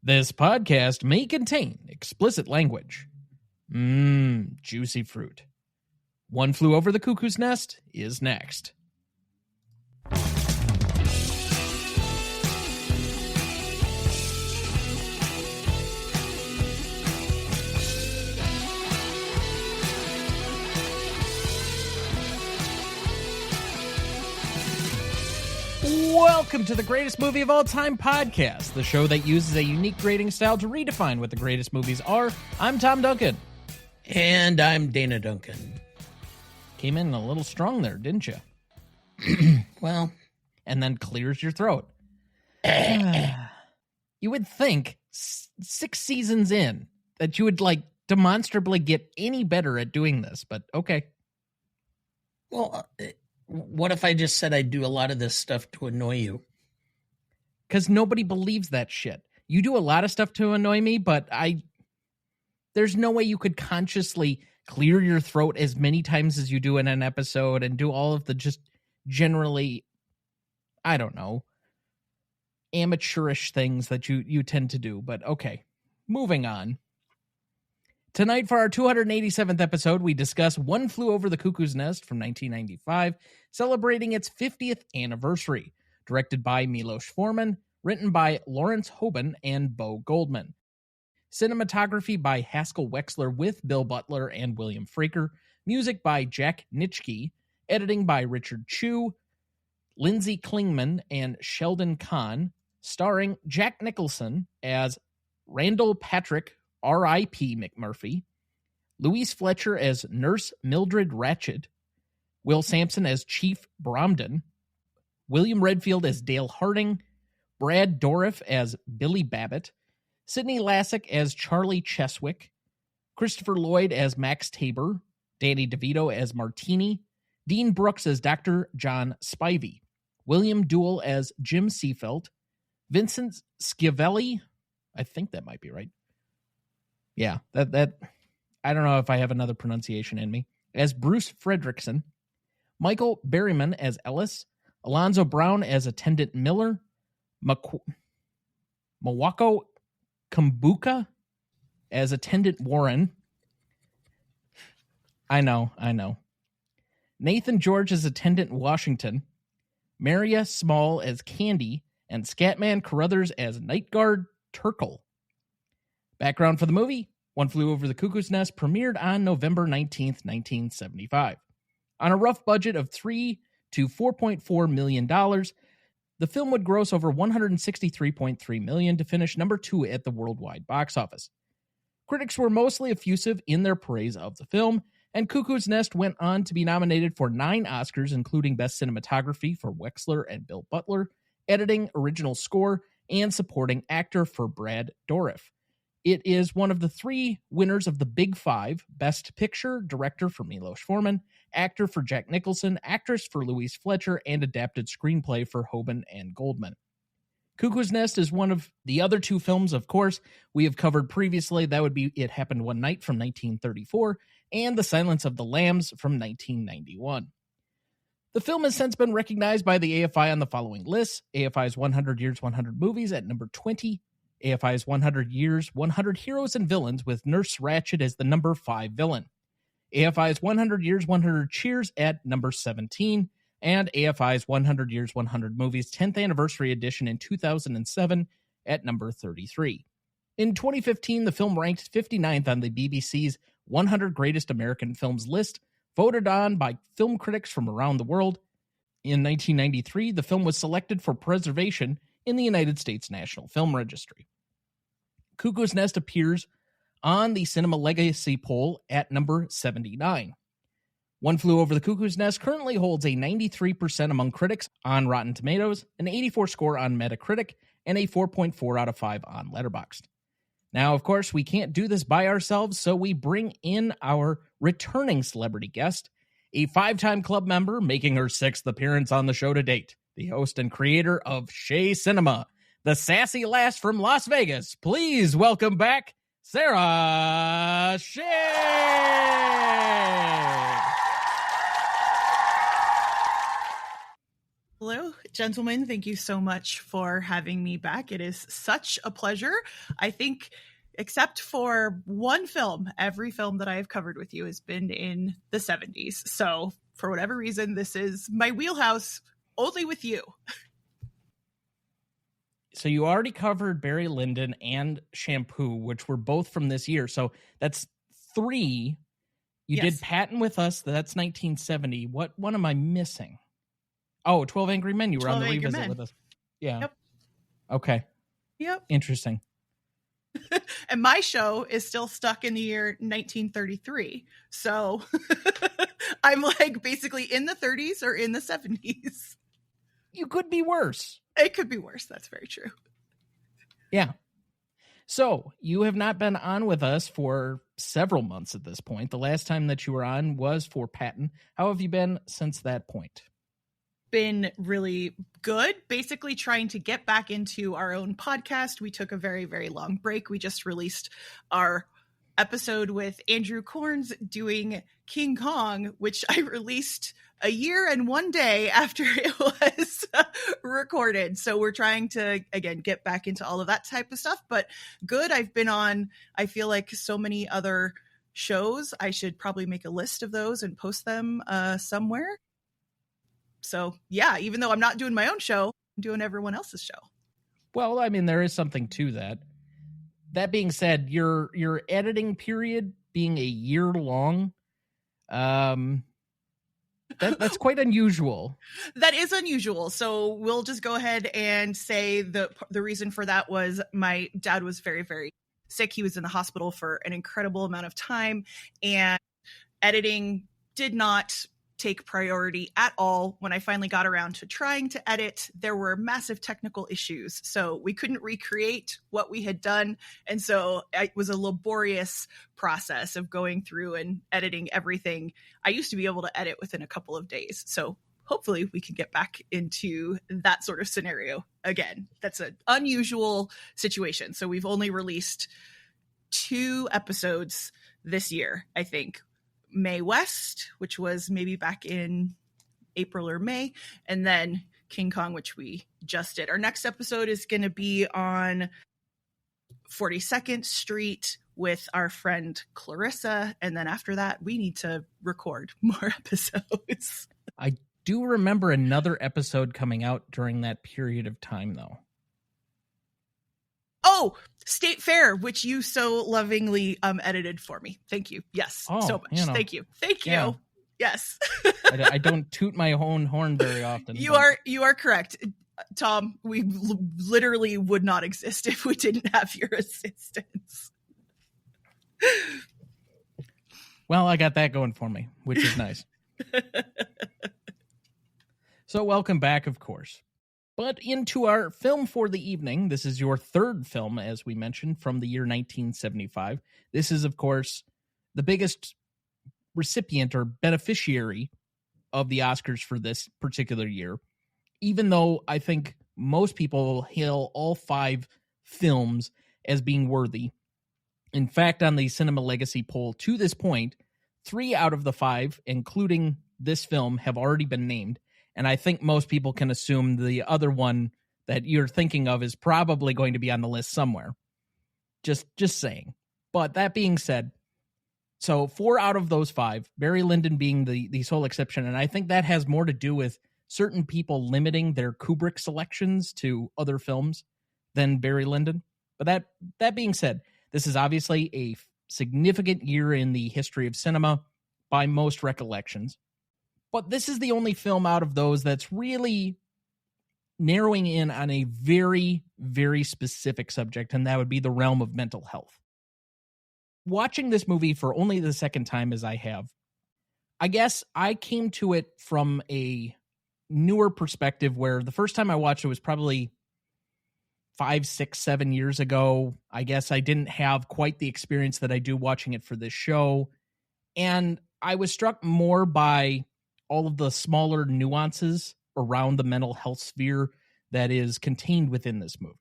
This podcast may contain explicit language. Juicy fruit. One Flew Over the Cuckoo's Nest is next. Welcome to the Greatest Movie of All Time podcast, the show that uses a unique grading style to redefine what the greatest movies are. I'm Tom Duncan. And I'm Dana Duncan. Came in a little strong there, didn't you? Well. And then clears your throat. You would think 6 seasons in that you would demonstrably get any better at doing this, but okay. Well, what if I just said I'd do a lot of this stuff to annoy you? Because nobody believes that shit. You do a lot of stuff to annoy me, but there's no way you could consciously clear your throat as many times as you do in an episode and do all of the just generally, I don't know, amateurish things that you tend to do. But okay, moving on. Tonight, for our 287th episode, we discuss One Flew Over the Cuckoo's Nest from 1995, celebrating its 50th anniversary. Directed by Miloš Forman, written by Lawrence Hoban and Bo Goldman. Cinematography by Haskell Wexler with Bill Butler and William Fraker. Music by Jack Nicholson. Editing by Richard Chu, Lindsay Klingman, and Sheldon Kahn. Starring Jack Nicholson as Randle Patrick, R.I.P. McMurphy, Louise Fletcher as Nurse Mildred Ratched, Will Sampson as Chief Bromden, William Redfield as Dale Harding, Brad Dourif as Billy Babbitt, Sidney Lassick as Charlie Cheswick, Christopher Lloyd as Max Tabor, Danny DeVito as Martini, Dean Brooks as Dr. John Spivey, William Duell as Jim Seafelt, Vincent Schiavelli, I think that might be right. Yeah, that I don't know if I have another pronunciation in me. As Bruce Fredrickson, Michael Berryman as Ellis, Alonzo Brown as Attendant Miller, Mawako Kumbuka as Attendant Warren. I know. Nathan George as Attendant Washington, Maria Small as Candy, and Scatman Carruthers as Night Guard Turkle. Background for the movie: One Flew Over the Cuckoo's Nest premiered on November 19th, 1975. On a rough budget of $3 to $4.4 million, the film would gross over $163.3 million to finish number 2 at the worldwide box office. Critics were mostly effusive in their praise of the film, and Cuckoo's Nest went on to be nominated for 9 Oscars, including Best Cinematography for Wexler and Bill Butler, Editing, Original Score, and Supporting Actor for Brad Dourif. It is one of the 3 winners of the Big Five: Best Picture, Director for Miloš Forman, Actor for Jack Nicholson, Actress for Louise Fletcher, and Adapted Screenplay for Hoban and Goldman. Cuckoo's Nest is one of the other 2 films, of course, we have covered previously. That would be It Happened One Night from 1934 and The Silence of the Lambs from 1991. The film has since been recognized by the AFI on the following lists: AFI's 100 Years, 100 Movies at number 20, AFI's 100 Years, 100 Heroes and Villains with Nurse Ratched as the number 5 villain, AFI's 100 Years, 100 Cheers at number 17, and AFI's 100 Years, 100 Movies 10th Anniversary Edition in 2007 at number 33. In 2015, the film ranked 59th on the BBC's 100 Greatest American Films list, voted on by film critics from around the world. In 1993, the film was selected for preservation in the United States National Film Registry. Cuckoo's Nest appears on the Cinema Legacy poll at number 79. One Flew Over the Cuckoo's Nest currently holds a 93% among critics on Rotten Tomatoes, an 84 score on Metacritic, and a 4.4 out of 5 on Letterboxd. Now, of course, we can't do this by ourselves, so we bring in our returning celebrity guest, a 5-time club member making her 6th appearance on the show to date, the host and creator of Shea Cinema, the sassy lass from Las Vegas. Please welcome back Sara Shea. Hello, Gentlemen, thank you so much for having me back. It is such a pleasure. I think, except for one film, every film that I have covered with you has been in the 70s. So for whatever reason, this is my wheelhouse, only with you. So you already covered Barry Lyndon and Shampoo, which were both from this year. So that's 3. You did Patton with us. That's 1970. What one am I missing? Oh, 12 Angry Men. You were on the revisit with us. Yeah. Yep. Okay. Yep. Interesting. And my show is still stuck in the year 1933. So I'm like basically in the 30s or in the 70s. You could be worse. It could be worse. That's very true. Yeah. So you have not been on with us for several months at this point. The last time that you were on was for Patton. How have you been since that point? Been really good. Basically trying to get back into our own podcast. We took a very, very long break. We just released our episode with Andrew Corns doing King Kong, which I released a year and 1 day after it was recorded. So we're trying to, again, get back into all of that type of stuff, but good. I've been on, I feel like, so many other shows. I should probably make a list of those and post them somewhere. So yeah, even though I'm not doing my own show, I'm doing everyone else's show. Well, I mean, there is something to that. That being said, your editing period being a year long, that's quite unusual. That is unusual. So we'll just go ahead and say the reason for that was my dad was very, very sick. He was in the hospital for an incredible amount of time, and editing did not take priority at all. When I finally got around to trying to edit, there were massive technical issues. So we couldn't recreate what we had done. And so it was a laborious process of going through and editing everything. I used to be able to edit within a couple of days. So hopefully we can get back into that sort of scenario again. That's an unusual situation. So we've only released 2 episodes this year, I think. Mae West, which was maybe back in April or May, and then King Kong, which we just did. Our next episode is going to be on 42nd Street with our friend Clarissa, and then after that, we need to record more episodes. I do remember another episode coming out during that period of time, though. Oh, State Fair, which you so lovingly edited for me. Thank you. Yes, so much. Thank you. Thank you. Yeah. Yes. I don't toot my own horn very often. You are correct, Tom. We literally would not exist if we didn't have your assistance. Well, I got that going for me, which is nice. So welcome back, of course. But into our film for the evening. This is your 3rd film, as we mentioned, from the year 1975. This is, of course, the biggest recipient or beneficiary of the Oscars for this particular year, even though I think most people hail all 5 films as being worthy. In fact, on the Cinema Legacy poll to this point, 3 out of the 5, including this film, have already been named. And I think most people can assume the other one that you're thinking of is probably going to be on the list somewhere. Just saying. But that being said, so 4 out of those 5, Barry Lyndon being the sole exception, and I think that has more to do with certain people limiting their Kubrick selections to other films than Barry Lyndon. But that being said, this is obviously a significant year in the history of cinema by most recollections. But this is the only film out of those that's really narrowing in on a very, very specific subject, and that would be the realm of mental health. Watching this movie for only the second time as I have, I guess I came to it from a newer perspective where the first time I watched it was probably 5, 6, 7 years ago. I guess I didn't have quite the experience that I do watching it for this show. And I was struck more by all of the smaller nuances around the mental health sphere that is contained within this movie.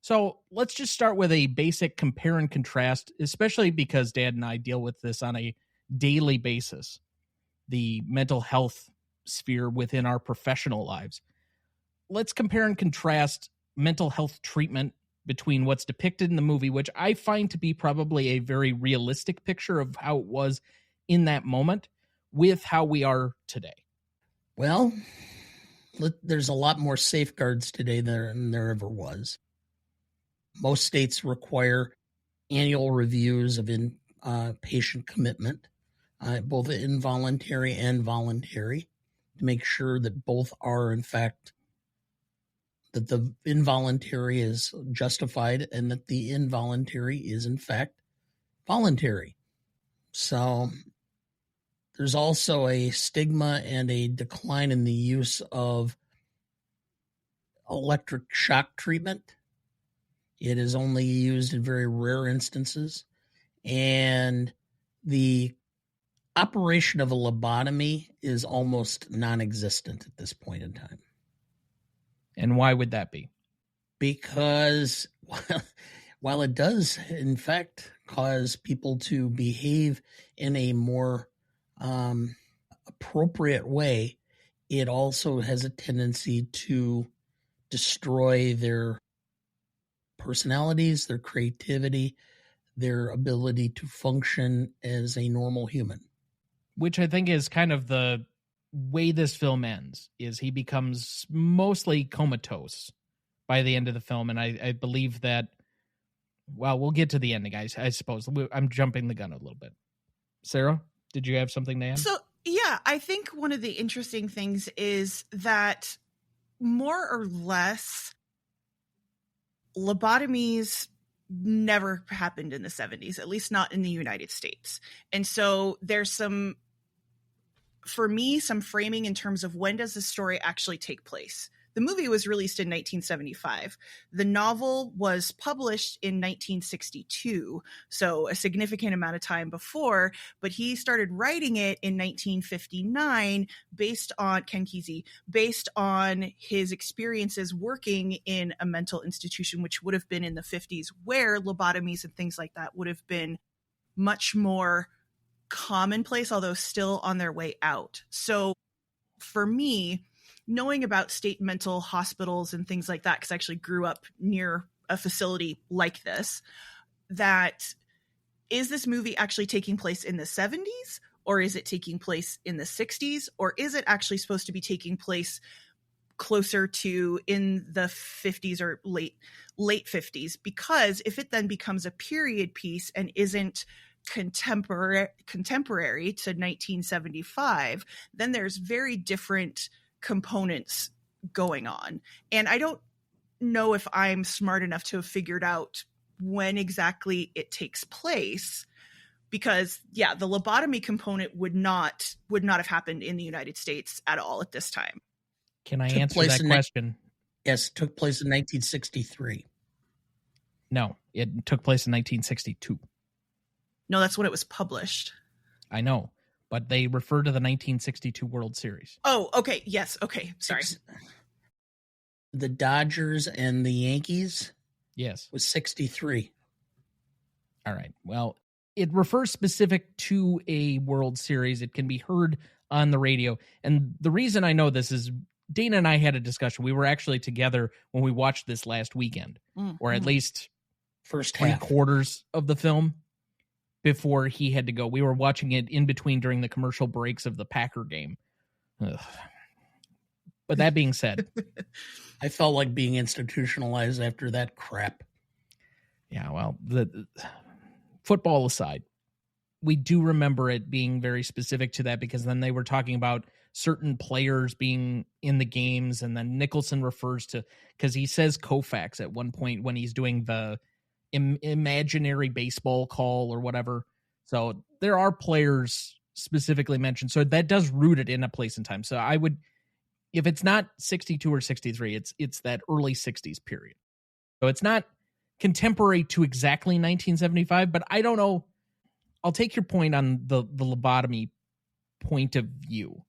So let's just start with a basic compare and contrast, especially because Dad and I deal with this on a daily basis, the mental health sphere within our professional lives. let's compare and contrast mental health treatment between what's depicted in the movie, which I find to be probably a very realistic picture of how it was in that moment, with how we are today. Well, there's a lot more safeguards today than there ever was. Most states require annual reviews of patient commitment, both involuntary and voluntary, to make sure that both are, in fact, that the involuntary is justified and that the involuntary is, in fact, voluntary. So there's also a stigma and a decline in the use of electric shock treatment. It is only used in very rare instances. And the operation of a lobotomy is almost non-existent at this point in time. And why would that be? Because while it does, in fact, cause people to behave in a more appropriate way, it also has a tendency to destroy their personalities, their creativity, their ability to function as a normal human. Which I think is kind of the way this film ends, is he becomes mostly comatose by the end of the film. And I believe that, well, we'll get to the ending, guys. I suppose I'm jumping the gun a little bit. Sarah, did you have something to add? So, yeah, I think one of the interesting things is that more or less lobotomies never happened in the 70s, at least not in the United States. And so there's some framing in terms of when does the story actually take place. The movie was released in 1975. The novel was published in 1962, so a significant amount of time before, but he started writing it in 1959 based on Ken Kesey, based on his experiences working in a mental institution, which would have been in the 50s, where lobotomies and things like that would have been much more commonplace, although still on their way out. So for me, knowing about state mental hospitals and things like that, because I actually grew up near a facility like this, that is this movie actually taking place in the 70s, or is it taking place in the 60s, or is it actually supposed to be taking place closer to in the 50s or late 50s? Because if it then becomes a period piece and isn't contemporary to 1975, then there's very different components going on. And I don't know if I'm smart enough to have figured out when exactly it takes place, because the lobotomy component would not have happened in the United States at all at this time. Can I answer that question? Yes, it took place in 1963. No, it took place in 1962. No, that's when it was published. I know, but they refer to the 1962 World Series. Oh, okay. Yes. Okay. Sorry. The Dodgers and the Yankees? Yes. Was 63. All right. Well, it refers specific to a World Series. It can be heard on the radio. And the reason I know this is Dana and I had a discussion. We were actually together when we watched this last weekend, or at least first 3 half. quarters of the film before he had to go. We were watching it in between during the commercial breaks of the Packer game. Ugh. But that being said, I felt like being institutionalized after that crap. Yeah, well, the football aside, we do remember it being very specific to that, because then they were talking about certain players being in the games, and then Nicholson refers to, because he says Koufax at one point when he's doing the imaginary baseball call or whatever. So there are players specifically mentioned. So that does root it in a place and time. So I would, if it's not 62 or 63, it's that early 60s period. So it's not contemporary to exactly 1975, but I don't know. I'll take your point on the lobotomy point of view.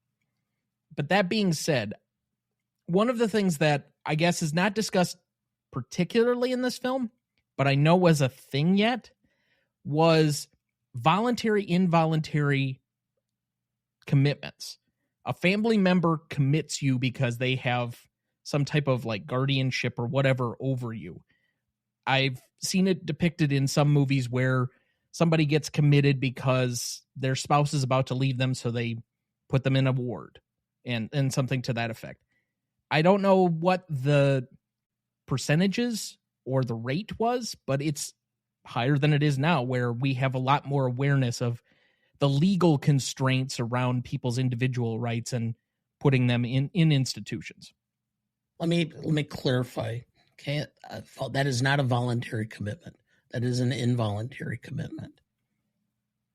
But that being said, one of the things that I guess is not discussed particularly in this film, but I know was a thing yet, was voluntary, involuntary commitments. A family member commits you because they have some type of like guardianship or whatever over you. I've seen it depicted in some movies where somebody gets committed because their spouse is about to leave them, so they put them in a ward and something to that effect. I don't know what the percentages or the rate was, but it's higher than it is now, where we have a lot more awareness of the legal constraints around people's individual rights and putting them in institutions. Let me clarify. Okay, that is not a voluntary commitment. That is an involuntary commitment.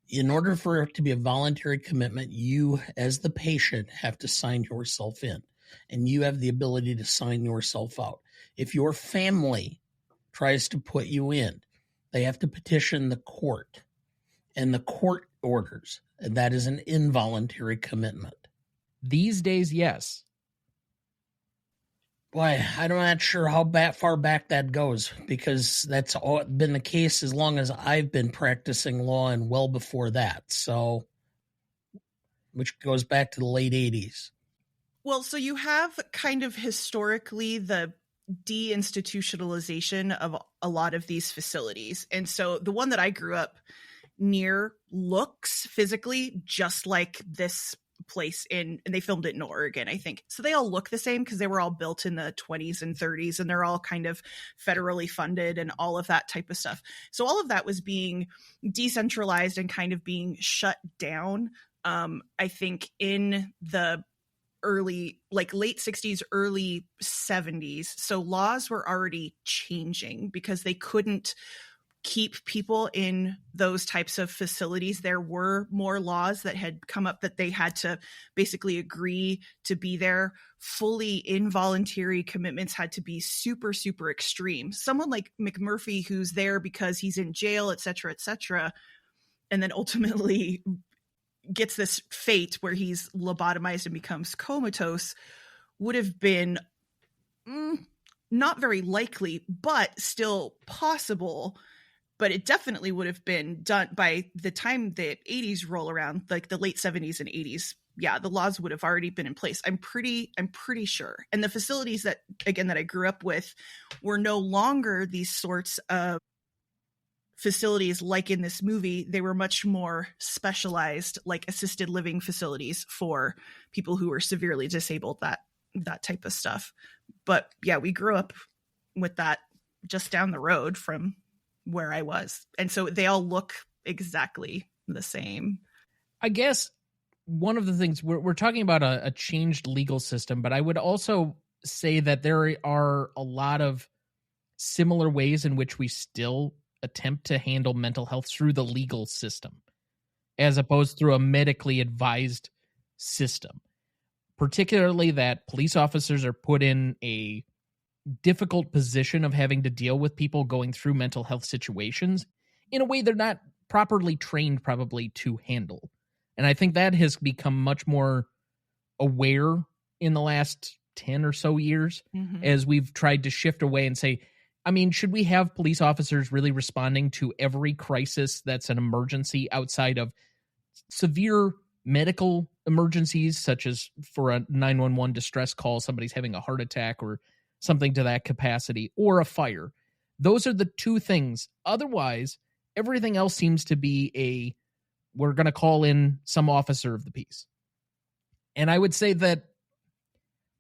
In order for it to be a voluntary commitment, you, as the patient, have to sign yourself in, and you have the ability to sign yourself out. If your family tries to put you in, they have to petition the court, and the court orders, and that is an involuntary commitment. These days, yes. Boy, I'm not sure how far back that goes, because that's been the case as long as I've been practicing law and well before that. So, which goes back to the late 80s. Well, so you have kind of historically the deinstitutionalization of a lot of these facilities. And so the one that I grew up near looks physically just like this place and they filmed it in Oregon, I think. So they all look the same because they were all built in the 20s and 30s, and they're all kind of federally funded and all of that type of stuff. So all of that was being decentralized and kind of being shut down. I think in the late 60s, early 70s. So laws were already changing because they couldn't keep people in those types of facilities. There were more laws that had come up that they had to basically agree to be there. Fully involuntary commitments had to be super, super extreme. Someone like McMurphy, who's there because he's in jail, et cetera, and then ultimately gets this fate where he's lobotomized and becomes comatose, would have been not very likely, but still possible. But it definitely would have been done by the time the 80s roll around, like the late 70s and 80s. Yeah, the laws would have already been in place. I'm pretty sure. And the facilities that I grew up with were no longer these sorts of facilities like in this movie. They were much more specialized, like assisted living facilities for people who were severely disabled, that type of stuff. But yeah, we grew up with that just down the road from where I was. And so they all look exactly the same. I guess one of the things we're talking about a changed legal system, but I would also say that there are a lot of similar ways in which we still attempt to handle mental health through the legal system, as opposed through a medically advised system. Particularly that police officers are put in a difficult position of having to deal with people going through mental health situations in a way they're not properly trained probably to handle. And I think that has become much more aware in the last 10 or so years as we've tried to shift away and say, I mean, should we have police officers really responding to every crisis that's an emergency outside of severe medical emergencies, such as for a 911 distress call, somebody's having a heart attack or something to that capacity, or a fire? Those are the two things. Otherwise, everything else seems to be we're going to call in some officer of the peace. And I would say that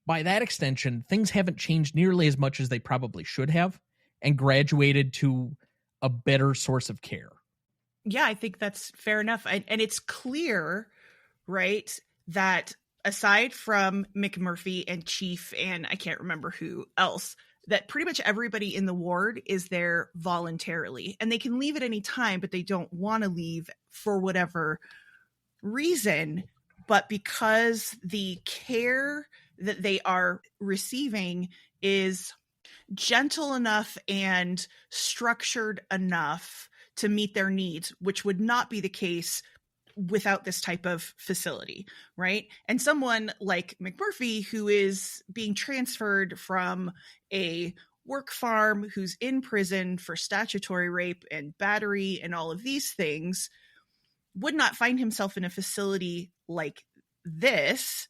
by that extension, things haven't changed nearly as much as they probably should have and graduated to a better source of care. Yeah, I think that's fair enough. And it's clear, right, that aside from McMurphy and Chief, and I can't remember who else, that pretty much everybody in the ward is there voluntarily. And they can leave at any time, but they don't want to leave for whatever reason. But because the care that they are receiving is gentle enough and structured enough to meet their needs, which would not be the case without this type of facility, right? And someone like McMurphy, who is being transferred from a work farm, who's in prison for statutory rape and battery and all of these things, would not find himself in a facility like this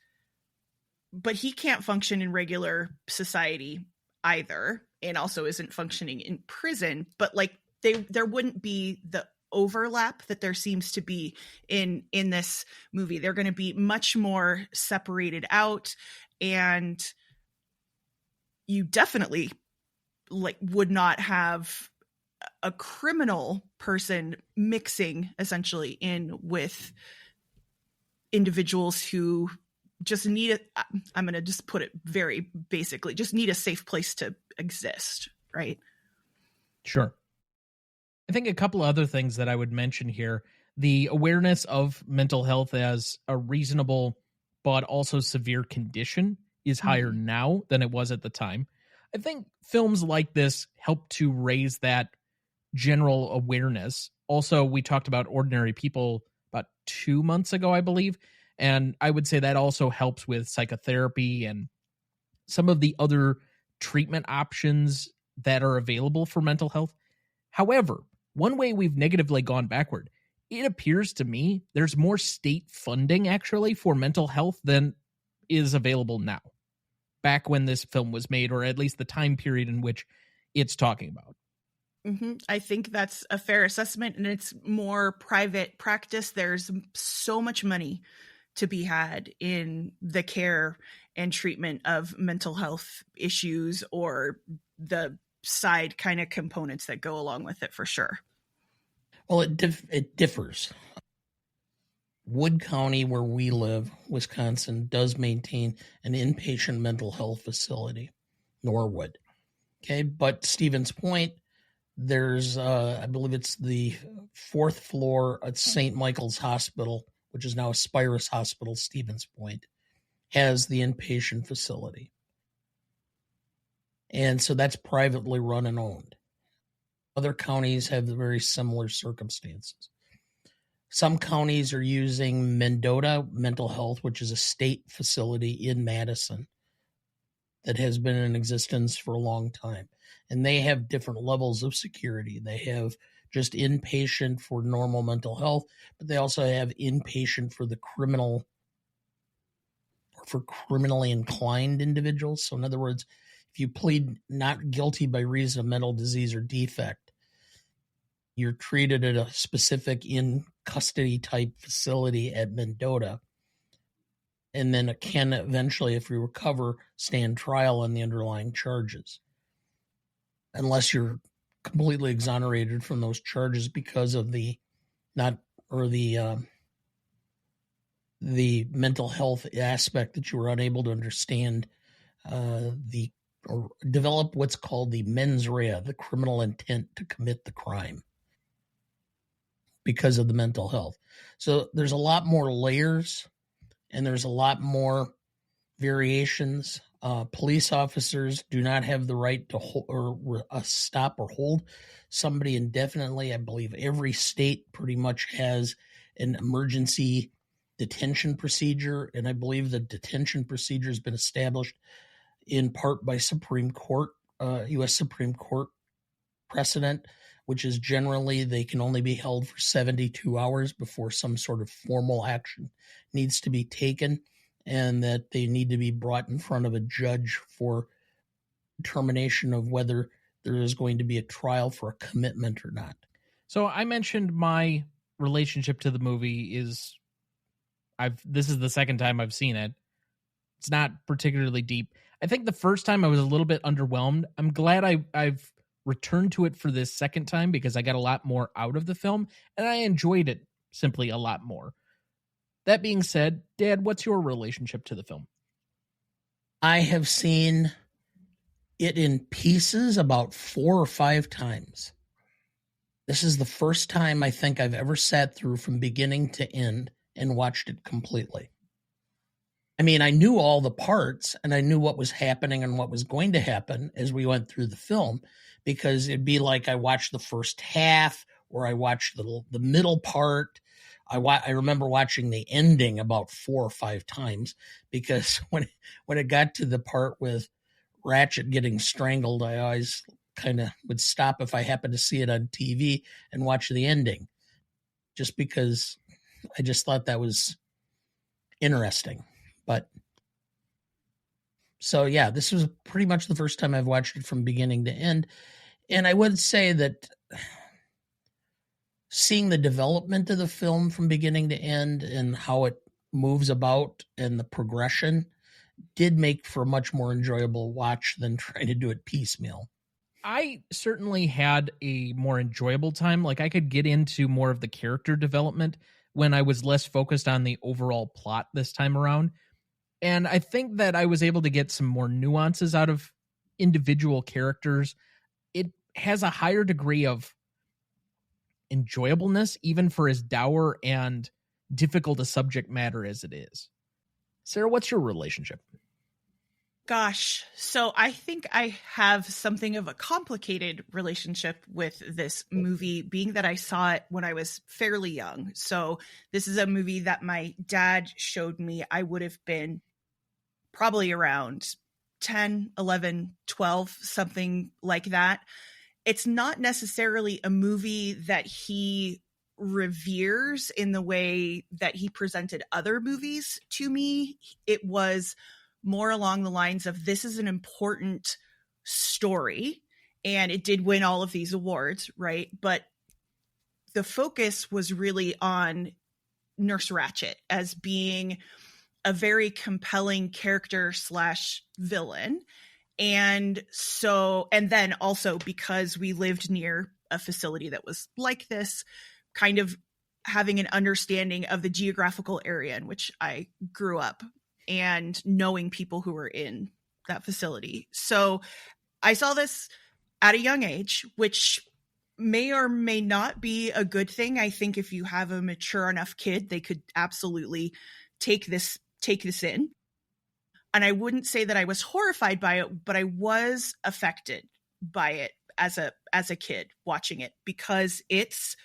but he can't function in regular society either, and also isn't functioning in prison. But like there wouldn't be the overlap that there seems to be in this movie. They're going to be much more separated out, and you definitely like would not have a criminal person mixing essentially in with individuals who just need it. I'm going to just put it very basically, just need a safe place to exist, right? Sure. I think a couple other things that I would mention here, the awareness of mental health as a reasonable but also severe condition is higher now than it was at the time. I think films like this help to raise that general awareness. Also, we talked about Ordinary People about 2 months ago, I believe. And I would say that also helps with psychotherapy and some of the other treatment options that are available for mental health. However, one way we've negatively gone backward, it appears to me there's more state funding actually for mental health than is available now, back when this film was made, or at least the time period in which it's talking about. I think that's a fair assessment, and it's more private practice. There's so much money to be had in the care and treatment of mental health issues, or the side kind of components that go along with it, for sure. Well, it differs. Wood County, where we live, Wisconsin, does maintain an inpatient mental health facility, Norwood. Okay, but Stephen's Point, there's, I believe it's the 4th floor at St. Michael's Hospital, which is now Aspirus Hospital, Stevens Point, has the inpatient facility. And so that's privately run and owned. Other counties have very similar circumstances. Some counties are using Mendota Mental Health, which is a state facility in Madison that has been in existence for a long time. And they have different levels of security. They have just inpatient for normal mental health, but they also have inpatient for the criminal, or for criminally inclined individuals. So in other words, if you plead not guilty by reason of mental disease or defect, you're treated at a specific in-custody type facility at Mendota, and then it can eventually, if you recover, stand trial on the underlying charges, unless you're completely exonerated from those charges because of the mental health aspect that you were unable to understand or develop what's called the mens rea, the criminal intent to commit the crime, because of the mental health. So there's a lot more layers, and there's a lot more variations. Police officers do not have the right to stop or hold somebody indefinitely. I believe every state pretty much has an emergency detention procedure, and I believe the detention procedure has been established in part by Supreme Court, U.S. Supreme Court precedent, which is generally they can only be held for 72 hours before some sort of formal action needs to be taken, and that they need to be brought in front of a judge for determination of whether there is going to be a trial for a commitment or not. So I mentioned my relationship to the movie is this is the second time I've seen it. It's not particularly deep. I think the first time I was a little bit underwhelmed. I'm glad I've returned to it for this second time because I got a lot more out of the film, and I enjoyed it simply a lot more. That being said, Dad, what's your relationship to the film? I have seen it in pieces about 4 or 5 times. This is the first time I think I've ever sat through from beginning to end and watched it completely. I mean, I knew all the parts, and I knew what was happening and what was going to happen as we went through the film, because it'd be like I watched the first half, or I watched the middle part. I remember watching the ending about 4 or 5 times, because when it got to the part with Ratched getting strangled, I always kind of would stop if I happened to see it on TV and watch the ending, just because I just thought that was interesting. But So yeah, this was pretty much the first time I've watched it from beginning to end. And I would say that seeing the development of the film from beginning to end and how it moves about and the progression did make for a much more enjoyable watch than trying to do it piecemeal. I certainly had a more enjoyable time. Like, I could get into more of the character development when I was less focused on the overall plot this time around. And I think that I was able to get some more nuances out of individual characters. It has a higher degree of enjoyableness, even for as dour and difficult a subject matter as it is. Sarah, what's your relationship? Gosh, so I think I have something of a complicated relationship with this movie, being that I saw it when I was fairly young. So this is a movie that my dad showed me. I would have been probably around 10, 11, 12, something like that. It's not necessarily a movie that he reveres in the way that he presented other movies to me. It was more along the lines of, this is an important story, and it did win all of these awards, right? But the focus was really on Nurse Ratched as being a very compelling character / villain. And then also because we lived near a facility that was like this, kind of having an understanding of the geographical area in which I grew up and knowing people who were in that facility. So I saw this at a young age, which may or may not be a good thing. I think if you have a mature enough kid, they could absolutely take this in. And I wouldn't say that I was horrified by it, but I was affected by it as a kid watching it, because it's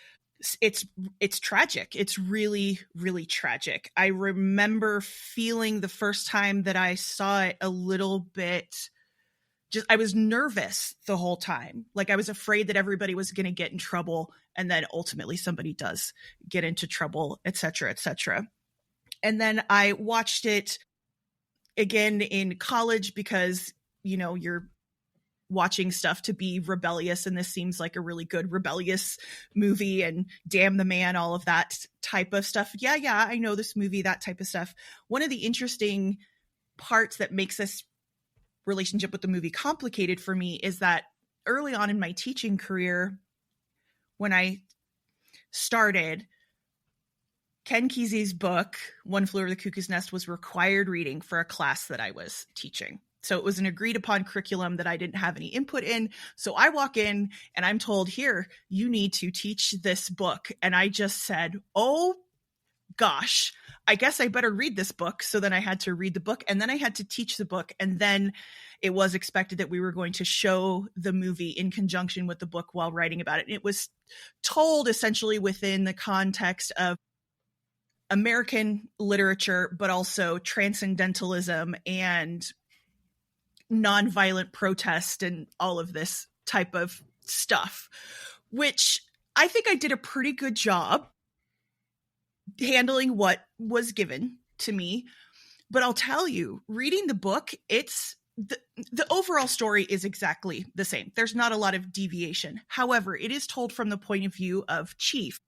tragic. It's really, really tragic. I remember feeling the first time that I saw it a little bit, I was nervous the whole time. Like, I was afraid that everybody was going to get in trouble, and then ultimately somebody does get into trouble, et cetera, et cetera. And then I watched it again in college because, you're watching stuff to be rebellious, and this seems like a really good rebellious movie, and damn the man, all of that type of stuff. Yeah, I know this movie, that type of stuff. One of the interesting parts that makes this relationship with the movie complicated for me is that early on in my teaching career, when I started, Ken Kesey's book, One Flew Over the Cuckoo's Nest, was required reading for a class that I was teaching. So it was an agreed upon curriculum that I didn't have any input in. So I walk in and I'm told, here, you need to teach this book. And I just said, oh gosh, I guess I better read this book. So then I had to read the book, and then I had to teach the book. And then it was expected that we were going to show the movie in conjunction with the book while writing about it. And it was told essentially within the context of American literature, but also transcendentalism and nonviolent protest and all of this type of stuff, which I think I did a pretty good job handling what was given to me. But I'll tell you, reading the book, it's the overall story is exactly the same. There's not a lot of deviation. However, it is told from the point of view of Chief.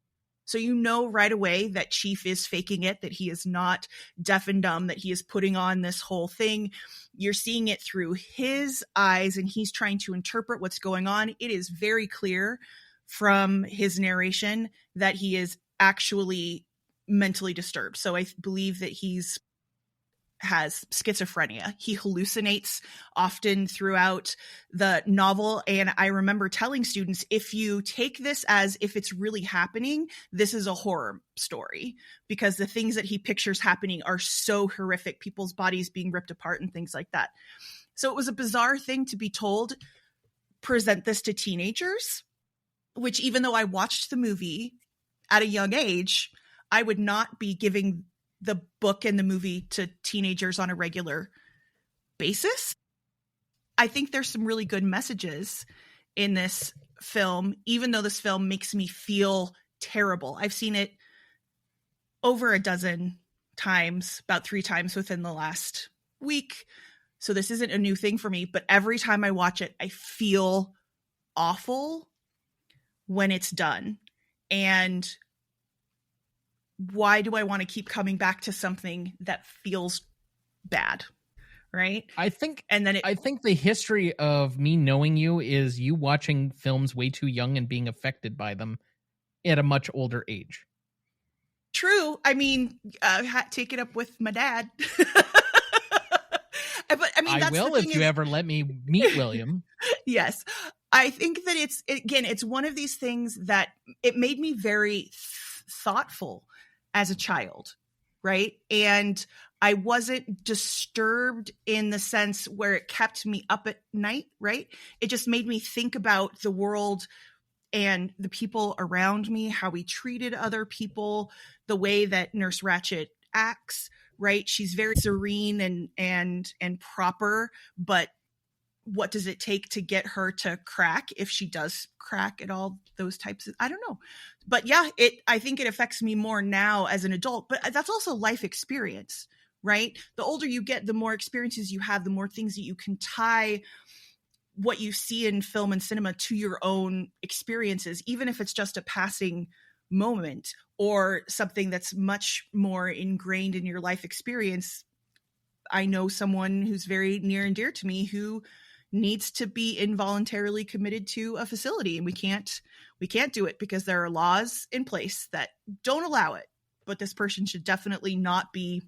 So you know right away that Chief is faking it, that he is not deaf and dumb, that he is putting on this whole thing. You're seeing it through his eyes, and he's trying to interpret what's going on. It is very clear from his narration that he is actually mentally disturbed. So I believe that has schizophrenia. He hallucinates often throughout the novel. And I remember telling students, if you take this as if it's really happening, this is a horror story, because the things that he pictures happening are so horrific, people's bodies being ripped apart and things like that. So it was a bizarre thing to be told, present this to teenagers, which, even though I watched the movie at a young age, I would not be giving the book and the movie to teenagers on a regular basis. I think there's some really good messages in this film, even though this film makes me feel terrible. I've seen it over a dozen times, about 3 times within the last week. so this isn't a new thing for me, but every time I watch it, I feel awful when it's done. And why do I want to keep coming back to something that feels bad? Right. I think the history of me knowing you is you watching films way too young and being affected by them at a much older age. True. I mean, take it up with my dad. But I mean, I will if you ever let me meet William. Yes. I think that it's one of these things that it made me very thoughtful as a child. Right. And I wasn't disturbed in the sense where it kept me up at night. Right. It just made me think about the world and the people around me, how we treated other people, the way that Nurse Ratched acts. Right. She's very serene and proper, but what does it take to get her to crack, if she does crack at all, those types of, I don't know. But yeah, I think it affects me more now as an adult, but that's also life experience, right? The older you get, the more experiences you have, the more things that you can tie what you see in film and cinema to your own experiences, even if it's just a passing moment or something that's much more ingrained in your life experience. I know someone who's very near and dear to me who needs to be involuntarily committed to a facility, and we can't do it because there are laws in place that don't allow it, but this person should definitely not be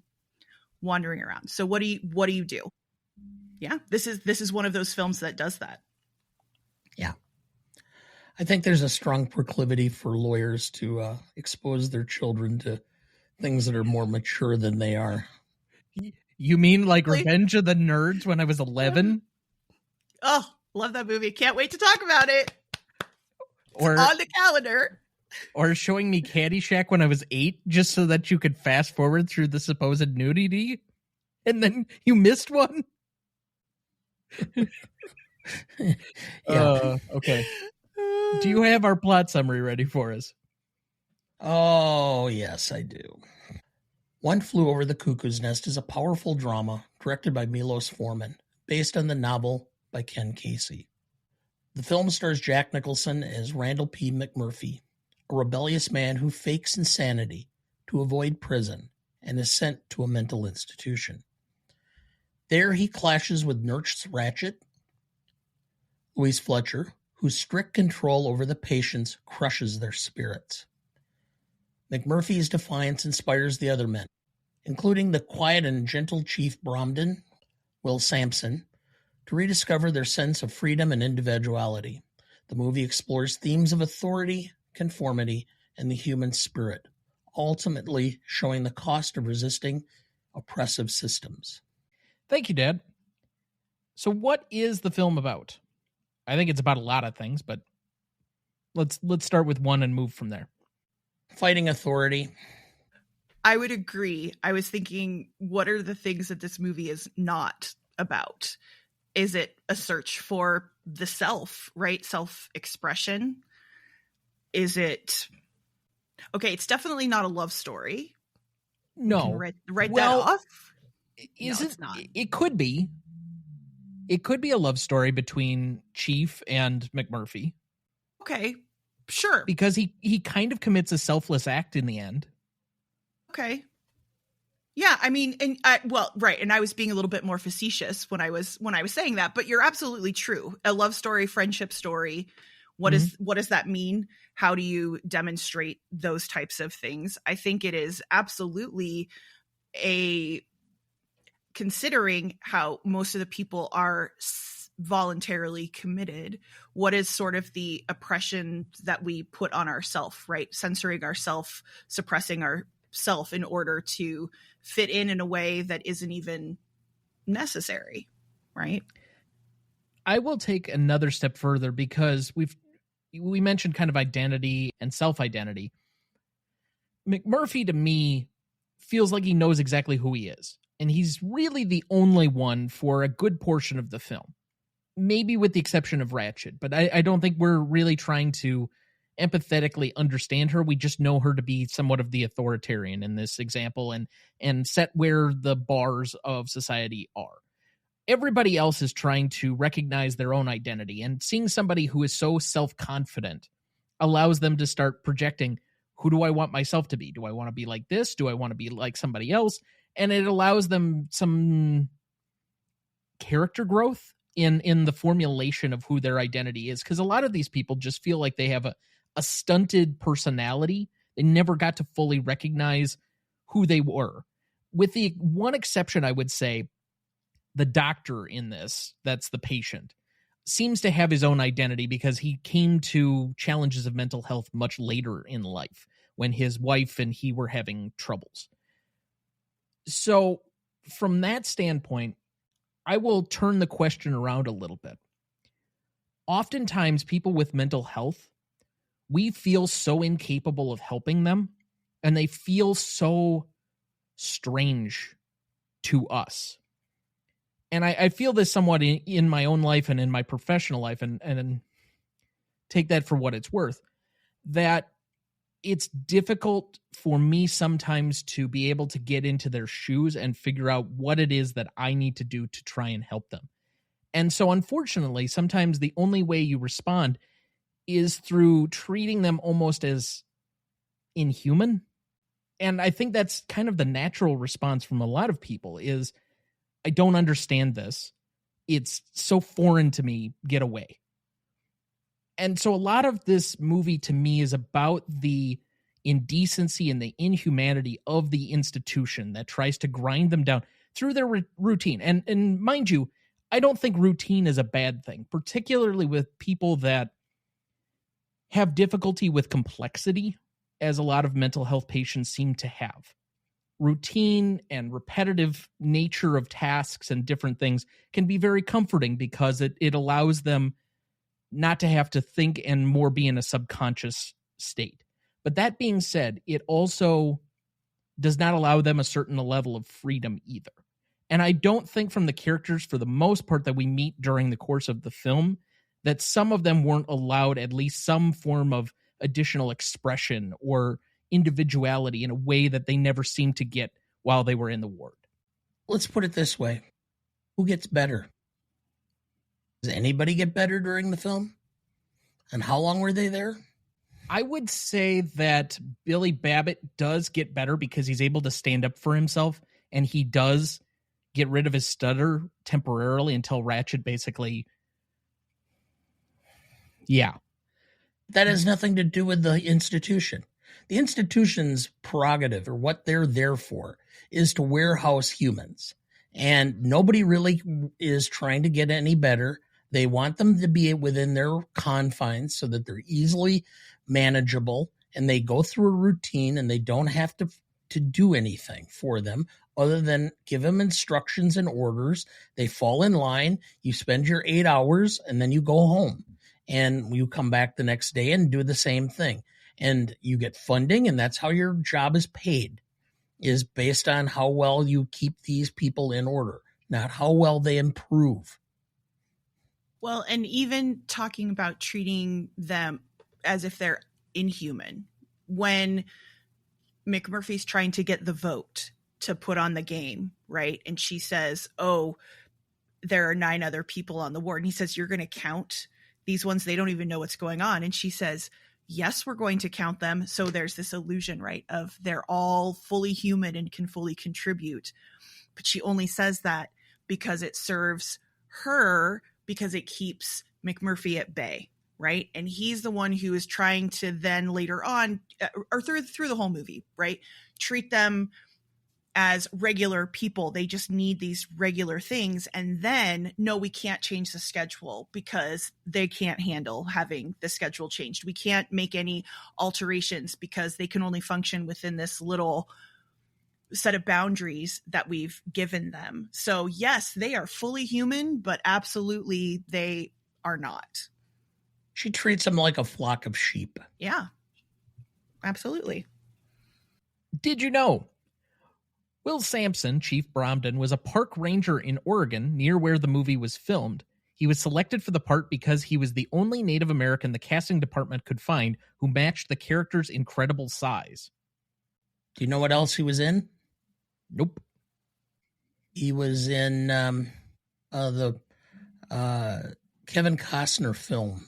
wandering around. So what do you do? Yeah, this is one of those films that does that. Yeah. I think there's a strong proclivity for lawyers to expose their children to things that are more mature than they are. You mean like Revenge of the Nerds when I was 11? Oh, love that movie. Can't wait to talk about it. Or on the calendar. Or showing me Caddyshack when I was 8 just so that you could fast forward through the supposed nudity and then you missed one? Yeah. Okay. Do you have our plot summary ready for us? Oh, yes, I do. One Flew Over the Cuckoo's Nest is a powerful drama directed by Miloš Forman, based on the novel by Ken Kesey. The film stars Jack Nicholson as Randle P. McMurphy, a rebellious man who fakes insanity to avoid prison and is sent to a mental institution. There he clashes with Nurse Ratched, Louise Fletcher, whose strict control over the patients crushes their spirits. McMurphy's defiance inspires the other men, including the quiet and gentle Chief Bromden, Will Sampson, to rediscover their sense of freedom and individuality. The movie explores themes of authority, conformity, and the human spirit, ultimately showing the cost of resisting oppressive systems. Thank you, Dad. So what is the film about? I think it's about a lot of things, but let's start with one and move from there. Fighting authority. I would agree. I was thinking, what are the things that this movie is not about? Is it a search for the self, right? Self-expression? Is it... Okay, it's definitely not a love story. No. Write that off? It's not. It could be. It could be a love story between Chief and McMurphy. Okay, sure. Because he kind of commits a selfless act in the end. Okay. Yeah, I mean, right, and I was being a little bit more facetious when I was saying that, but you're absolutely true. A love story, friendship story. What does that mean? How do you demonstrate those types of things? I think it is absolutely considering how most of the people are voluntarily committed, what is sort of the oppression that we put on ourselves, right? Censoring ourselves, suppressing ourselves in order to fit in a way that isn't even necessary, right? I will take another step further because we mentioned kind of identity and self-identity. McMurphy, to me, feels like he knows exactly who he is. And he's really the only one for a good portion of the film. Maybe with the exception of Ratched. But I don't think we're really trying to empathetically understand her. We just know her to be somewhat of the authoritarian in this example and set where the bars of society are. everybody else is trying to recognize their own identity, and seeing somebody who is so self-confident allows them to start projecting, who do I want myself to be? Do I want to be like this? Do I want to be like somebody else? And it allows them some character growth in the formulation of who their identity is. Because a lot of these people just feel like they have a stunted personality. They never got to fully recognize who they were. With the one exception, I would say, the doctor in this, that's the patient, seems to have his own identity because he came to challenges of mental health much later in life when his wife and he were having troubles. So from that standpoint, I will turn the question around a little bit. Oftentimes, people with mental health, we feel so incapable of helping them, and they feel so strange to us. And I feel this somewhat in my own life and in my professional life, and take that for what it's worth, that it's difficult for me sometimes to be able to get into their shoes and figure out what it is that I need to do to try and help them. And so, unfortunately, sometimes the only way you respond is through treating them almost as inhuman. And I think that's kind of the natural response from a lot of people is, I don't understand this. It's so foreign to me. Get away. And so a lot of this movie to me is about the indecency and the inhumanity of the institution that tries to grind them down through their routine. And mind you, I don't think routine is a bad thing, particularly with people that have difficulty with complexity, as a lot of mental health patients seem to have. Routine and repetitive nature of tasks and different things can be very comforting because it allows them not to have to think and more be in a subconscious state. But that being said, it also does not allow them a certain level of freedom either. And I don't think from the characters, for the most part, that we meet during the course of the film, that some of them weren't allowed at least some form of additional expression or individuality in a way that they never seemed to get while they were in the ward. Let's put it this way. Who gets better? Does anybody get better during the film? And how long were they there? I would say that Billy Babbitt does get better because he's able to stand up for himself, and he does get rid of his stutter temporarily until Ratched basically... Yeah. That has nothing to do with the institution. The institution's prerogative, or what they're there for, is to warehouse humans. And nobody really is trying to get any better. They want them to be within their confines so that they're easily manageable, and they go through a routine, and they don't have to do anything for them other than give them instructions and orders. They fall in line. You spend your 8 hours, and then you go home. And you come back the next day and do the same thing. And you get funding, and that's how your job is paid, is based on how well you keep these people in order, not how well they improve. Well, and even talking about treating them as if they're inhuman. When McMurphy's trying to get the vote to put on the game, right? And she says, oh, there are 9 other people on the ward. And he says, you're going to count these ones, they don't even know what's going on. And she says, yes, we're going to count them. So there's this illusion, right, of they're all fully human and can fully contribute. But she only says that because it serves her, because it keeps McMurphy at bay, right? And he's the one who is trying to then later on, or through the whole movie, right, treat them as regular people. They just need these regular things. And then, no, we can't change the schedule because they can't handle having the schedule changed. We can't make any alterations because they can only function within this little set of boundaries that we've given them. So yes, they are fully human, but absolutely they are not. She treats them like a flock of sheep. Yeah, absolutely. Did you know Will Sampson, Chief Bromden, was a park ranger in Oregon near where the movie was filmed. He was selected for the part because he was the only Native American the casting department could find who matched the character's incredible size. Do you know what else he was in? Nope. He was in the Kevin Costner film.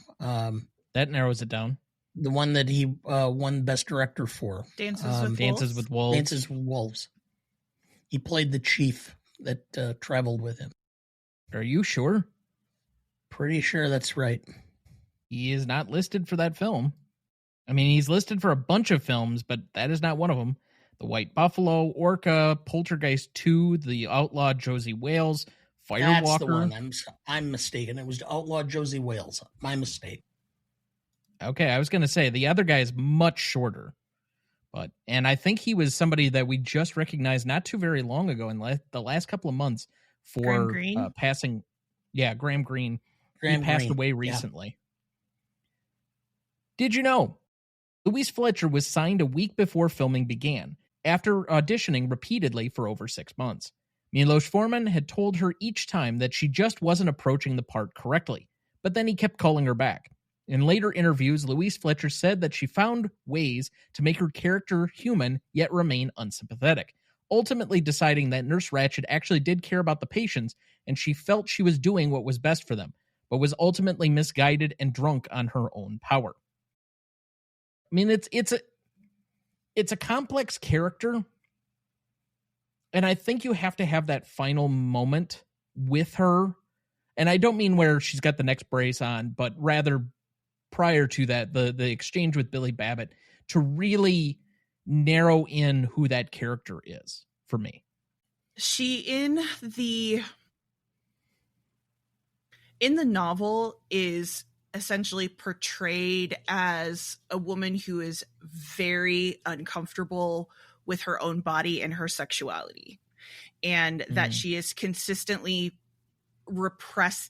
That narrows it down. The one that he won Best Director for. Dances with Wolves. Dances with Wolves. He played the chief that traveled with him. Are you sure? Pretty sure that's right. He is not listed for that film. I mean, he's listed for a bunch of films, but that is not one of them. The White Buffalo, Orca, Poltergeist 2, The Outlaw Josie Wales, Firewalker. That's the one. I'm mistaken. It was Outlaw Josie Wales. My mistake. Okay, I was going to say the other guy is much shorter. And I think he was somebody that we just recognized not too very long ago in the last couple of months for passing. Yeah, Graham Greene. He passed away recently. Yeah. Did you know Louise Fletcher was signed a week before filming began, after auditioning repeatedly for over 6 months? Miloš Forman had told her each time that she just wasn't approaching the part correctly, but then he kept calling her back. In later interviews, Louise Fletcher said that she found ways to make her character human yet remain unsympathetic, ultimately deciding that Nurse Ratched actually did care about the patients and she felt she was doing what was best for them, but was ultimately misguided and drunk on her own power. I mean, it's a complex character, and I think you have to have that final moment with her. And I don't mean where she's got the next brace on, but rather prior to that, the exchange with Billy Babbitt, to really narrow in who that character is for me. She in the novel is essentially portrayed as a woman who is very uncomfortable with her own body and her sexuality, and that she is consistently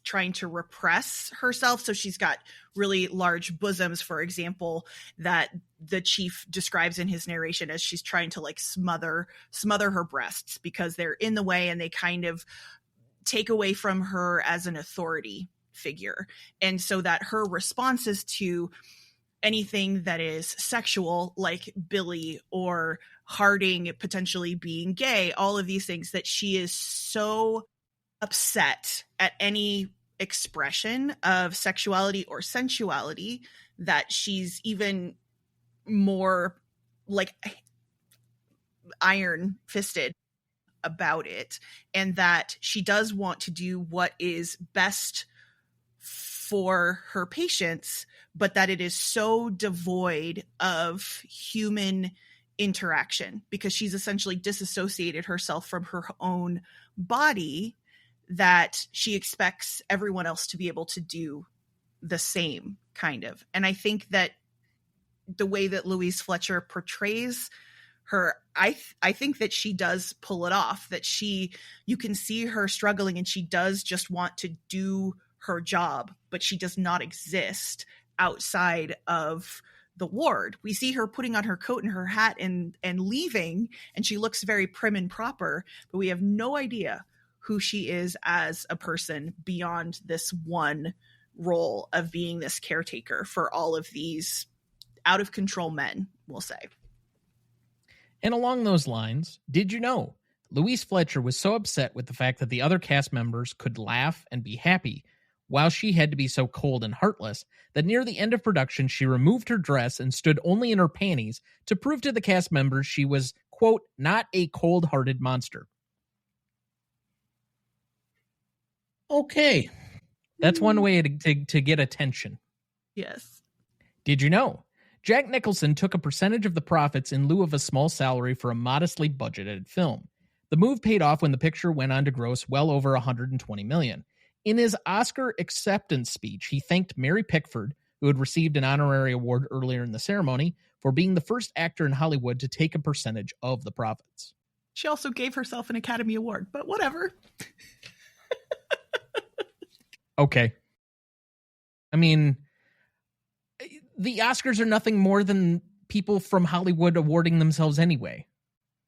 trying to repress herself. So she's got really large bosoms, for example, that the chief describes in his narration as she's trying to like smother her breasts because they're in the way and they kind of take away from her as an authority figure. And so that her responses to anything that is sexual, like Billy or Harding potentially being gay, all of these things, that she is so upset at any expression of sexuality or sensuality that she's even more like iron fisted about it, and that she does want to do what is best for her patients, but that it is so devoid of human interaction because she's essentially disassociated herself from her own body, that she expects everyone else to be able to do the same kind of. And I think that the way that Louise Fletcher portrays her, I think that she does pull it off, that you can see her struggling and she does just want to do her job, but she does not exist outside of the ward. We see her putting on her coat and her hat and leaving, and she looks very prim and proper, but we have no idea who she is as a person beyond this one role of being this caretaker for all of these out of control men, we'll say. And along those lines, did you know Louise Fletcher was so upset with the fact that the other cast members could laugh and be happy while she had to be so cold and heartless that near the end of production, she removed her dress and stood only in her panties to prove to the cast members she was, quote, not a cold-hearted monster. Okay. That's one way to get attention. Yes. Did you know Jack Nicholson took a percentage of the profits in lieu of a small salary for a modestly budgeted film? The move paid off when the picture went on to gross well over $120 million. In his Oscar acceptance speech, he thanked Mary Pickford, who had received an honorary award earlier in the ceremony, for being the first actor in Hollywood to take a percentage of the profits. She also gave herself an Academy Award, but whatever. Okay. I mean, the Oscars are nothing more than people from Hollywood awarding themselves anyway.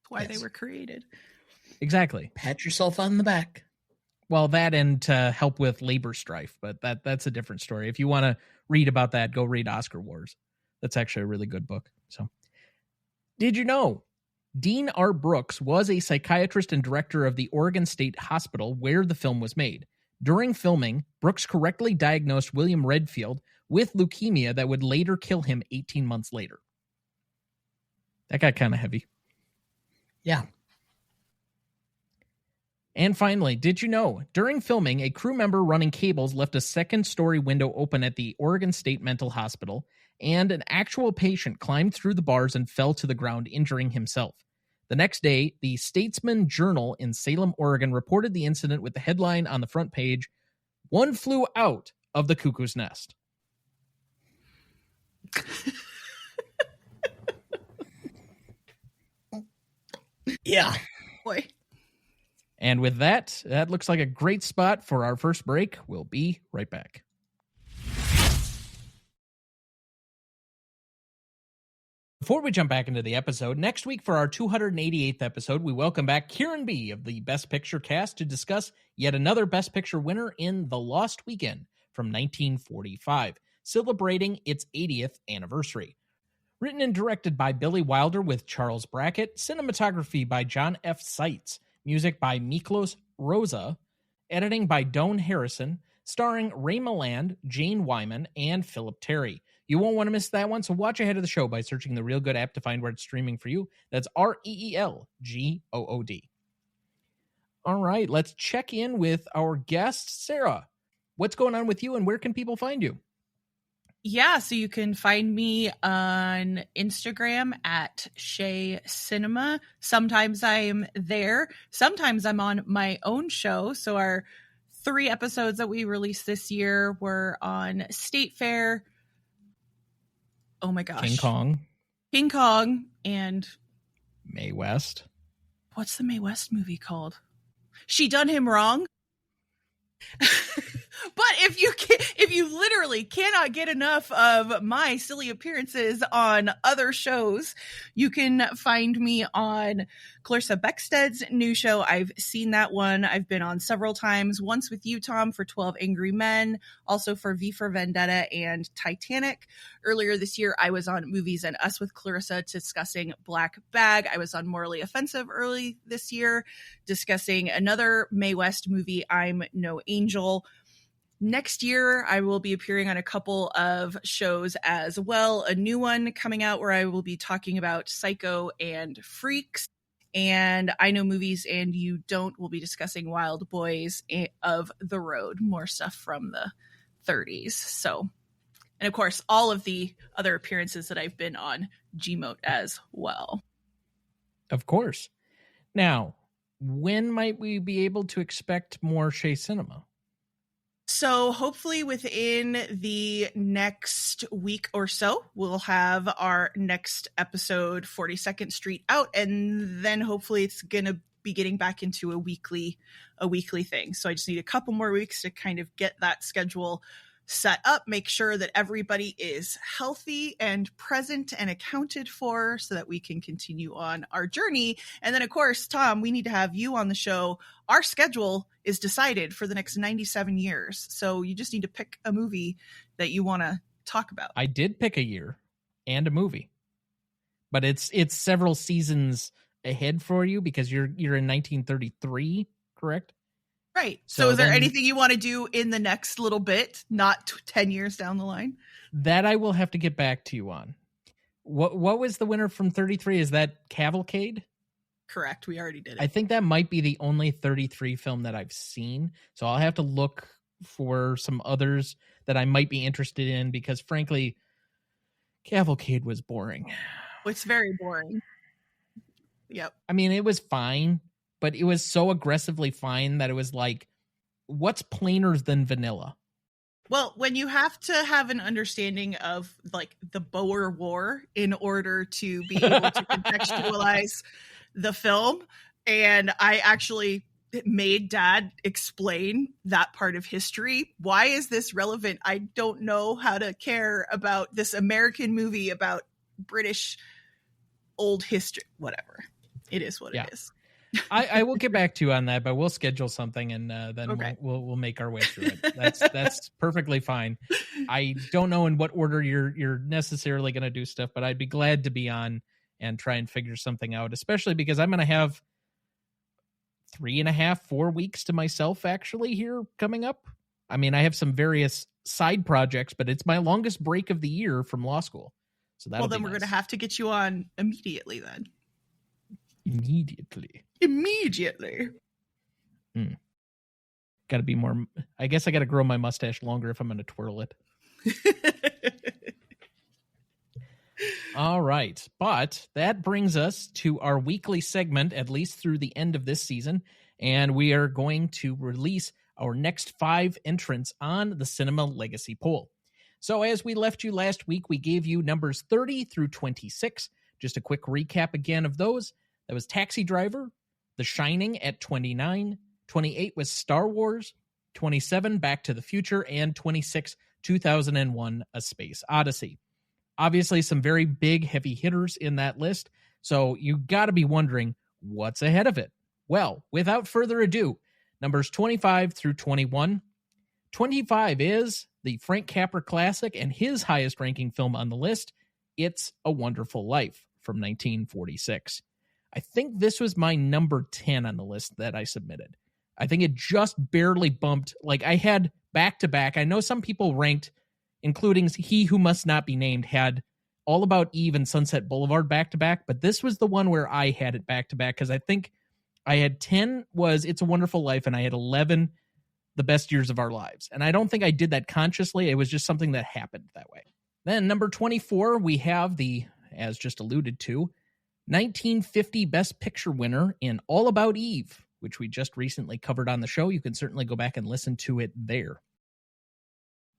That's why they were created. Exactly. Pat yourself on the back. Well, that and to help with labor strife, but that's a different story. If you want to read about that, go read Oscar Wars. That's actually a really good book. So, did you know Dean R. Brooks was a psychiatrist and director of the Oregon State Hospital where the film was made? During filming, Brooks correctly diagnosed William Redfield with leukemia that would later kill him 18 months later. That got kind of heavy. Yeah. And finally, did you know, during filming, a crew member running cables left a second-story window open at the Oregon State Mental Hospital, and an actual patient climbed through the bars and fell to the ground, injuring himself. The next day, the Statesman Journal in Salem, Oregon, reported the incident with the headline on the front page, "One flew out of the cuckoo's nest." Yeah. Boy. And with that, that looks like a great spot for our first break. We'll be right back. Before we jump back into the episode, next week for our 288th episode, we welcome back Kieran B. of the Best Picture cast to discuss yet another Best Picture winner in The Lost Weekend from 1945, celebrating its 80th anniversary. Written and directed by Billy Wilder with Charles Brackett, cinematography by John F. Seitz, music by Miklos Rosa, editing by Doane Harrison, starring Ray Milland, Jane Wyman, and Philip Terry. You won't want to miss that one, so watch ahead of the show by searching the Real Good app to find where it's streaming for you. That's REELGOOD. All right, let's check in with our guest, Sarah. What's going on with you, and where can people find you? Yeah, so you can find me on Instagram at Shea Cinema. Sometimes I'm there. Sometimes I'm on my own show. So our 3 episodes that we released this year were on State Fair. Oh my gosh. King Kong and Mae West. What's the Mae West movie called? She Done Him Wrong. But if you literally cannot get enough of my silly appearances on other shows, you can find me on Clarissa Beckstead's new show. I've seen that one. I've been on several times. Once with you, Tom, for 12 Angry Men, also for V for Vendetta and Titanic. Earlier this year, I was on Movies and Us with Clarissa discussing Black Bag. I was on Morally Offensive early this year discussing another Mae West movie, I'm No Angel. Next year, I will be appearing on a couple of shows as well. A new one coming out where I will be talking about Psycho and Freaks. And I Know Movies and You Don't. We'll be discussing Wild Boys of the Road. More stuff from the 30s. So, and of course, all of the other appearances that I've been on Gmote as well. Of course. Now, when might we be able to expect more Shea Cinema? So hopefully within the next week or so, we'll have our next episode, 42nd Street, out, and then hopefully it's going to be getting back into a weekly thing. So I just need a couple more weeks to kind of get that schedule set up, make sure that everybody is healthy and present and accounted for so that we can continue on our journey. And then, of course, Tom, we need to have you on the show. Our schedule is decided for the next 97 years. So you just need to pick a movie that you want to talk about. I did pick a year and a movie, but it's several seasons ahead for you because you're in 1933, correct? Right. So is there anything you want to do in the next little bit, not 10 years down the line? That I will have to get back to you on. What was the winner from 33? Is that Cavalcade? Correct. We already did it. I think that might be the only 33 film that I've seen. So I'll have to look for some others that I might be interested in because, frankly, Cavalcade was boring. It's very boring. Yep. I mean, it was fine, but it was so aggressively fine that it was like, what's plainer than vanilla? Well, when you have to have an understanding of like the Boer War in order to be able to contextualize the film, and I actually made Dad explain that part of history. Why is this relevant? I don't know how to care about this American movie about British old history. Whatever. It is what it is. I will get back to you on that, but we'll schedule something and then okay. we'll make our way through it. That's perfectly fine. I don't know in what order you're necessarily going to do stuff, but I'd be glad to be on and try and figure something out, especially because I'm going to have 3.5, 4 weeks to myself actually here coming up. I mean, I have some various side projects, but it's my longest break of the year from law school. So that'll then be we're nice. going to have to get you on immediately then. Immediately. Got to be more. I guess I got to grow my mustache longer if I'm going to twirl it. All right. But that brings us to our weekly segment, at least through the end of this season. And we are going to release our next 5 entrants on the Cinema Legacy poll. So as we left you last week, we gave you numbers 30 through 26. Just a quick recap again of those. That was Taxi Driver, The Shining at 29. 28 was Star Wars. 27, Back to the Future. And 26, 2001, A Space Odyssey. Obviously, some very big, heavy hitters in that list. So you got to be wondering, what's ahead of it? Well, without further ado, numbers 25 through 21. 25 is the Frank Capra classic and his highest ranking film on the list, It's a Wonderful Life from 1946. I think this was my number 10 on the list that I submitted. I think it just barely bumped. Like I had back-to-back. I know some people ranked, including He Who Must Not Be Named, had All About Eve and Sunset Boulevard back-to-back, but this was the one where I had it back-to-back because I think I had 10 was It's a Wonderful Life and I had 11 The Best Years of Our Lives. And I don't think I did that consciously. It was just something that happened that way. Then number 24, we have the, as just alluded to, 1950 Best Picture winner in All About Eve, which we just recently covered on the show. You can certainly go back and listen to it there.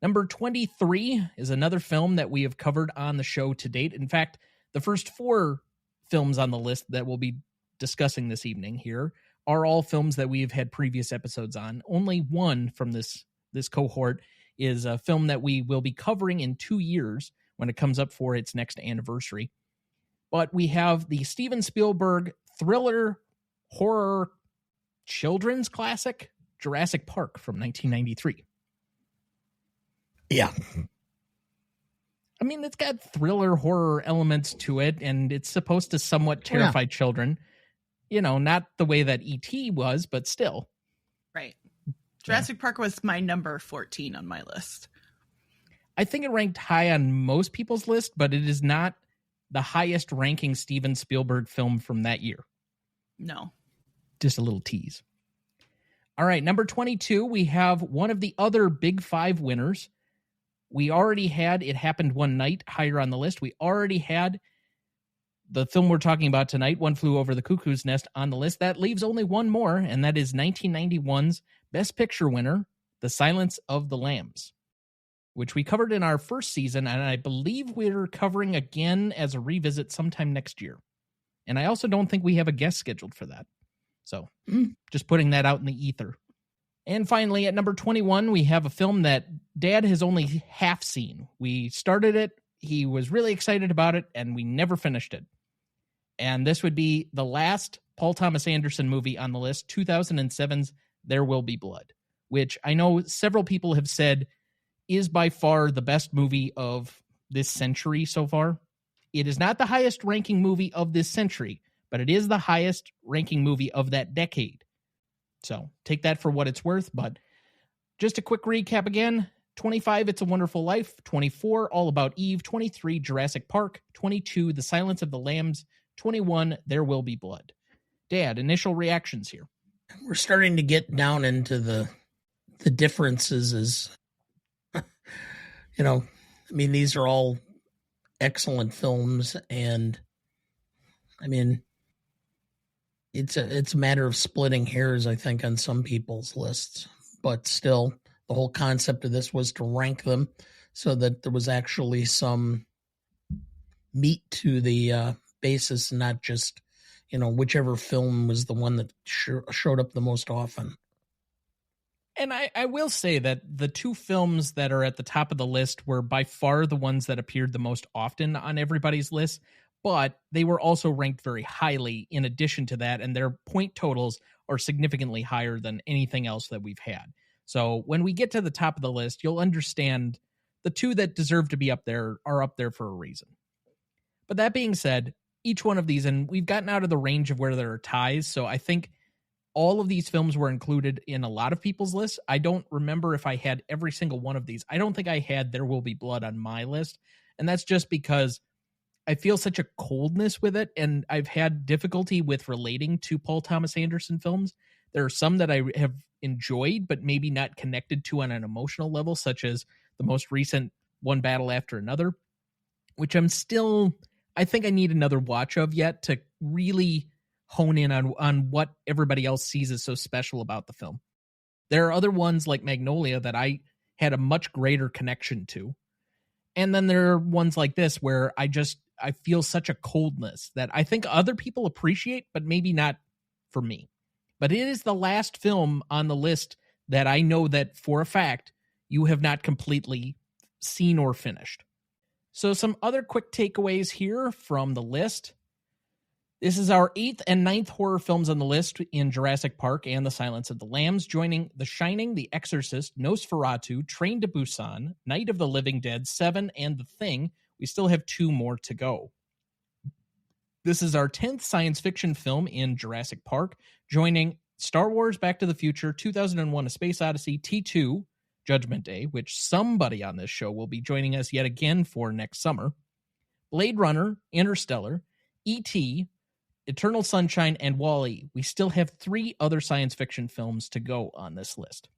Number 23 is another film that we have covered on the show to date. In fact, the first 4 films on the list that we'll be discussing this evening here are all films that we've had previous episodes on. Only one from this cohort is a film that we will be covering in 2 years when it comes up for its next anniversary. But we have the Steven Spielberg thriller horror children's classic, Jurassic Park from 1993. Yeah. I mean, it's got thriller horror elements to it, and it's supposed to somewhat terrify children. You know, not the way that E.T. was, but still. Right. Jurassic Park was my number 14 on my list. I think it ranked high on most people's list, but it is not the highest ranking Steven Spielberg film from that year. No. Just a little tease. All right, number 22, we have one of the other Big 5 winners. We already had It Happened One Night higher on the list. We already had the film we're talking about tonight, One Flew Over the Cuckoo's Nest, on the list. That leaves only one more, and that is 1991's Best Picture winner, The Silence of the Lambs, which we covered in our first season, and I believe we're covering again as a revisit sometime next year. And I also don't think we have a guest scheduled for that. So just putting that out in the ether. And finally, at number 21, we have a film that Dad has only half seen. We started it, he was really excited about it, and we never finished it. And this would be the last Paul Thomas Anderson movie on the list, 2007's There Will Be Blood, which I know several people have said is by far the best movie of this century so far. It is not the highest ranking movie of this century, but it is the highest ranking movie of that decade. So take that for what it's worth. But just a quick recap again. 25, It's a Wonderful Life. 24, All About Eve. 23, Jurassic Park. 22, The Silence of the Lambs. 21, There Will Be Blood. Dad, initial reactions here. We're starting to get down into the differences as, you know, I mean, these are all excellent films, and I mean, it's a matter of splitting hairs, I think, on some people's lists, but still, the whole concept of this was to rank them so that there was actually some meat to the basis, not just, you know, whichever film was the one that showed up the most often. And I will say that the 2 films that are at the top of the list were by far the ones that appeared the most often on everybody's list, but they were also ranked very highly in addition to that, and their point totals are significantly higher than anything else that we've had. So when we get to the top of the list, you'll understand the 2 that deserve to be up there are up there for a reason. But that being said, each one of these, and we've gotten out of the range of where there are ties, so I think all of these films were included in a lot of people's lists. I don't remember if I had every single one of these. I don't think I had There Will Be Blood on my list. And that's just because I feel such a coldness with it. And I've had difficulty with relating to Paul Thomas Anderson films. There are some that I have enjoyed, but maybe not connected to on an emotional level, such as the most recent One Battle After Another, which I think I need another watch of yet to really hone in on what everybody else sees as so special about the film. There are other ones like Magnolia that I had a much greater connection to. And then there are ones like this where I feel such a coldness that I think other people appreciate, but maybe not for me. But it is the last film on the list that I know that for a fact you have not completely seen or finished. So some other quick takeaways here from the list. This is our 8th and 9th horror films on the list in Jurassic Park and The Silence of the Lambs, joining The Shining, The Exorcist, Nosferatu, Train to Busan, Night of the Living Dead, Seven, and The Thing. We still have 2 more to go. This is our 10th science fiction film in Jurassic Park, joining Star Wars, Back to the Future, 2001: A Space Odyssey, T2, Judgment Day, which somebody on this show will be joining us yet again for next summer, Blade Runner, Interstellar, E.T., Eternal Sunshine, and WALL-E. We still have 3 other science fiction films to go on this list.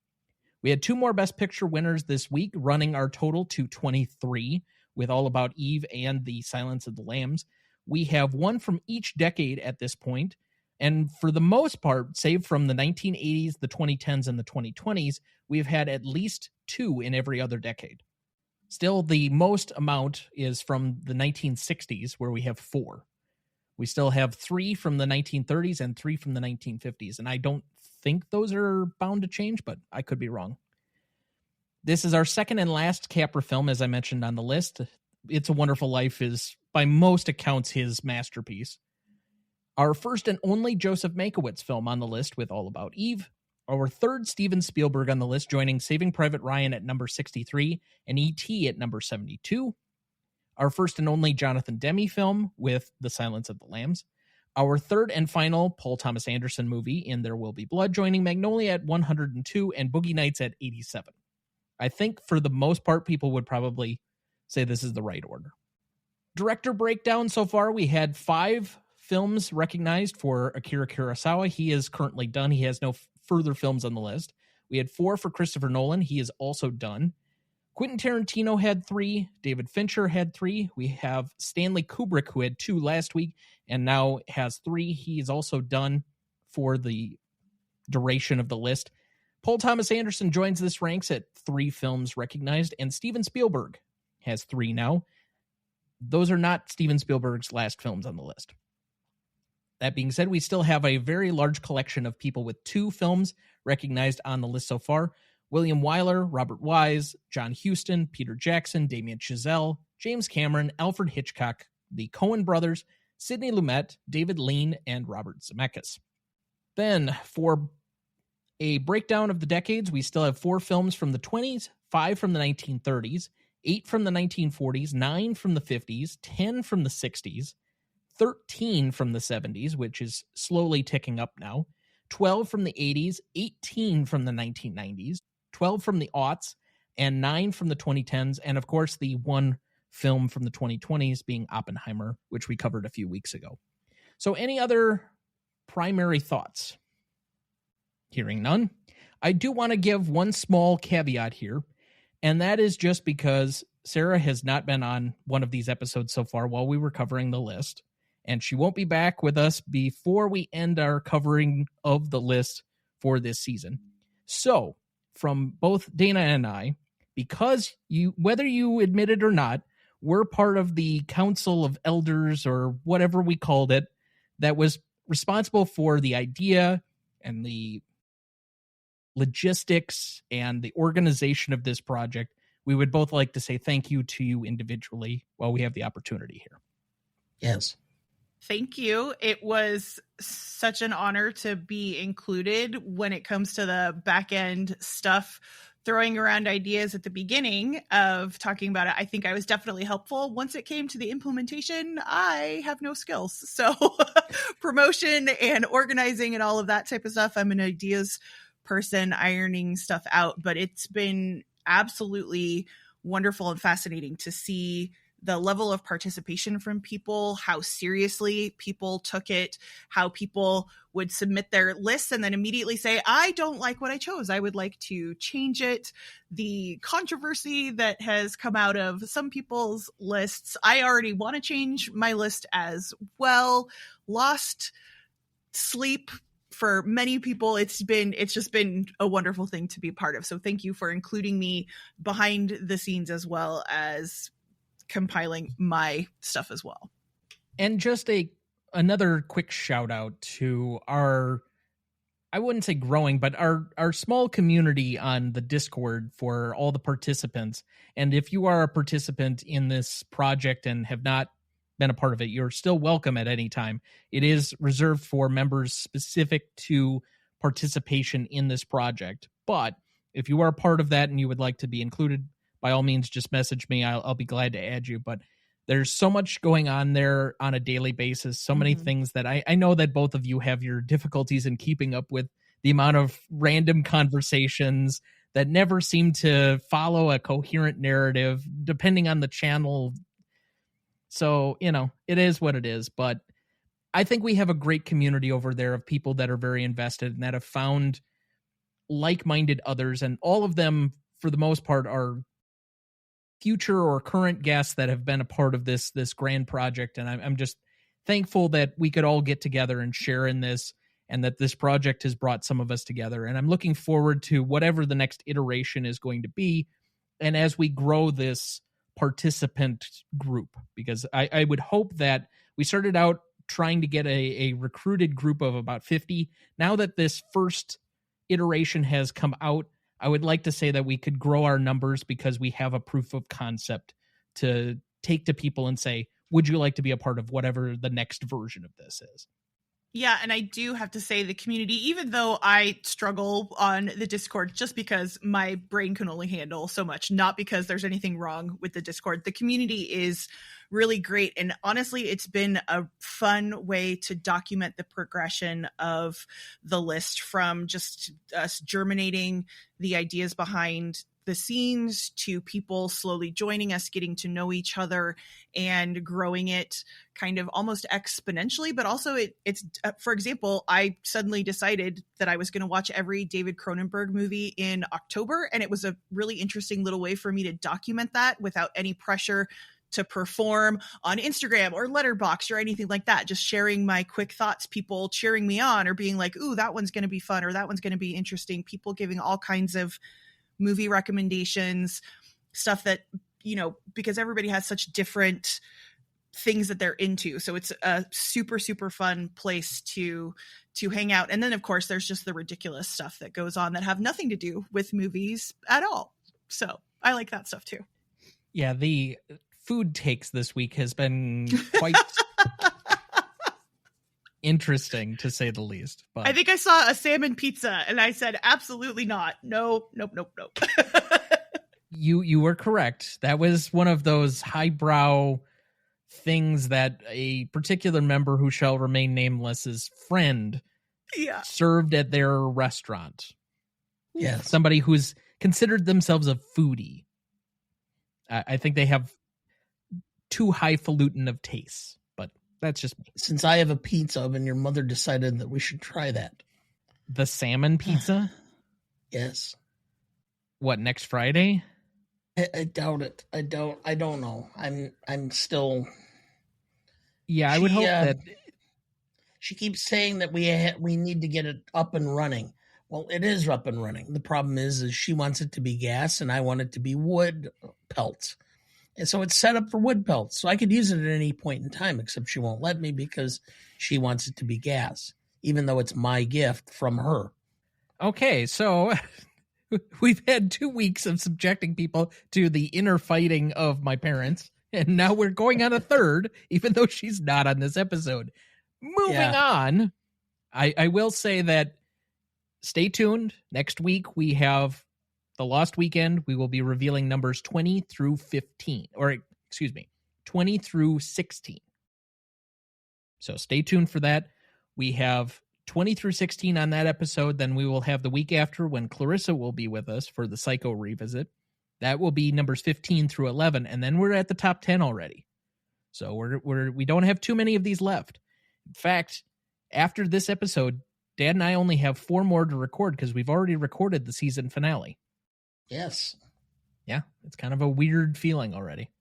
We had 2 more Best Picture winners this week, running our total to 23, with All About Eve and The Silence of the Lambs. We have 1 from each decade at this point, and for the most part, save from the 1980s, the 2010s, and the 2020s, we've had at least 2 in every other decade. Still, the most amount is from the 1960s, where we have 4. We still have 3 from the 1930s and 3 from the 1950s, and I don't think those are bound to change, but I could be wrong. This is our second and last Capra film, as I mentioned on the list. It's a Wonderful Life is, by most accounts, his masterpiece. Our first and only Joseph Mankiewicz film on the list with All About Eve. Our third Steven Spielberg on the list, joining Saving Private Ryan at number 63 and E.T. at number 72. Our first and only Jonathan Demme film with The Silence of the Lambs. Our third and final Paul Thomas Anderson movie in There Will Be Blood, joining Magnolia at 102 and Boogie Nights at 87. I think for the most part, people would probably say this is the right order. Director breakdown so far, we had 5 films recognized for Akira Kurosawa. He is currently done. He has no further films on the list. We had 4 for Christopher Nolan. He is also done. Quentin Tarantino had 3. David Fincher had 3. We have Stanley Kubrick, who had 2 last week and now has 3. He is also done for the duration of the list. Paul Thomas Anderson joins this ranks at 3 films recognized, and Steven Spielberg has 3 now. Those are not Steven Spielberg's last films on the list. That being said, we still have a very large collection of people with 2 films recognized on the list so far. William Wyler, Robert Wise, John Huston, Peter Jackson, Damien Chazelle, James Cameron, Alfred Hitchcock, the Coen brothers, Sidney Lumet, David Lean, and Robert Zemeckis. Then, for a breakdown of the decades, we still have 4 films from the 20s, 5 from the 1930s, 8 from the 1940s, 9 from the 50s, 10 from the 60s, 13 from the 70s, which is slowly ticking up now, 12 from the 80s, 18 from the 1990s, 12 from the aughts, and 9 from the 2010s, and of course the 1 film from the 2020s being Oppenheimer, which we covered a few weeks ago. So any other primary thoughts? Hearing none, I do want to give one small caveat here, and that is just because Sarah has not been on one of these episodes so far while we were covering the list, and she won't be back with us before we end our covering of the list for this season. So, from both Dana and I, because whether you admit it or not, we're part of the Council of Elders or whatever we called it that was responsible for the idea and the logistics and the organization of this project. We would both like to say thank you to you individually while we have the opportunity here. Yes. Thank you. It was such an honor to be included when it comes to the back end stuff throwing around ideas at the beginning of talking about it, I think I was definitely helpful. Once it came to the implementation, I have no skills. So promotion and organizing and all of that type of stuff, I'm an ideas person, ironing stuff out. But it's been absolutely wonderful and fascinating to see the level of participation from people, how seriously people took it, how people would submit their lists and then immediately say, I don't like what I chose. I would like to change it. The controversy that has come out of some people's lists. I already want to change my list as well. Lost sleep for many people. It's just been a wonderful thing to be part of. So thank you for including me behind the scenes as well as compiling my stuff as well. And just another quick shout out to our, I wouldn't say growing, but our small community on the Discord for all the participants. And if you are a participant in this project and have not been a part of it, you're still welcome at any time. It is reserved for members specific to participation in this project. But if you are a part of that and you would like to be included, by all means, just message me. I'll be glad to add you. But there's so much going on there on a daily basis. So many things that I know that both of you have your difficulties in keeping up with, the amount of random conversations that never seem to follow a coherent narrative, depending on the channel. So, it is what it is. But I think we have a great community over there of people that are very invested and that have found like-minded others. And all of them, for the most part, are future or current guests that have been a part of this grand project. And I'm just thankful that we could all get together and share in this, and that this project has brought some of us together. And I'm looking forward to whatever the next iteration is going to be. And as we grow this participant group, because I would hope that we started out trying to get a recruited group of about 50. Now that this first iteration has come out, I would like to say that we could grow our numbers because we have a proof of concept to take to people and say, would you like to be a part of whatever the next version of this is? Yeah, and I do have to say the community, even though I struggle on the Discord just because my brain can only handle so much, not because there's anything wrong with the Discord, the community is really great. And honestly, it's been a fun way to document the progression of the list, from just us germinating the ideas behind the scenes to people slowly joining us, getting to know each other and growing it kind of almost exponentially. But also it's for example, I suddenly decided that I was going to watch every David Cronenberg movie in October. And it was a really interesting little way for me to document that without any pressure to perform on Instagram or Letterboxd or anything like that. Just sharing my quick thoughts, people cheering me on or being like, ooh, that one's going to be fun, or that one's going to be interesting. People giving all kinds of movie recommendations, stuff that, because everybody has such different things that they're into. So it's a super, super fun place to hang out. And then of course there's just the ridiculous stuff that goes on that have nothing to do with movies at all. So I like that stuff too. Yeah. The food takes this week has been quite interesting, to say the least. But I think I saw a salmon pizza and I said, absolutely not. No, nope. You were correct. That was one of those highbrow things that a particular member who shall remain nameless's friend served at their restaurant. Yeah. Somebody who's considered themselves a foodie. I think they have too highfalutin of tastes. That's just me. Since I have a pizza oven, your mother decided that we should try that. The salmon pizza? Yes. What, next Friday? I doubt it. I don't know. I'm still. Yeah, I would hope that. She keeps saying that we need to get it up and running. Well, it is up and running. The problem is she wants it to be gas and I want it to be wood pelts. And so it's set up for wood pelts. So I could use it at any point in time, except she won't let me because she wants it to be gas, even though it's my gift from her. Okay, so we've had 2 weeks of subjecting people to the inner fighting of my parents, and now we're going on a third, even though she's not on this episode. Moving on, I will say that stay tuned. Next week we have The Lost Weekend, we will be revealing numbers 20 through 15, or excuse me, 20 through 16. So stay tuned for that. We have 20 through 16 on that episode. Then we will have the week after when Clarissa will be with us for the Psycho revisit. That will be numbers 15 through 11. And then we're at the top 10 already. So we don't have too many of these left. In fact, after this episode, Dad and I only have 4 more to record because we've already recorded the season finale. Yes. Yeah, it's kind of a weird feeling already.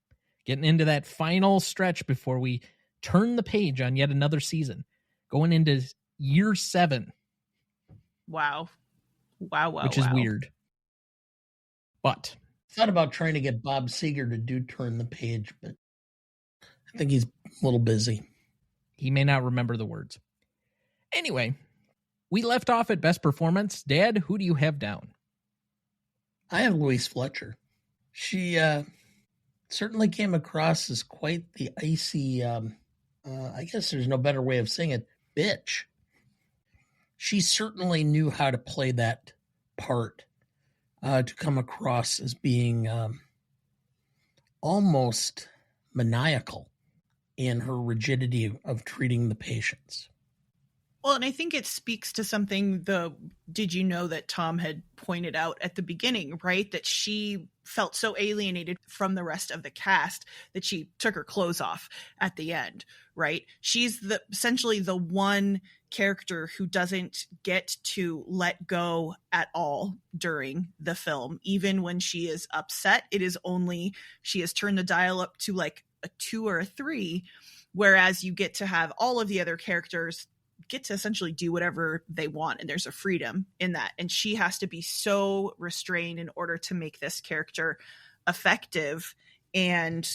Getting into that final stretch before we turn the page on yet another season. Going into year 7. Wow. Which is weird. But I thought about trying to get Bob Seger to do Turn the Page, but I think he's a little busy. He may not remember the words. Anyway, we left off at best performance. Dad, who do you have down? I have Louise Fletcher. She certainly came across as quite the icy, I guess there's no better way of saying it, bitch. She certainly knew how to play that part to come across as being almost maniacal in her rigidity of treating the patients. Well, and I think it speaks to something did you know that Tom had pointed out at the beginning, right? That she felt so alienated from the rest of the cast that she took her clothes off at the end, right? She's essentially the one character who doesn't get to let go at all during the film. Even when she is upset, it is only she has turned the dial up to like a 2 or a 3, whereas you get to have all of the other characters get to essentially do whatever they want, and there's a freedom in that, and she has to be so restrained in order to make this character effective. And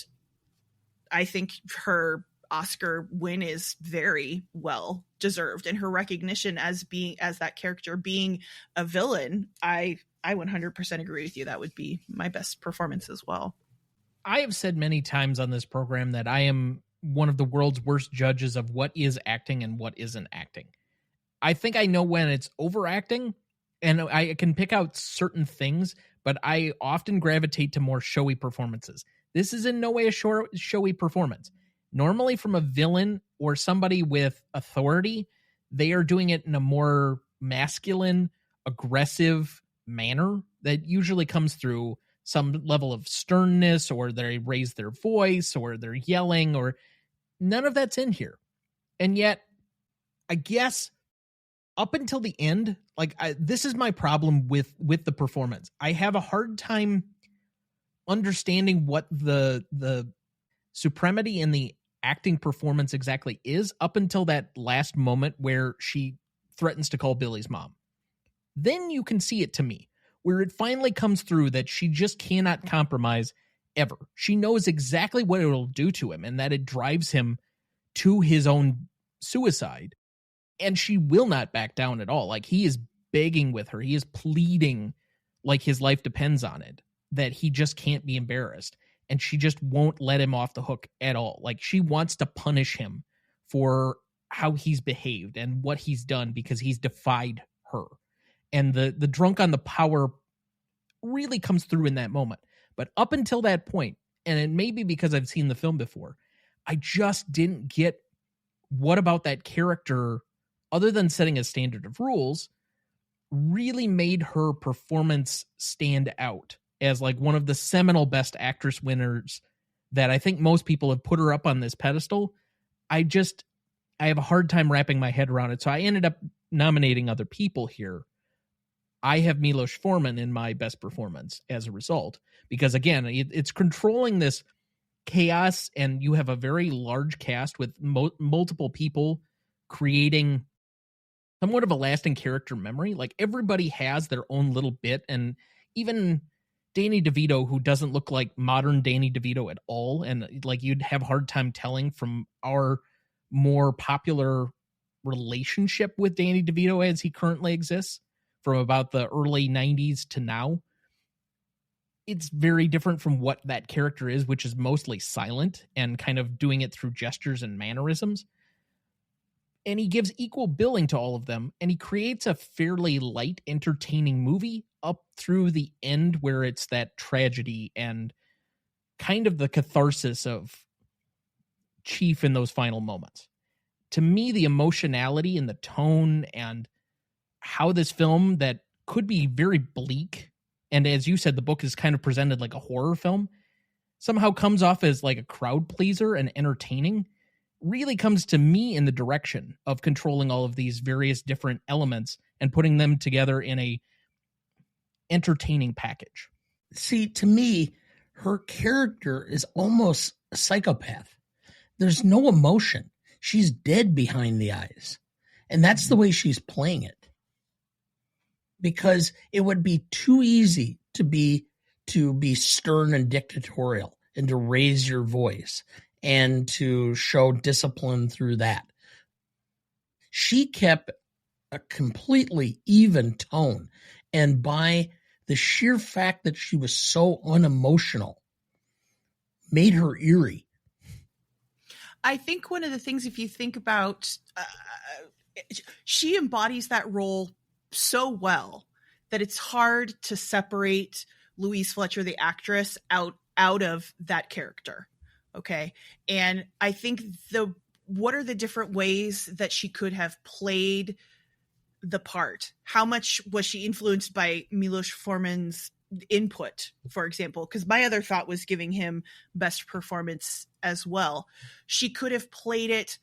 I think her Oscar win is very well deserved, and her recognition as that character being a villain, I 100% agree with you. That would be my best performance as well. I have said many times on this program that I am one of the world's worst judges of what is acting and what isn't acting. I think I know when it's overacting, and I can pick out certain things, but I often gravitate to more showy performances. This is in no way a showy performance. Normally from a villain or somebody with authority, they are doing it in a more masculine, aggressive manner that usually comes through some level of sternness, or they raise their voice, or they're yelling, or none of that's in here. And yet, I guess up until the end, this is my problem with the performance. I have a hard time understanding what the supremacy in the acting performance exactly is up until that last moment where she threatens to call Billy's mom. Then you can see it to me, where it finally comes through that she just cannot compromise ever. She knows exactly what it will do to him, and that it drives him to his own suicide. And she will not back down at all. Like, he is begging with her. He is pleading like his life depends on it, that he just can't be embarrassed. And she just won't let him off the hook at all. Like, she wants to punish him for how he's behaved and what he's done because he's defied her. And the drunk on the power really comes through in that moment. But up until that point, and it may be because I've seen the film before, I just didn't get what about that character, other than setting a standard of rules, really made her performance stand out as like one of the seminal best actress winners that I think most people have put her up on this pedestal. I have a hard time wrapping my head around it. So I ended up nominating other people here. I have Miloš Forman in my best performance as a result, because again, it's controlling this chaos, and you have a very large cast with multiple people creating somewhat of a lasting character memory. Like, everybody has their own little bit, and even Danny DeVito, who doesn't look like modern Danny DeVito at all, and like you'd have a hard time telling from our more popular relationship with Danny DeVito as he currently exists from about the early 90s to now. It's very different from what that character is, which is mostly silent and kind of doing it through gestures and mannerisms. And he gives equal billing to all of them, and he creates a fairly light, entertaining movie up through the end where it's that tragedy and kind of the catharsis of Chief in those final moments. To me, the emotionality and the tone and how this film that could be very bleak, and as you said, the book is kind of presented like a horror film, somehow comes off as like a crowd pleaser and entertaining, really comes to me in the direction of controlling all of these various different elements and putting them together in a entertaining package. See, to me, her character is almost a psychopath. There's no emotion. She's dead behind the eyes. And that's the way she's playing it. Because it would be too easy to be stern and dictatorial and to raise your voice and to show discipline through that. She kept a completely even tone. And by the sheer fact that she was so unemotional, made her eerie. I think one of the things, if you think about, she embodies that role so well that it's hard to separate Louise Fletcher, the actress, out of that character. Okay. And I think what are the different ways that she could have played the part? How much was she influenced by Miloš Forman's input, for example? Because my other thought was giving him best performance as well. She could have played it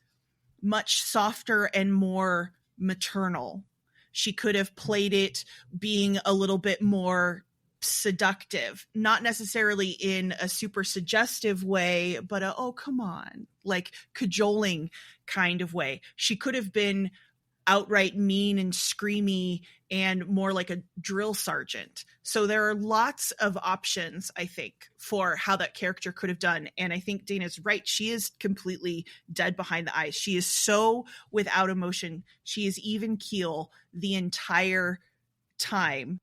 much softer and more maternal. She could have played it being a little bit more seductive, not necessarily in a super suggestive way, but oh, come on, like cajoling kind of way. She could have been outright mean and screamy and more like a drill sergeant. So there are lots of options, I think, for how that character could have done. And I think Dana's right. She is completely dead behind the eyes. She is so without emotion. She is even keel the entire time.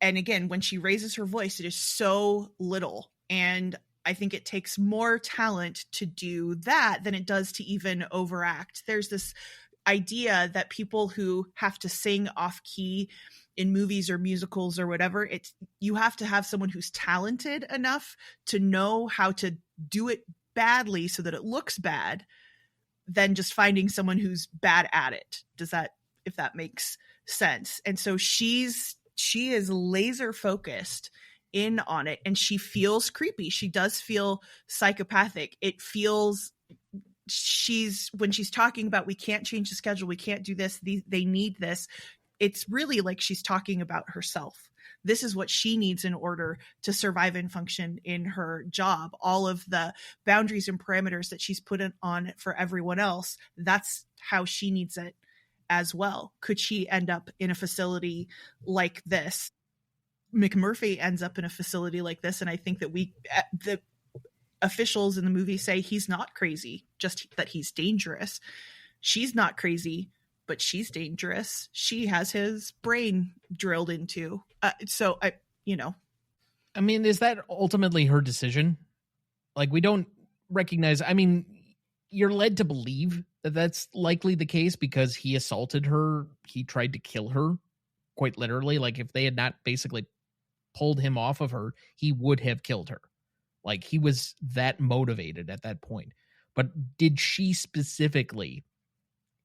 And again, when she raises her voice, it is so little. And I think it takes more talent to do that than it does to even overact. There's this idea that people who have to sing off key in movies or musicals or whatever, you have to have someone who's talented enough to know how to do it badly so that it looks bad than just finding someone who's bad at it. If that makes sense. And so she is laser focused in on it, and she feels creepy. She does feel psychopathic. It feels when she's talking about, we can't change the schedule, we can't do this, they need this, it's really like she's talking about herself. This is what she needs in order to survive and function in her job. All of the boundaries and parameters that she's put on for everyone else, that's how she needs it as well. Could she end up in a facility like this? McMurphy ends up in a facility like this, and I think that the officials in the movie say he's not crazy, just that he's dangerous. She's not crazy, but she's dangerous. She has his brain drilled into. I mean, is that ultimately her decision? Like, we don't recognize, I mean, you're led to believe that that's likely the case because he assaulted her. He tried to kill her, quite literally. Like, if they had not basically pulled him off of her, he would have killed her. Like, he was that motivated at that point. But did she specifically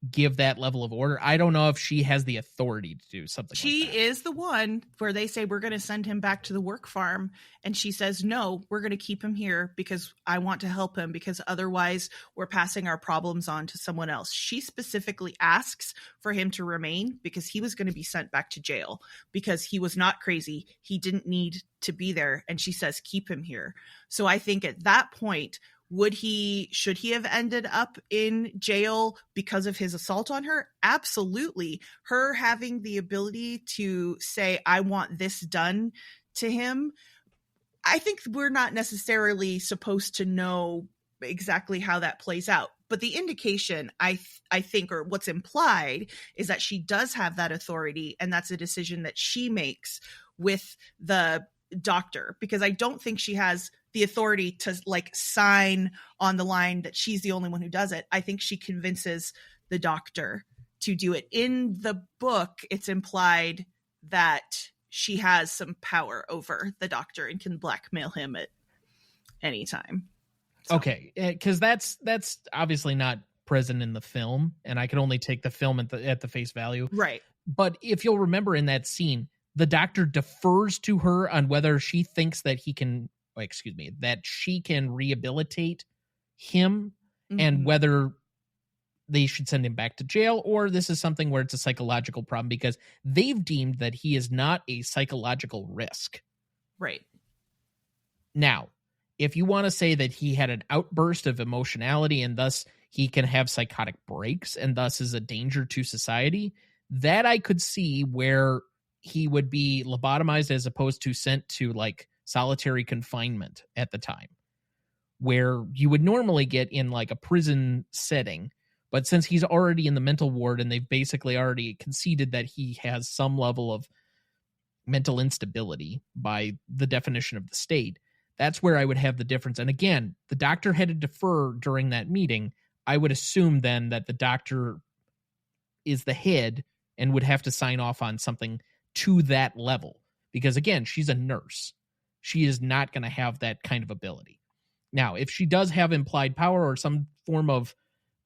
give that level of order? I don't know if she has the authority to do something like that. She is the one where they say, we're going to send him back to the work farm. And she says, no, we're going to keep him here because I want to help him, because otherwise we're passing our problems on to someone else. She specifically asks for him to remain because he was going to be sent back to jail because he was not crazy. He didn't need to be there. And she says, keep him here. So I think at that point, should he have ended up in jail because of his assault on her? Absolutely. Her having the ability to say, I want this done to him. I think we're not necessarily supposed to know exactly how that plays out. But the indication, I think, or what's implied, is that she does have that authority, and that's a decision that she makes with the doctor, because I don't think she has the authority to like sign on the line that she's the only one who does it. I think she convinces the doctor to do it. In the book, it's implied that she has some power over the doctor and can blackmail him at any time. So. Okay, because that's obviously not present in the film, and I can only take the film at the face value. Right. But if you'll remember in that scene, the doctor defers to her on whether she thinks that that she can rehabilitate him, and whether they should send him back to jail, or this is something where it's a psychological problem, because they've deemed that he is not a psychological risk. Right. Now, if you want to say that he had an outburst of emotionality and thus he can have psychotic breaks and thus is a danger to society, that I could see where he would be lobotomized as opposed to sent to like solitary confinement at the time, where you would normally get in like a prison setting. But since he's already in the mental ward and they've basically already conceded that he has some level of mental instability by the definition of the state, that's where I would have the difference. And again, the doctor had to defer during that meeting. I would assume then that the doctor is the head and would have to sign off on something to that level. Because again, she's a nurse. She is not going to have that kind of ability. Now, if she does have implied power or some form of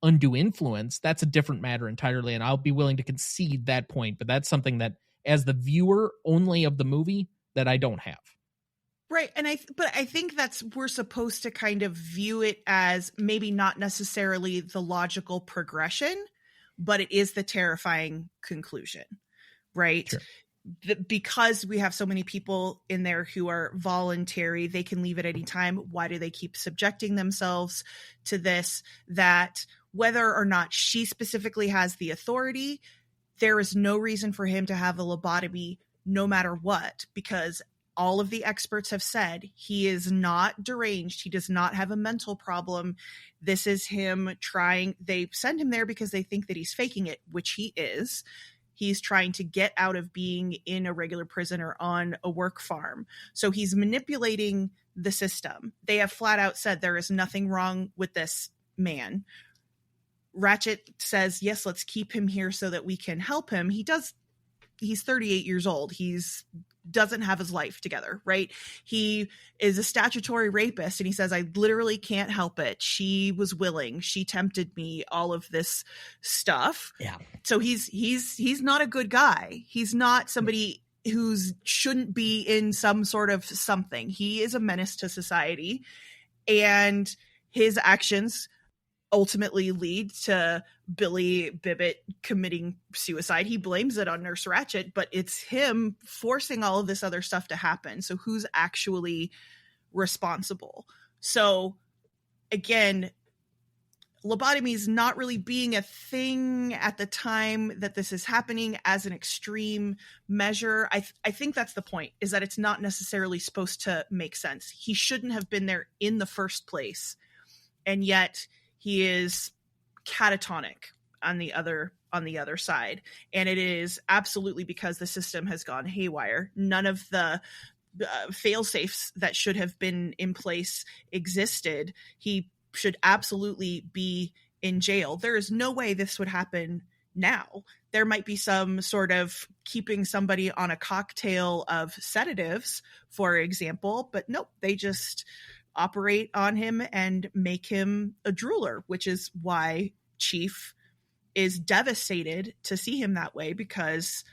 undue influence, that's a different matter entirely, and I'll be willing to concede that point, but that's something that, as the viewer only of the movie, that I don't have. Right, and I think we're supposed to kind of view it as maybe not necessarily the logical progression, but it is the terrifying conclusion, right? Sure. Because we have so many people in there who are voluntary, they can leave at any time. Why do they keep subjecting themselves to this? That whether or not she specifically has the authority, there is no reason for him to have a lobotomy no matter what, because all of the experts have said he is not deranged. He does not have a mental problem. This is him trying. They send him there because they think that he's faking it, which he is. He's trying to get out of being in a regular prison or on a work farm. So he's manipulating the system. They have flat out said there is nothing wrong with this man. Ratched says, yes, let's keep him here so that we can help him. He's 38 years old. He's doesn't have his life together, right? He is a statutory rapist, and he says, I literally can't help it. She was willing. She tempted me, all of this stuff. Yeah. So he's not a good guy. He's not somebody who shouldn't be in some sort of something. He is a menace to society, and his actions ultimately lead to Billy Bibbit committing suicide. He blames it on Nurse Ratched, but it's him forcing all of this other stuff to happen. So who's actually responsible? So again, lobotomy is not really being a thing at the time that this is happening as an extreme measure. I think that's the point, is that it's not necessarily supposed to make sense. He shouldn't have been there in the first place. And yet he is catatonic on the other side. And it is absolutely because the system has gone haywire. None of the fail-safes that should have been in place existed. He should absolutely be in jail. There is no way this would happen now. There might be some sort of keeping somebody on a cocktail of sedatives, for example, but nope, they just operate on him and make him a drooler, which is why Chief is devastated to see him that way, because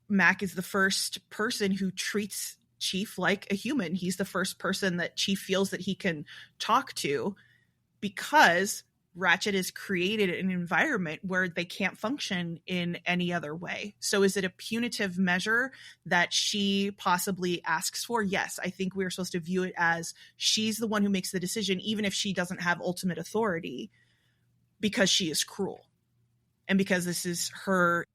Mac is the first person who treats Chief like a human. He's the first person that Chief feels that he can talk to, because Ratched has created an environment where they can't function in any other way. So is it a punitive measure that she possibly asks for? Yes, I think we're supposed to view it as she's the one who makes the decision, even if she doesn't have ultimate authority, because she is cruel. And because this is her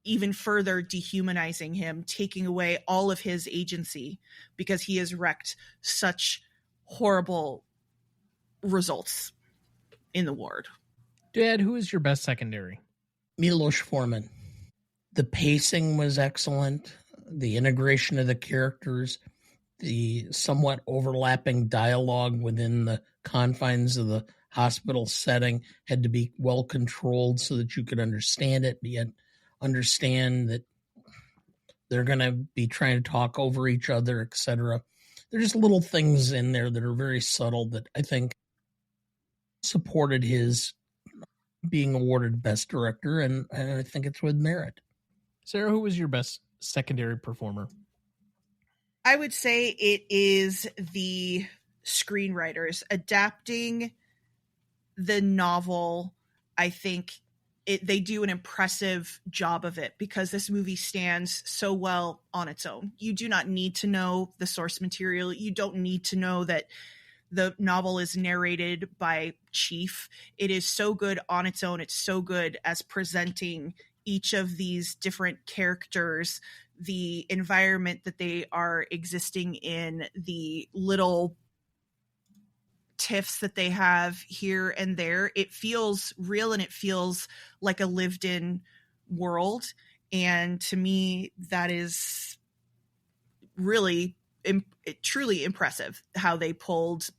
even further dehumanizing him, taking away all of his agency, because he has wreaked such horrible results in the ward. Dad, who is your best secondary? Miloš Forman. The pacing was excellent. The integration of the characters, the somewhat overlapping dialogue within the confines of the hospital setting had to be well controlled so that you could understand it, but yet understand that They're going to be trying to talk over each other, etc. There's just little things in there that are very subtle that I think supported his being awarded Best Director, and I think it's with merit. Sarah, who was your best secondary performer? I would say it is the screenwriters adapting the novel. I think they do an impressive job of it because this movie stands so well on its own. You do not need to know the source material. You don't need to know that the novel is narrated by Chief. It is so good on its own. It's so good as presenting each of these different characters, the environment that they are existing in, the little tiffs that they have here and there. It feels real and it feels like a lived in world. And to me, that is really truly impressive how they pulled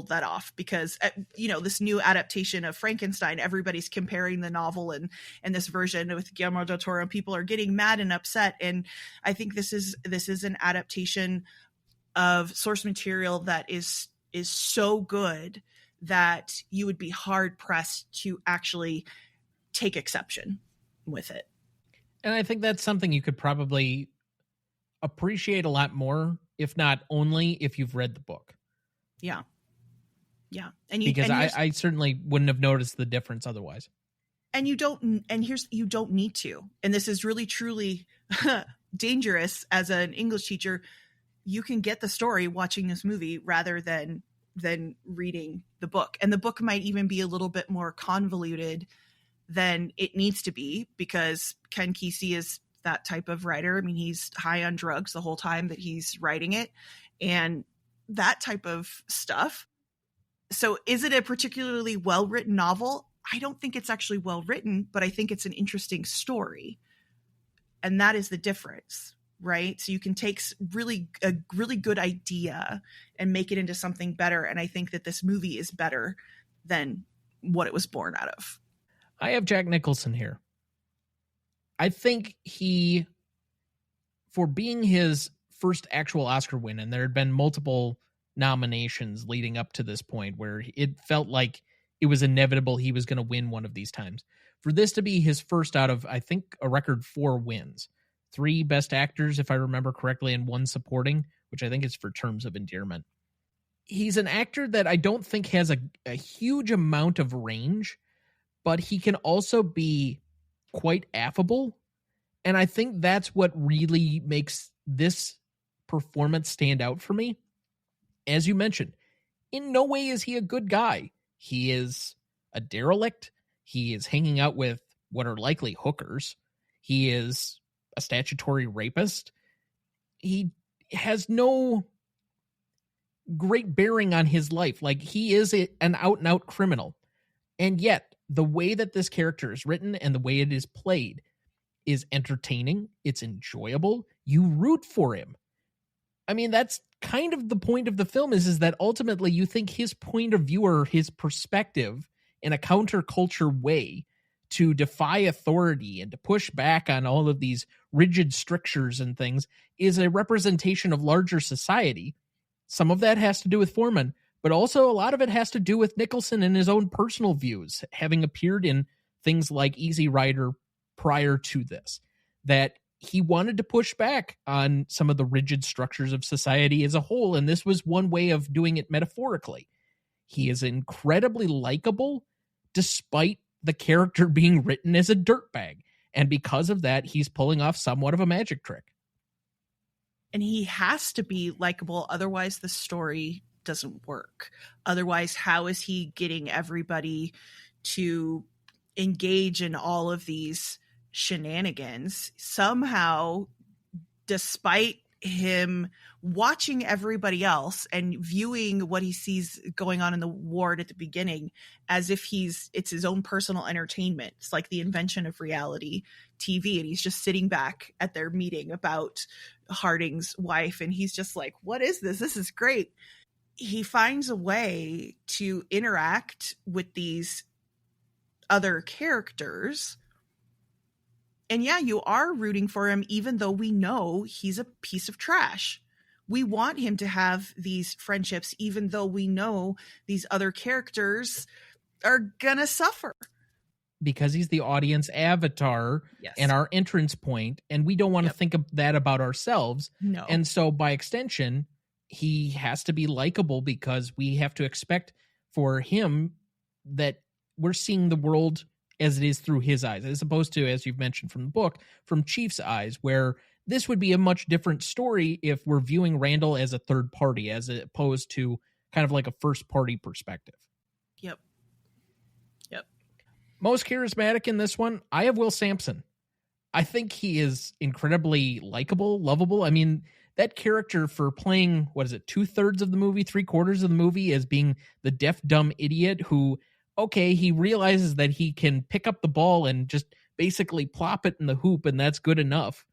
that off, because this new adaptation of Frankenstein, everybody's comparing the novel and this version with Guillermo del Toro, and people are getting mad and upset. And I think this is an adaptation of source material that is so good that you would be hard pressed to actually take exception with it. And I think that's something you could probably appreciate a lot more, if not only if you've read the book. Yeah. Because I certainly wouldn't have noticed the difference otherwise. And you don't need to. And this is really, truly dangerous as an English teacher. You can get the story watching this movie rather than reading the book. And the book might even be a little bit more convoluted than it needs to be, because Ken Kesey is that type of writer. I mean, he's high on drugs the whole time that he's writing it and that type of stuff. So is it a particularly well-written novel? I don't think it's actually well-written, but I think it's an interesting story. And that is the difference, right? So you can take a really good idea and make it into something better. And I think that this movie is better than what it was born out of. I have Jack Nicholson here. I think he, for being his first actual Oscar win, and there had been multiple nominations leading up to this point where it felt like it was inevitable he was going to win one of these times. For this to be his first out of, I think, a record 4 wins, 3 Best Actors, if I remember correctly, and 1 supporting, which I think is for Terms of Endearment. He's an actor that I don't think has a huge amount of range, but he can also be quite affable. And I think that's what really makes this performance stand out for me. As you mentioned, in no way is he a good guy. He is a derelict. He is hanging out with what are likely hookers. He is a statutory rapist. He has no great bearing on his life. Like, he is an out-and-out criminal. And yet, the way that this character is written and the way it is played is entertaining. It's enjoyable. You root for him. I mean, that's kind of the point of the film is that ultimately you think his point of view or his perspective in a counterculture way to defy authority and to push back on all of these rigid strictures and things is a representation of larger society. Some of that has to do with Forman, but also a lot of it has to do with Nicholson and his own personal views, having appeared in things like Easy Rider prior to this, that he wanted to push back on some of the rigid structures of society as a whole, and this was one way of doing it metaphorically. He is incredibly likable, despite the character being written as a dirtbag, and because of that, he's pulling off somewhat of a magic trick. And he has to be likable, otherwise the story doesn't work. Otherwise, how is he getting everybody to engage in all of these shenanigans? Somehow, despite him watching everybody else and viewing what he sees going on in the ward at the beginning as if it's his own personal entertainment. It's like the invention of reality TV, and he's just sitting back at their meeting about Harding's wife, and he's just like, what is this? This is great. He finds a way to interact with these other characters And yeah, you are rooting for him, even though we know he's a piece of trash. We want him to have these friendships, even though we know these other characters are gonna suffer. Because he's the audience avatar Yes. and our entrance point, and we don't want to Yep. think of that about ourselves. No. And so by extension, he has to be likable because we have to expect for him that we're seeing the world as it is through his eyes, as opposed to, as you've mentioned from the book, from Chief's eyes, where this would be a much different story if we're viewing Randle as a third party, as opposed to kind of like a first party perspective. Yep. Most charismatic in this one, I have Will Sampson. I think he is incredibly likable, lovable. I mean, that character for playing, 2/3 of the movie, 3/4 of the movie, as being the deaf, dumb idiot who, okay, he realizes that he can pick up the ball and just basically plop it in the hoop, and that's good enough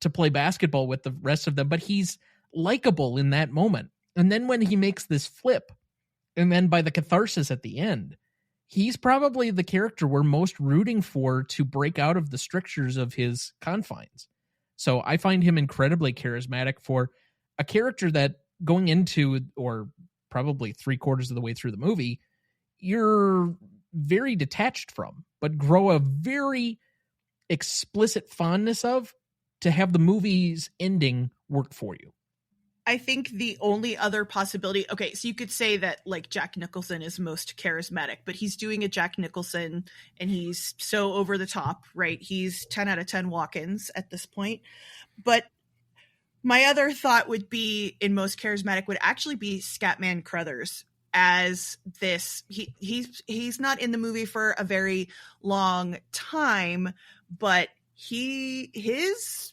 to play basketball with the rest of them. But he's likable in that moment. And then when he makes this flip, and then by the catharsis at the end, he's probably the character we're most rooting for to break out of the strictures of his confines. So I find him incredibly charismatic for a character that going into, or probably 3/4 of the way through the movie, you're very detached from, but grow a very explicit fondness of, to have the movie's ending work for you. I think the only other possibility, okay, so you could say that like Jack Nicholson is most charismatic, but he's doing a Jack Nicholson and he's so over the top, right? He's 10 out of 10 walk-ins at this point. But my other thought would be, in most charismatic, would actually be Scatman Crothers as this. He's not in the movie for a very long time, but his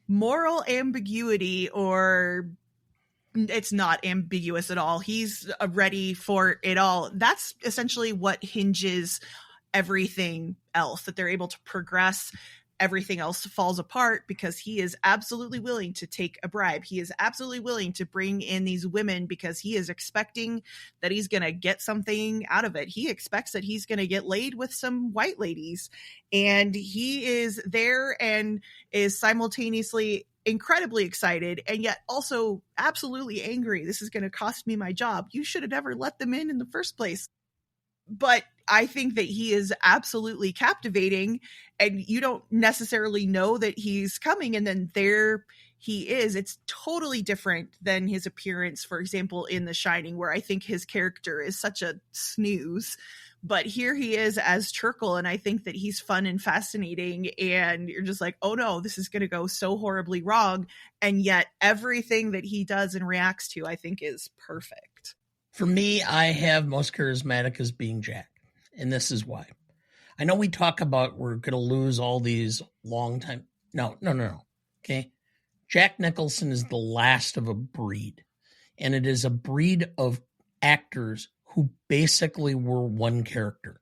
moral ambiguity, or it's not ambiguous at all, he's ready for it all. That's essentially what hinges everything else, that they're able to progress. Everything else falls apart because he is absolutely willing to take a bribe. He is absolutely willing to bring in these women because he is expecting that he's going to get something out of it. He expects that he's going to get laid with some white ladies, and he is there and is simultaneously incredibly excited and yet also absolutely angry. This is going to cost me my job. You should have never let them in the first place. But I think that he is absolutely captivating, and you don't necessarily know that he's coming, and then there he is. It's totally different than his appearance, for example, in The Shining, where I think his character is such a snooze. But here he is as Turkle, and I think that he's fun and fascinating, and you're just like, oh no, this is going to go so horribly wrong. And yet everything that he does and reacts to, I think, is perfect. For me, I have most charismatic as being Jack, and this is why. I know we talk about we're going to lose all these long time. No. Okay. Jack Nicholson is the last of a breed, and it is a breed of actors who basically were one character.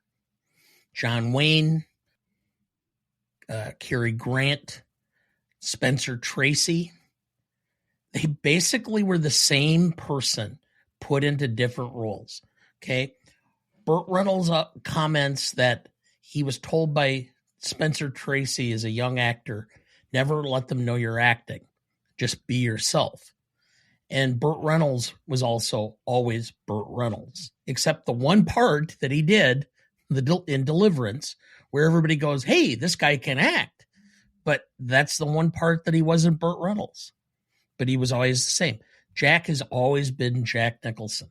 John Wayne, Cary Grant, Spencer Tracy. They basically were the same person put into different roles. Okay. Burt Reynolds comments that he was told by Spencer Tracy as a young actor, never let them know you're acting, just be yourself. And Burt Reynolds was also always Burt Reynolds, except the one part that he did in Deliverance, where everybody goes, hey, this guy can act. But that's the one part that he wasn't Burt Reynolds, but he was always the same. Jack has always been Jack Nicholson.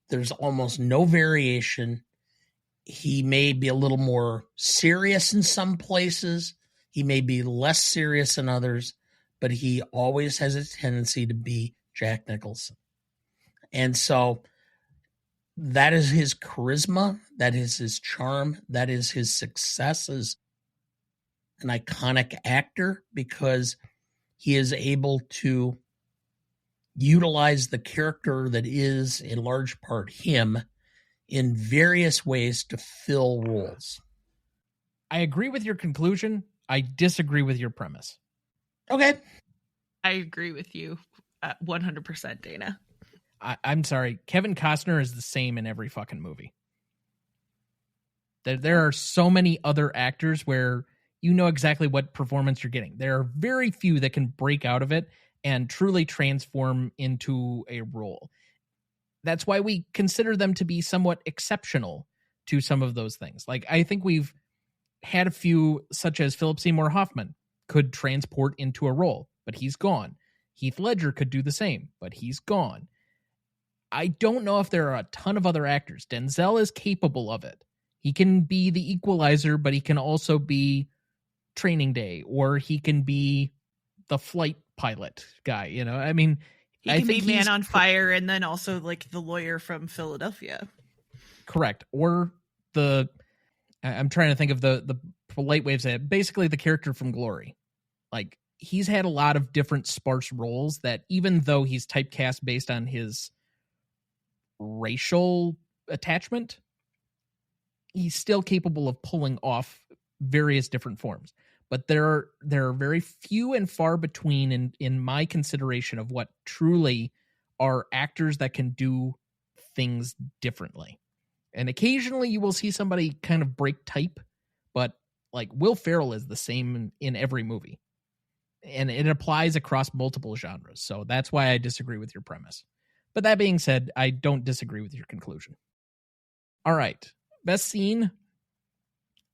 There's almost no variation. He may be a little more serious in some places. He may be less serious in others, but he always has a tendency to be Jack Nicholson. And so that is his charisma. That is his charm. That is his success as an iconic actor, because he is able to utilize the character that is in large part him in various ways to fill roles. I agree with your conclusion. I disagree with your premise. Okay. I agree with you 100%, Dana. I'm sorry. Kevin Costner is the same in every fucking movie. There are so many other actors where you know exactly what performance you're getting. There are very few that can break out of it and truly transform into a role. That's why we consider them to be somewhat exceptional to some of those things. Like, I think we've had a few, such as Philip Seymour Hoffman could transport into a role, but he's gone. Heath Ledger could do the same, but he's gone. I don't know if there are a ton of other actors. Denzel is capable of it. He can be the equalizer, but he can also be Training Day, or he can be the flight pilot guy. You know, I mean, he can be Man on Fire, and then also like the lawyer from Philadelphia. Correct. Or I'm trying to think of the polite way of saying it. Basically, the character from Glory. Like, he's had a lot of different sparse roles that, even though he's typecast based on his racial attachment, he's still capable of pulling off various different forms. But there are very few and far between in my consideration of what truly are actors that can do things differently. And occasionally you will see somebody kind of break type, but like Will Ferrell is the same in every movie. And it applies across multiple genres. So that's why I disagree with your premise. But that being said, I don't disagree with your conclusion. All right. Best scene.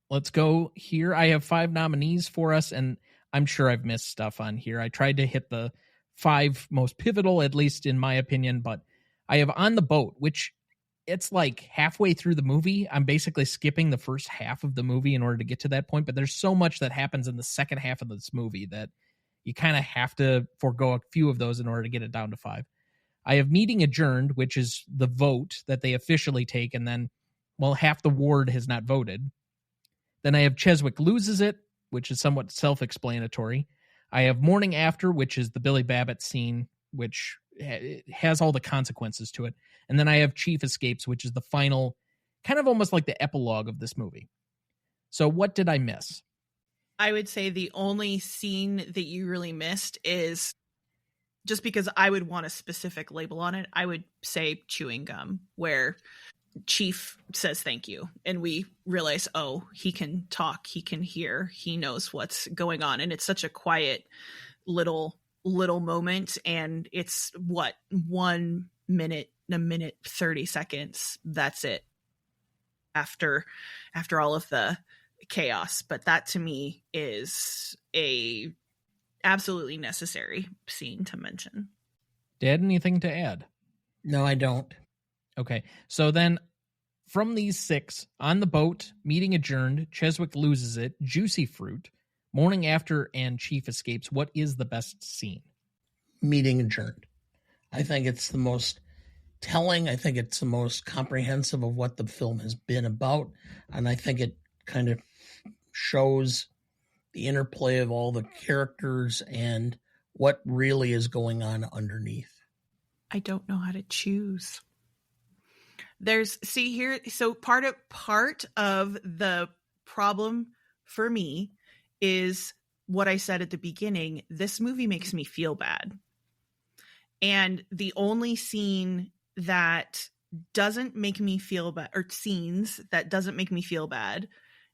Let's go here. I have 5 nominees for us, and I'm sure I've missed stuff on here. I tried to hit the 5 most pivotal, at least in my opinion, but I have On the Boat, which it's like halfway through the movie. I'm basically skipping the first half of the movie in order to get to that point, but there's so much that happens in the second half of this movie that you kind of have to forego a few of those in order to get it down to 5. I have Meeting Adjourned, which is the vote that they officially take, and then, well, half the ward has not voted. Then I have Cheswick Loses It, which is somewhat self-explanatory. I have Morning After, which is the Billy Babbitt scene, which has all the consequences to it. And then I have Chief Escapes, which is the final, kind of almost like the epilogue of this movie. So what did I miss? I would say the only scene that you really missed is, just because I would want a specific label on it, I would say chewing gum, where Chief says thank you, and we realize, oh, he can talk, he can hear, he knows what's going on, and it's such a quiet little moment, and it's what, 1 minute, a minute 30 seconds, that's it, after all of the chaos. But that to me is a absolutely necessary scene to mention. Dad, anything to add? No, I don't. Okay, so then from these 6, On the Boat, Meeting Adjourned, Cheswick Loses It, Juicy Fruit, Morning After, and Chief Escapes, what is the best scene? Meeting Adjourned. I think it's the most telling. I think it's the most comprehensive of what the film has been about. And I think it kind of shows the interplay of all the characters and what really is going on underneath. I don't know how to choose. So part of the problem for me is what I said at the beginning. This movie makes me feel bad. And the only scene that doesn't make me feel bad, or scenes that doesn't make me feel bad,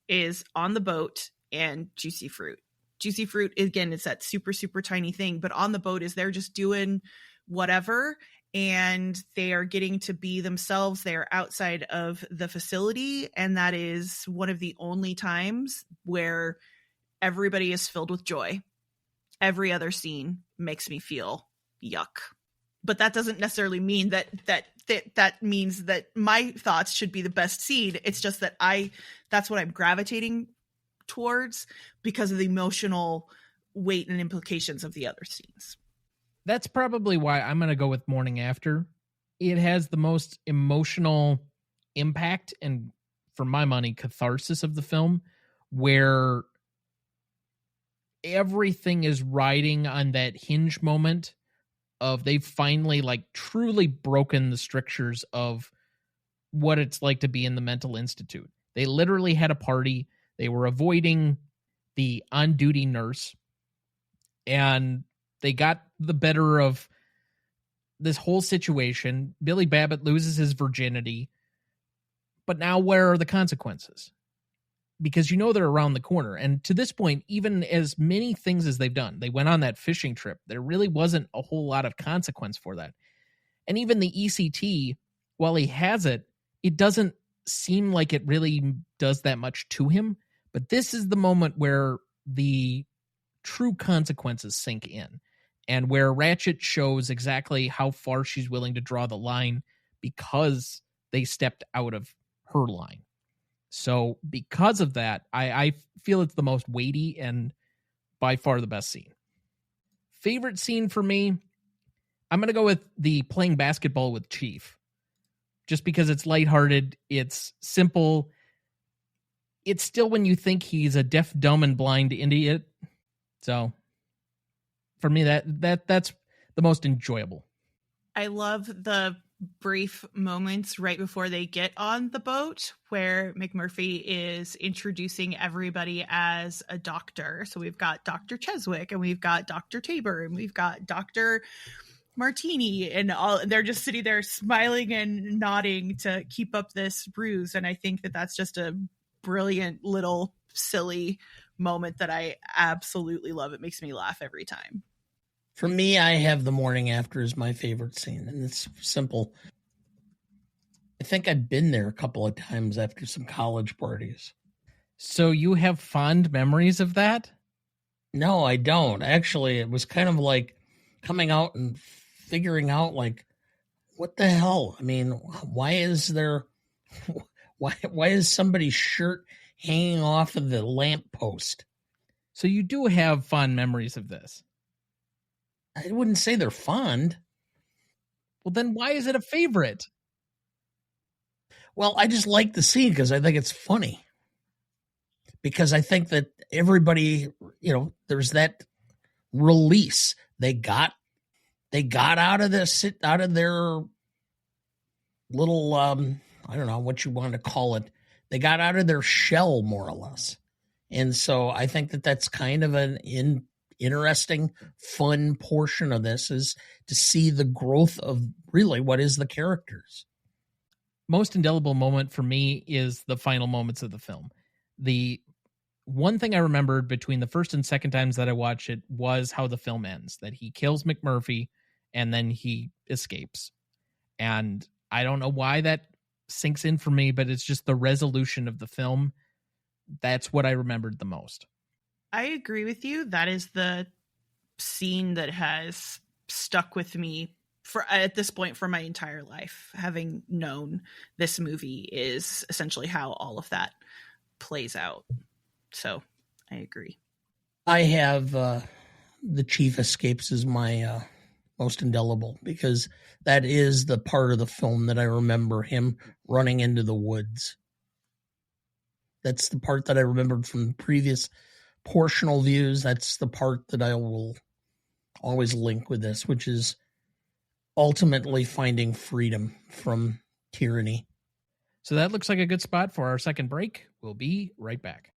is On the Boat and Juicy Fruit. Juicy Fruit, again, it's that super, super tiny thing, but On the Boat is they're just doing whatever, and they are getting to be themselves. They are outside of the facility, and that is one of the only times where everybody is filled with joy. Every other scene makes me feel yuck. But that doesn't necessarily mean that means that my thoughts should be the best scene. It's just that that's what I'm gravitating towards because of the emotional weight and implications of the other scenes. That's probably why I'm going to go with Morning After. It has the most emotional impact and, for my money, catharsis of the film, where everything is riding on that hinge moment of they've finally like truly broken the strictures of what it's like to be in the mental institute. They literally had a party. They were avoiding the on-duty nurse, and they got the better of this whole situation. Billy Babbitt loses his virginity, but now where are the consequences? because you know they're around the corner. And to this point, even as many things as they've done, they went on that fishing trip, there really wasn't a whole lot of consequence for that. And even the ECT, while he has it, it doesn't seem like it really does that much to him. But this is the moment where the true consequences sink in, and where Ratched shows exactly how far she's willing to draw the line because they stepped out of her line. So because of that, I feel it's the most weighty and by far the best scene. Favorite scene for me, I'm going to go with the playing basketball with Chief. Just because it's lighthearted, it's simple. It's still when you think he's a deaf, dumb, and blind idiot. So for me, that's the most enjoyable. I love the brief moments right before they get on the boat where McMurphy is introducing everybody as a doctor. So we've got Dr. Cheswick, and we've got Dr. Tabor, and we've got Dr. Martini, and all. They're just sitting there smiling and nodding to keep up this ruse. And I think that that's just a brilliant little silly moment that I absolutely love. It makes me laugh every time. For me, I have the morning after as my favorite scene, and it's simple. I think I've been there a couple of times after some college parties. So you have fond memories of that? No, I don't. Actually, it was kind of like coming out and figuring out, like, what the hell? I mean, why is somebody's shirt hanging off of the lamppost? So you do have fond memories of this? I wouldn't say they're fond. Well, then why is it a favorite? Well, I just like the scene because I think it's funny. Because I think that everybody, there's that release. They got out of their little, I don't know what you want to call it. They got out of their shell, more or less. And so I think that that's kind of an interesting, fun portion of this, is to see the growth of really what is the characters. Most indelible moment for me is the final moments of the film. The one thing I remembered between the first and second times that I watched it was how the film ends, that he kills McMurphy and then he escapes. And I don't know why that sinks in for me, but it's just the resolution of the film. That's what I remembered the most. I agree with you. That is the scene that has stuck with me at this point for my entire life. Having known this movie is essentially how all of that plays out. So I agree. I have the Chief escapes as my most indelible, because that is the part of the film that I remember him running into the woods. That's the part that I remembered from previous portional views. That's the part that I will always link with this, which is ultimately finding freedom from tyranny. So that looks like a good spot for our second break. We'll be right back.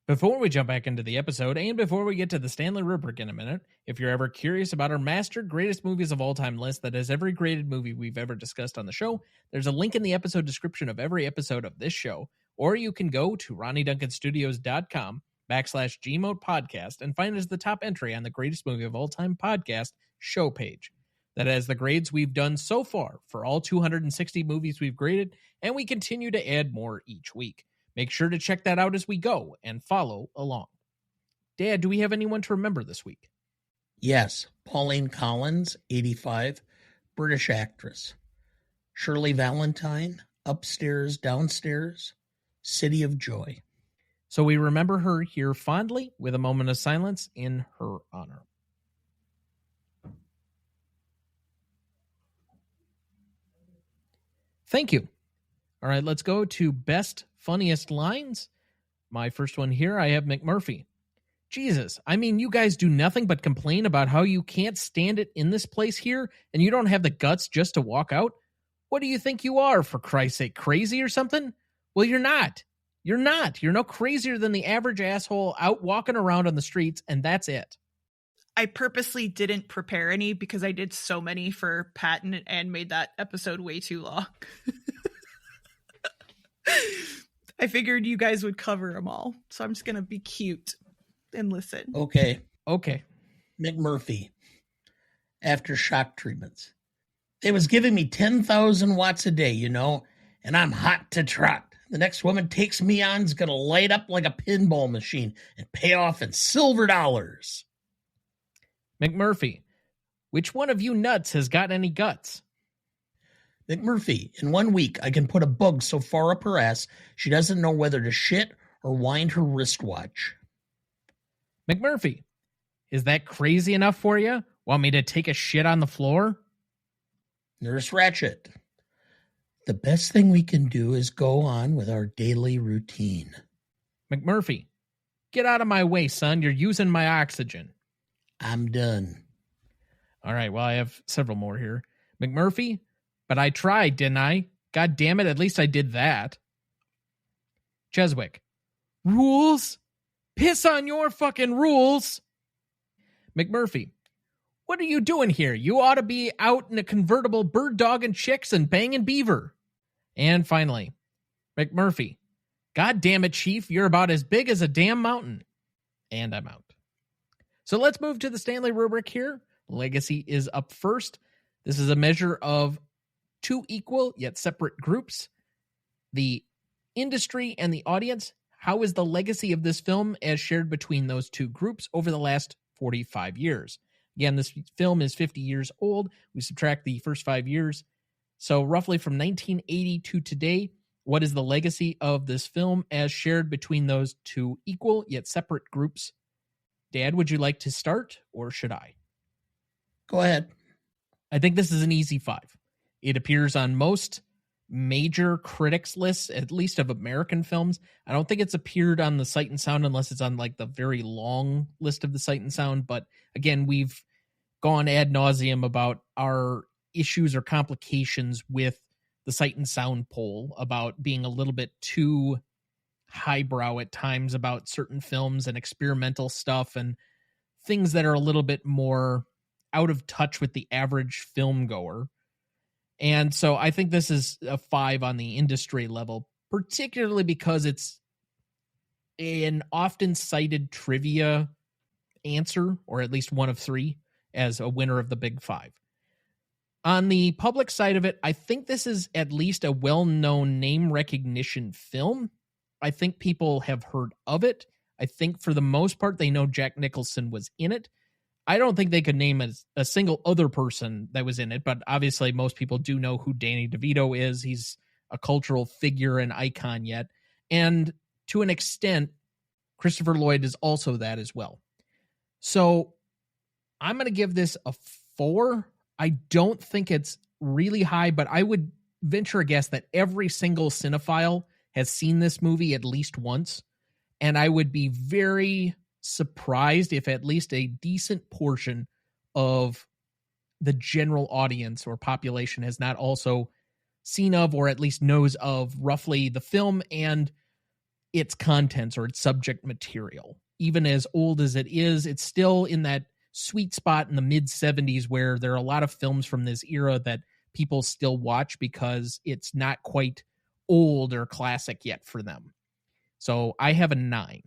Before we jump back into the episode, and before we get to the Stanley Rubric in a minute, if you're ever curious about our master greatest movies of all time list that has every graded movie we've ever discussed on the show, there's a link in the episode description of every episode of this show, or you can go to RonnieDuncanStudios.com/Gmode podcast and find us the top entry on the greatest movie of all time podcast show page. That has the grades we've done so far for all 260 movies we've graded, and we continue to add more each week. Make sure to check that out as we go and follow along. Dad, do we have anyone to remember this week? Yes. Pauline Collins, 85, British actress. Shirley Valentine, Upstairs, Downstairs, City of Joy. So we remember her here fondly with a moment of silence in her honor. Thank you. All right, let's go to best funniest lines. My first one here, I have McMurphy. Jesus, I mean, you guys do nothing but complain about how you can't stand it in this place here, and you don't have the guts just to walk out? What do you think you are, for Christ's sake, crazy or something? Well, you're not. You're not. You're no crazier than the average asshole out walking around on the streets, and that's it. I purposely didn't prepare any because I did so many for Patton and made that episode way too long. I figured you guys would cover them all. So I'm just going to be cute and listen. Okay. McMurphy. After shock treatments. They was giving me 10,000 watts a day, you know, and I'm hot to trot. The next woman takes me on's going to light up like a pinball machine and pay off in silver dollars. McMurphy. Which one of you nuts has got any guts? McMurphy. In 1 week, I can put a bug so far up her ass, she doesn't know whether to shit or wind her wristwatch. McMurphy. Is that crazy enough for you? Want me to take a shit on the floor? Nurse Ratched. The best thing we can do is go on with our daily routine. McMurphy. Get out of my way, son. You're using my oxygen. I'm done. All right, well, I have several more here. McMurphy. But I tried, didn't I? God damn it, at least I did that. Cheswick. Rules? Piss on your fucking rules. McMurphy. What are you doing here? You ought to be out in a convertible bird dogging chicks and banging beaver. And finally, McMurphy. God damn it, Chief. You're about as big as a damn mountain. And I'm out. So let's move to the Stanley rubric here. Legacy is up first. This is a measure of two equal yet separate groups. The industry and the audience. How is the legacy of this film as shared between those two groups over the last 45 years? Again, this film is 50 years old. We subtract the first 5 years. So roughly from 1980 to today, what is the legacy of this film as shared between those two equal yet separate groups? Dad, would you like to start or should I? Go ahead. I think this is an easy 5. It appears on most major critics lists, at least of American films. I don't think it's appeared on the Sight and Sound unless it's on like the very long list of the Sight and Sound. But again, we've gone ad nauseum about our issues or complications with the Sight and Sound poll about being a little bit too highbrow at times about certain films and experimental stuff and things that are a little bit more out of touch with the average film goer. And so I think this is a 5 on the industry level, particularly because it's an often cited trivia answer, or at least one of 3, as a winner of the Big 5. On the public side of it, I think this is at least a well-known name recognition film. I think people have heard of it. I think for the most part, they know Jack Nicholson was in it. I don't think they could name a single other person that was in it, but obviously most people do know who Danny DeVito is. He's a cultural figure and icon yet. And to an extent, Christopher Lloyd is also that as well. So I'm going to give this a 4. I don't think it's really high, but I would venture a guess that every single cinephile has seen this movie at least once. And I would be very surprised if at least a decent portion of the general audience or population has not also seen of or at least knows of roughly the film and its contents or its subject material. Even as old as it is, it's still in that sweet spot in the mid-70s where there are a lot of films from this era that people still watch because it's not quite old or classic yet for them. So I have a 9.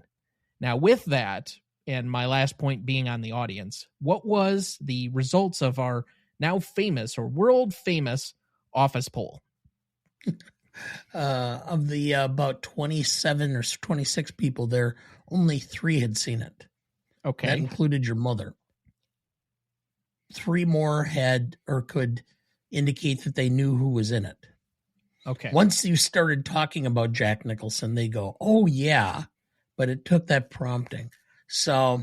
Now, with that, and my last point being on the audience, what was the results of our now famous or world famous office poll? Of the about 27 or 26 people there, only 3 had seen it. Okay. That included your mother. 3 more had or could indicate that they knew who was in it. Okay. Once you started talking about Jack Nicholson, they go, oh, yeah. But it took that prompting. So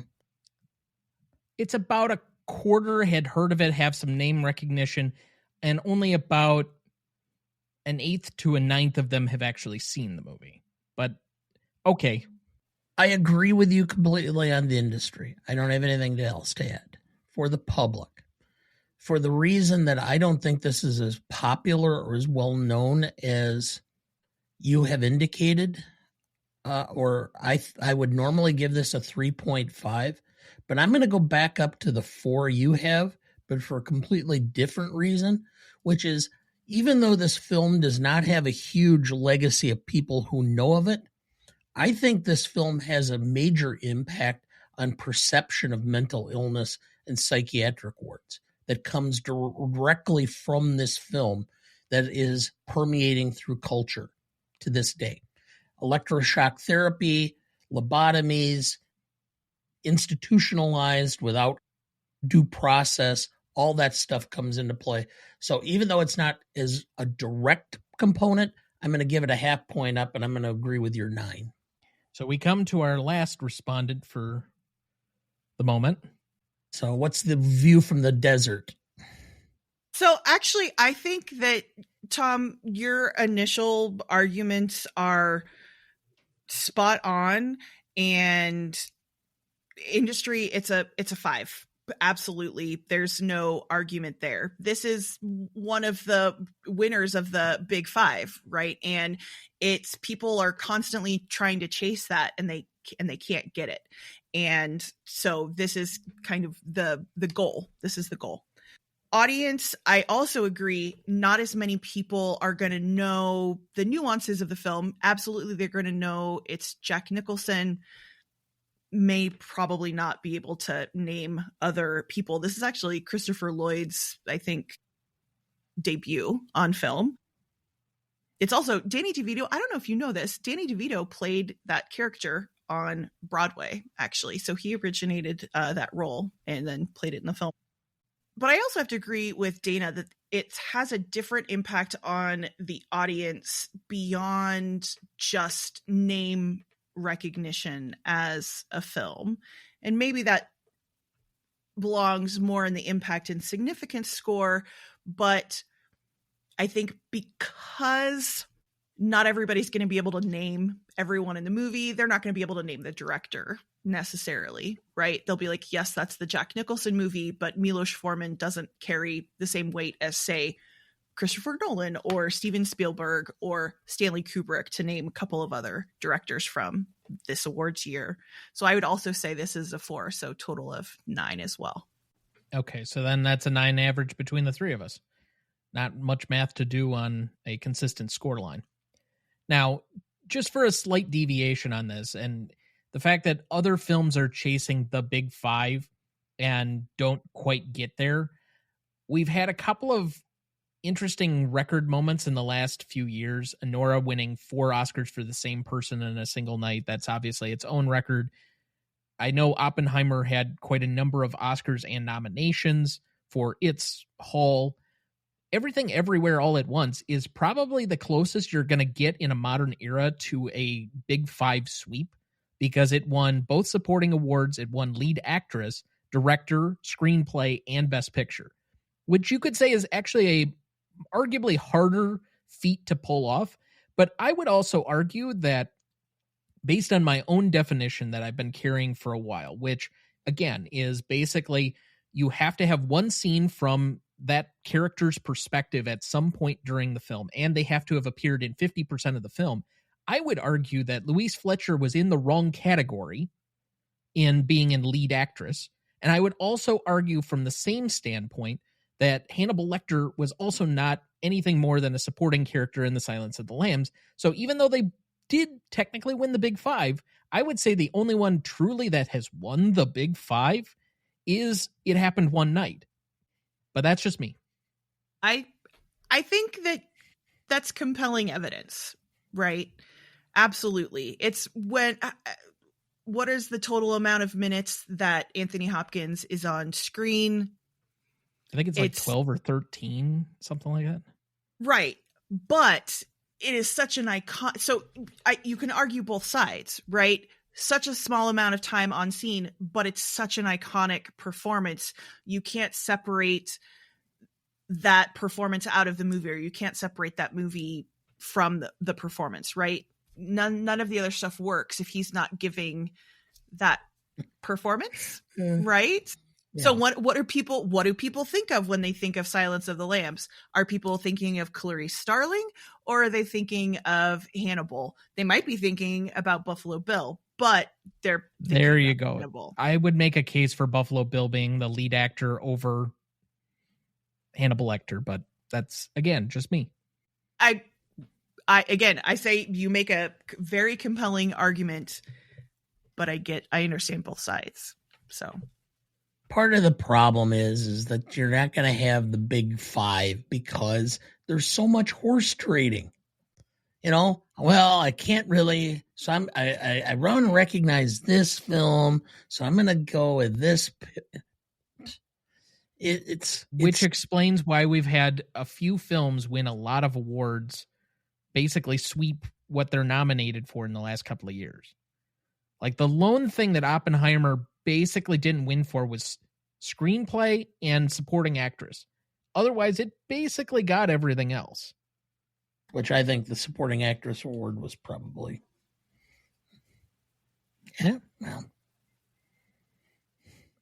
it's about a quarter had heard of it, have some name recognition, and only about an 1/8 to a 9th of them have actually seen the movie. But okay. I agree with you completely on the industry. I don't have anything else to add. For the public, for the reason that I don't think this is as popular or as well known as you have indicated, or I would normally give this a 3.5, But I'm going to go back up to the 4 you have, but for a completely different reason, which is even though this film does not have a huge legacy of people who know of it, I think this film has a major impact on perception of mental illness and psychiatric wards that comes directly from this film that is permeating through culture to this day. Electroshock therapy, lobotomies, institutionalized without due process, all that stuff comes into play. So even though it's not as a direct component, I'm going to give it a half point up, and I'm going to agree with your 9. So we come to our last respondent for the moment. So what's the view from the desert? So actually, I think that, Tom, your initial arguments are spot on, and industry, it's a 5. Absolutely. There's no argument there. This is one of the winners of the big 5, right? And it's people are constantly trying to chase that, and they can't get it. And so this is kind of the goal. This is the goal. Audience, I also agree, not as many people are going to know the nuances of the film. Absolutely, they're going to know it's Jack Nicholson. May probably not be able to name other people. This is actually Christopher Lloyd's, I think, debut on film. It's also Danny DeVito. I don't know if you know this. Danny DeVito played that character on Broadway, actually. So he originated that role and then played it in the film. But I also have to agree with Dana that it has a different impact on the audience beyond just name recognition as a film. And maybe that belongs more in the impact and significance score. But I think because not everybody's going to be able to name everyone in the movie, they're not going to be able to name the director necessarily, right? They'll be like, yes, that's the Jack Nicholson movie, but Miloš Forman doesn't carry the same weight as, say, Christopher Nolan or Steven Spielberg or Stanley Kubrick, to name a couple of other directors from this awards year. So I would also say this is a 4, so total of 9 as well. Okay, so then that's a 9 average between the 3 of us. Not much math to do on a consistent score line. Now, just for a slight deviation on this, and the fact that other films are chasing the big 5 and don't quite get there, we've had a couple of interesting record moments in the last few years. Anora winning 4 Oscars for the same person in a single night. That's obviously its own record. I know Oppenheimer had quite a number of Oscars and nominations for its haul. Everything Everywhere All at Once is probably the closest you're going to get in a modern era to a big 5 sweep, because it won both supporting awards. It won lead actress, director, screenplay, and best picture, which you could say is actually a arguably harder feat to pull off. But I would also argue that, based on my own definition that I've been carrying for a while, which again is basically you have to have one scene from that character's perspective at some point during the film, and they have to have appeared in 50% of the film. I would argue that Louise Fletcher was in the wrong category in being in lead actress. And I would also argue from the same standpoint that Hannibal Lecter was also not anything more than a supporting character in The Silence of the Lambs. So even though they did technically win the big 5, I would say the only one truly that has won the big 5 is It Happened One Night. But that's just me. I think that that's compelling evidence, right? Absolutely. It's when what is the total amount of minutes that Anthony Hopkins is on screen? I think it's like 12 or 13, something like that. Right. But it is such an icon. So you can argue both sides, right? Such a small amount of time on scene, but it's such an iconic performance. You can't separate that performance out of the movie, or you can't separate that movie from the performance, right? None of the other stuff works if he's not giving that performance, right? So what do people think of when they think of Silence of the Lambs? Are people thinking of Clarice Starling, or are they thinking of Hannibal? They might be thinking about Buffalo Bill, but they're there you go. Hannibal. I would make a case for Buffalo Bill being the lead actor over Hannibal Lecter, but that's, again, just me. I say you make a very compelling argument, but I understand both sides. So part of the problem is that you're not going to have the big five because there's so much horse trading. Well, I can't really, so I run and recognize this film, so I'm going to go with this. Which explains why we've had a few films win a lot of awards, basically sweep what they're nominated for in the last couple of years. Like the lone thing that Oppenheimer basically didn't win for was screenplay and supporting actress. Otherwise, it basically got everything else. Which I think the supporting actress award was probably. Yeah, well.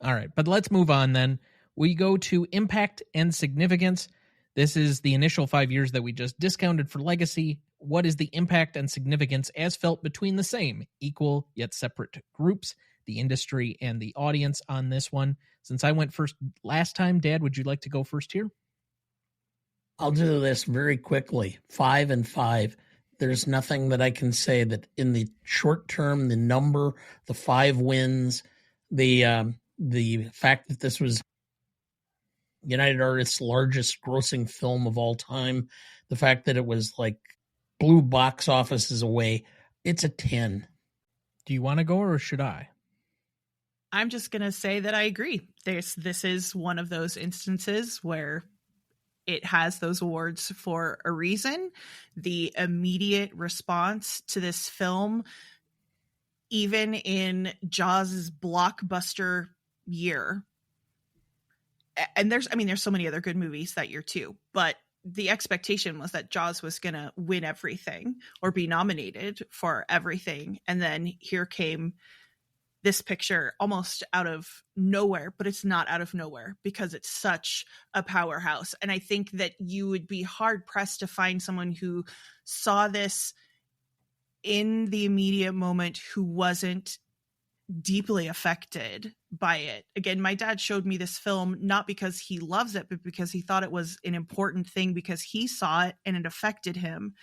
All right, but let's move on then. We go to impact and significance. This is the initial 5 years that we just discounted for legacy. What is the impact and significance as felt between the same, equal yet separate groups, the industry and the audience on this one? Since I went first last time, Dad, would you like to go first here? I'll do this very quickly. 5 and 5. There's nothing that I can say that in the short term, the number, the 5 wins, the fact that this was United Artists' largest grossing film of all time, the fact that it was like blew box offices away, it's a 10. Do you want to go or should I? I'm just going to say that I agree. This is one of those instances where it has those awards for a reason. The immediate response to this film, even in Jaws' blockbuster year, and there's so many other good movies that year too, but the expectation was that Jaws was going to win everything or be nominated for everything. And then here came this picture almost out of nowhere, but it's not out of nowhere because it's such a powerhouse. And I think that you would be hard pressed to find someone who saw this in the immediate moment who wasn't deeply affected by it. Again, my dad showed me this film not because he loves it, but because he thought it was an important thing because he saw it and it affected him.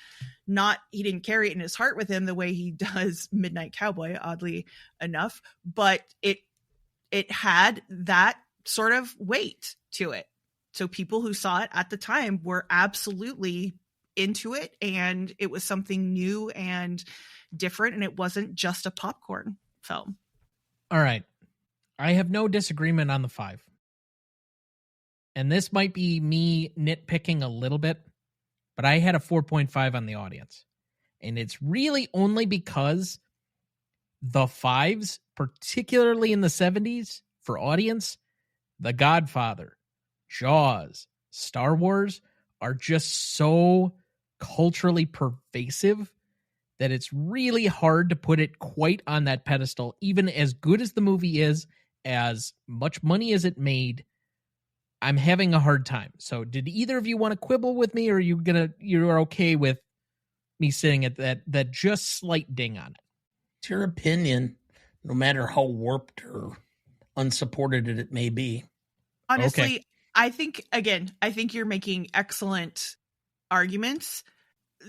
He didn't carry it in his heart with him the way he does Midnight Cowboy, oddly enough, but it had that sort of weight to it. So people who saw it at the time were absolutely into it, and it was something new and different, and it wasn't just a popcorn film. All right. I have no disagreement on the 5. And this might be me nitpicking a little bit, but I had a 4.5 on the audience. And it's really only because the 5s, particularly in the 70s, for audience, The Godfather, Jaws, Star Wars are just so culturally pervasive that it's really hard to put it quite on that pedestal. Even as good as the movie is, as much money as it made, I'm having a hard time. So did either of you want to quibble with me, or you're okay with me sitting at that just slight ding on it? It's your opinion, no matter how warped or unsupported it may be. Honestly, okay. I think you're making excellent arguments.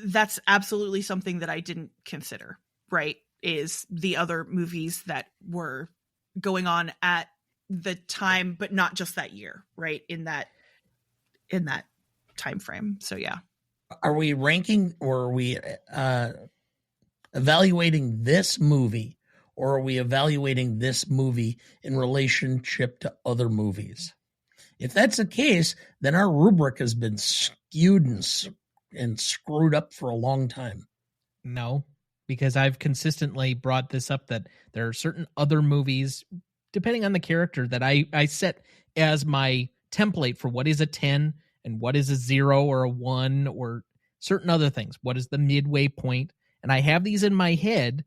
That's absolutely something that I didn't consider, right? Is the other movies that were going on at the time, but not just that year, right? In that time frame. So yeah. Are we ranking, or are we evaluating this movie, or are we evaluating this movie in relationship to other movies? If that's the case, then our rubric has been skewed and screwed up for a long time. No, because I've consistently brought this up that there are certain other movies, depending on the character, that I set as my template for what is a 10 and what is a 0 or a 1 or certain other things. What is the midway point? And I have these in my head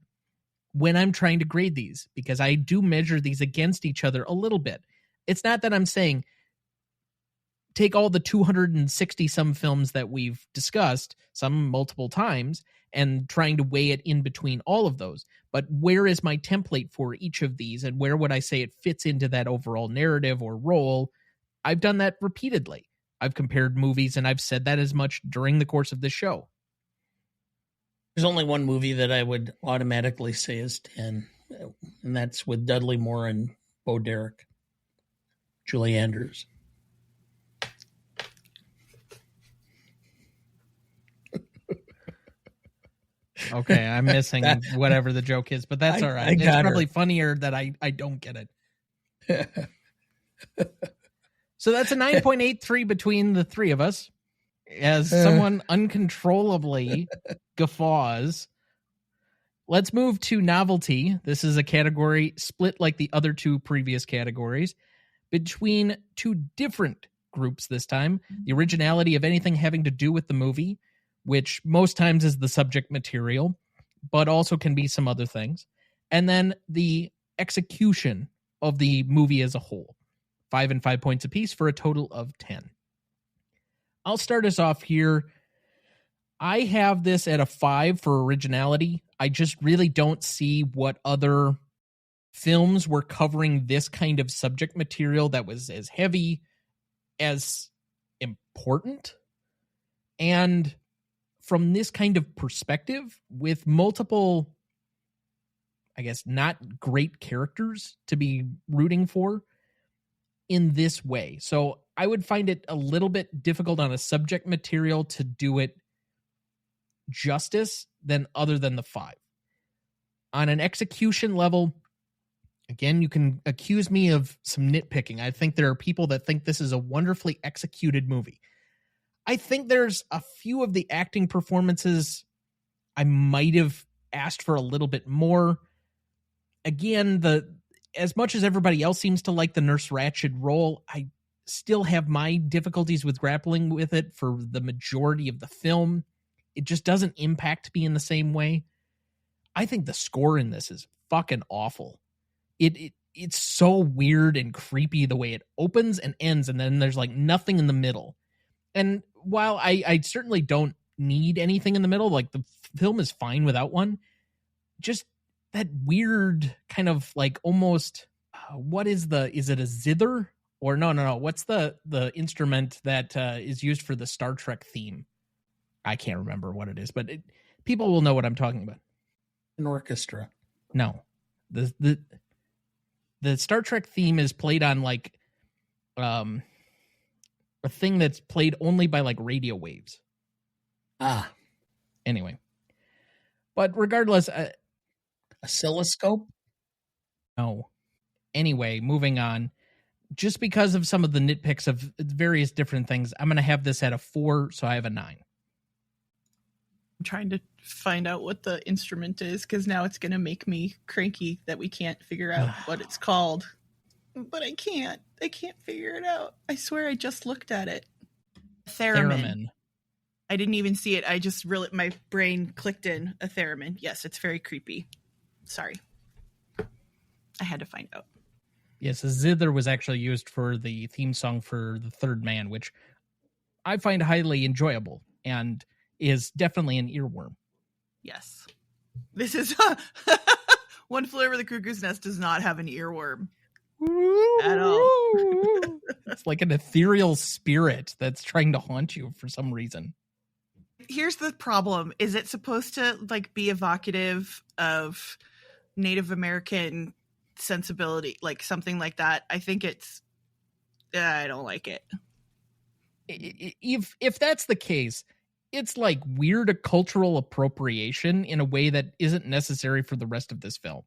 when I'm trying to grade these, because I do measure these against each other a little bit. It's not that I'm saying take all the 260 some films that we've discussed, some multiple times, and trying to weigh it in between all of those. But where is my template for each of these, and where would I say it fits into that overall narrative or role? I've done that repeatedly. I've compared movies, and I've said that as much during the course of this show. There's only one movie that I would automatically say is 10, and that's with Dudley Moore and Bo Derek, Julie Andrews. Okay, I'm missing whatever the joke is, but that's all right. It's probably funnier that I don't get it. So that's a 9.83 between the three of us, as someone uncontrollably guffaws. Let's move to novelty. This is a category split like the other two previous categories between two different groups this time. The originality of anything having to do with the movie, which most times is the subject material, but also can be some other things. And then the execution of the movie as a whole. 5 and 5 points apiece for a total of 10. I'll start us off here. I have this at a 5 for originality. I just really don't see what other films were covering this kind of subject material that was as heavy, as important, and from this kind of perspective with multiple, I guess, not great characters to be rooting for in this way. So I would find it a little bit difficult on a subject material to do it justice than other than the 5. On an execution level, again, you can accuse me of some nitpicking. I think there are people that think this is a wonderfully executed movie. I think there's a few of the acting performances I might have asked for a little bit more. Again, as much as everybody else seems to like the Nurse Ratched role, I still have my difficulties with grappling with it for the majority of the film. It just doesn't impact me in the same way. I think the score in this is fucking awful. It's so weird and creepy the way it opens and ends, and then there's like nothing in the middle. And while I certainly don't need anything in the middle, like the film is fine without one, just that weird kind of like almost, is it a zither? Or no. What's the instrument that is used for the Star Trek theme? I can't remember what it is, but people will know what I'm talking about. An orchestra. No. The Star Trek theme is played on like a thing that's played only by like radio waves. Anyway. But regardless, oscilloscope? No. Anyway, moving on. Just because of some of the nitpicks of various different things, I'm going to have this at a 4, so I have a 9. I'm trying to find out what the instrument is, because now it's going to make me cranky that we can't figure out what it's called. But I can't figure it out. I swear I just looked at it. Theremin. I didn't even see it. I just really, my brain clicked in a theremin. Yes, it's very creepy. Sorry. I had to find out. Yes, a zither was actually used for the theme song for The Third Man, which I find highly enjoyable and is definitely an earworm. Yes. This is One Flew Over the Cuckoo's Nest does not have an earworm at all. It's like an ethereal spirit that's trying to haunt you for some reason. Here's the problem. Is it supposed to like be evocative of Native American sensibility, like something like that? I think I don't like it. If that's the case, it's like weird cultural appropriation in a way that isn't necessary for the rest of this film.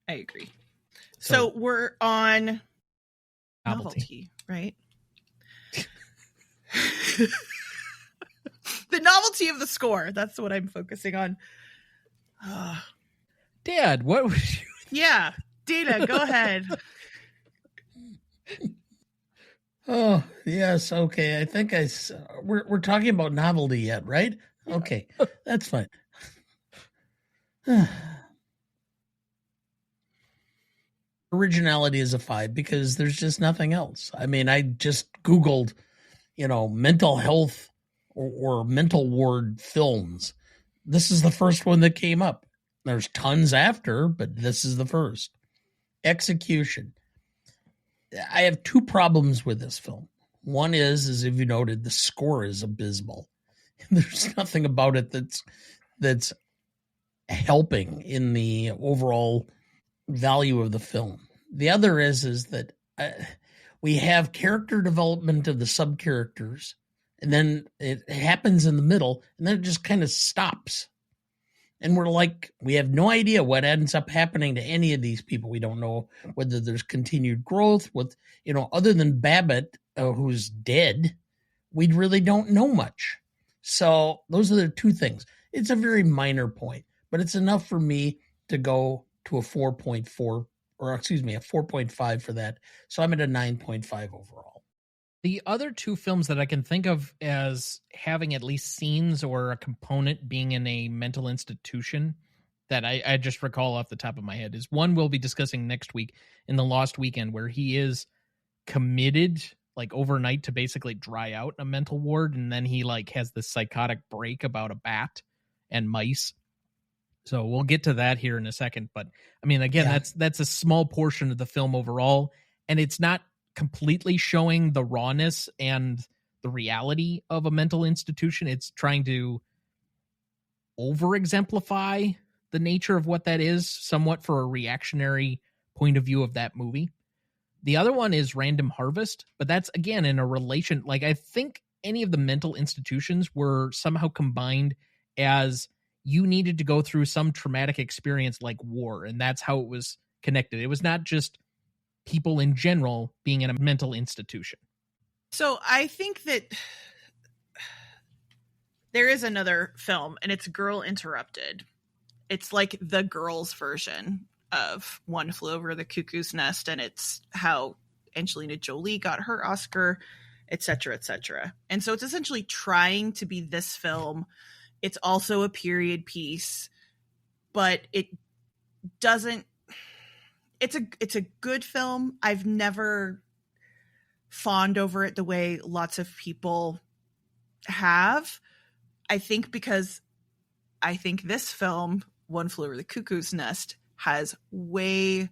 I agree. So we're on novelty, right? The novelty of the score. That's what I'm focusing on. Dad, what would you... Yeah, Dana, go ahead. Oh, yes. Okay. I think we're talking about novelty yet, right? Okay. That's fine. Originality is a 5 because there's just nothing else. I mean, I just Googled, mental health or mental ward films. This is the first one that came up. There's tons after, but this is the first. Execution. I have two problems with this film. One is, as if you noted, the score is abysmal. There's nothing about it that's helping in the overall value of the film. The other is that we have character development of the sub-characters, and then it happens in the middle, and then it just kind of stops. And we're like, we have no idea what ends up happening to any of these people. We don't know whether there's continued growth with, other than Babbitt, who's dead, we really don't know much. So those are the two things. It's a very minor point, but it's enough for me to go to a 4.4, or a 4.5 for that. So I'm at a 9.5 overall. The other two films that I can think of as having at least scenes or a component being in a mental institution that I just recall off the top of my head is one we'll be discussing next week in The Lost Weekend, where he is committed like overnight to basically dry out in a mental ward, and then he like has this psychotic break about a bat and mice. So we'll get to that here in a second. But I mean, again, that's a small portion of the film overall, and it's not completely showing the rawness and the reality of a mental institution. It's trying to over-exemplify the nature of what that is, somewhat for a reactionary point of view of that movie. The other one is Random Harvest, but that's, again, in a relation. Like, I think any of the mental institutions were somehow combined as you needed to go through some traumatic experience like war, and that's how it was connected. It was not just people in general being in a mental institution. So I think that there is another film, and it's Girl Interrupted. It's like the girls' version of One Flew Over the Cuckoo's Nest, and it's how Angelina Jolie got her Oscar, etc., etc. And so it's essentially trying to be this film. It's also a period piece, but it doesn't. It's a good film. I've never fawned over it the way lots of people have. I think because I think this film, One Flew Over the Cuckoo's Nest, has way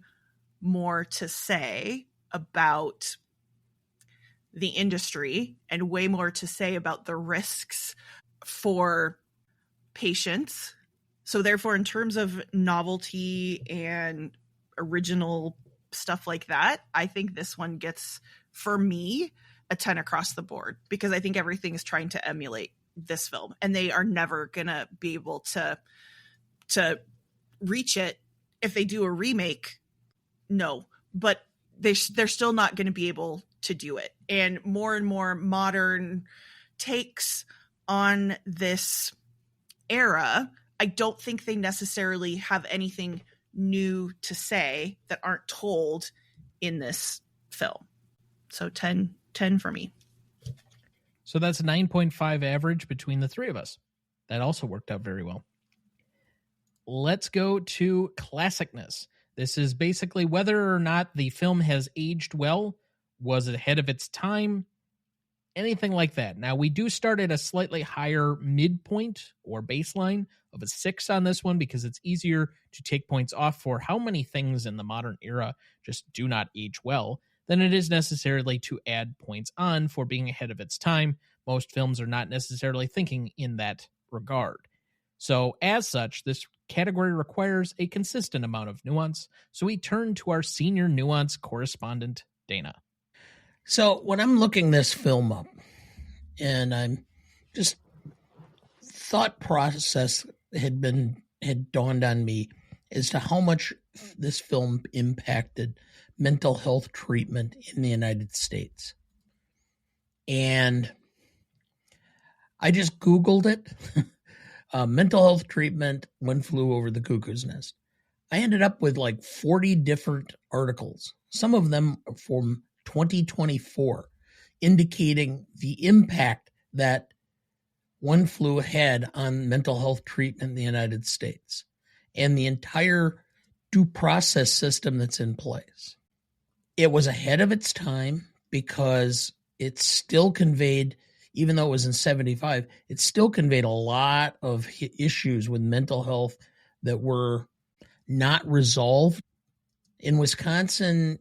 more to say about the industry and way more to say about the risks for patients. So therefore, in terms of novelty and original stuff like that, I think this one gets, for me, a 10 across the board, because I think everything is trying to emulate this film, and they are never gonna be able to reach it if they do a remake. No, but they're still not going to be able to do it. And more modern takes on this era, I don't think they necessarily have anything new to say that aren't told in this film. So 10 for me. So that's a 9.5 average between the three of us. That also worked out very well. Let's go to classicness. This is basically whether or not the film has aged well, was it ahead of its time, anything like that. Now, we do start at a slightly higher midpoint or baseline of a 6 on this one, because it's easier to take points off for how many things in the modern era just do not age well than it is necessarily to add points on for being ahead of its time. Most films are not necessarily thinking in that regard. So as such, this category requires a consistent amount of nuance. So we turn to our senior nuance correspondent, Dana. So when I'm looking this film up, and I'm just thought process had dawned on me as to how much this film impacted mental health treatment in the United States. And I just Googled it. Mental health treatment, One Flew Over the Cuckoo's Nest. I ended up with like 40 different articles, some of them from 2024, indicating the impact that One Flew had on mental health treatment in the United States. And the entire due process system that's in place. It was ahead of its time because it still conveyed, even though it was in 75, it still conveyed a lot of issues with mental health that were not resolved. In Wisconsin,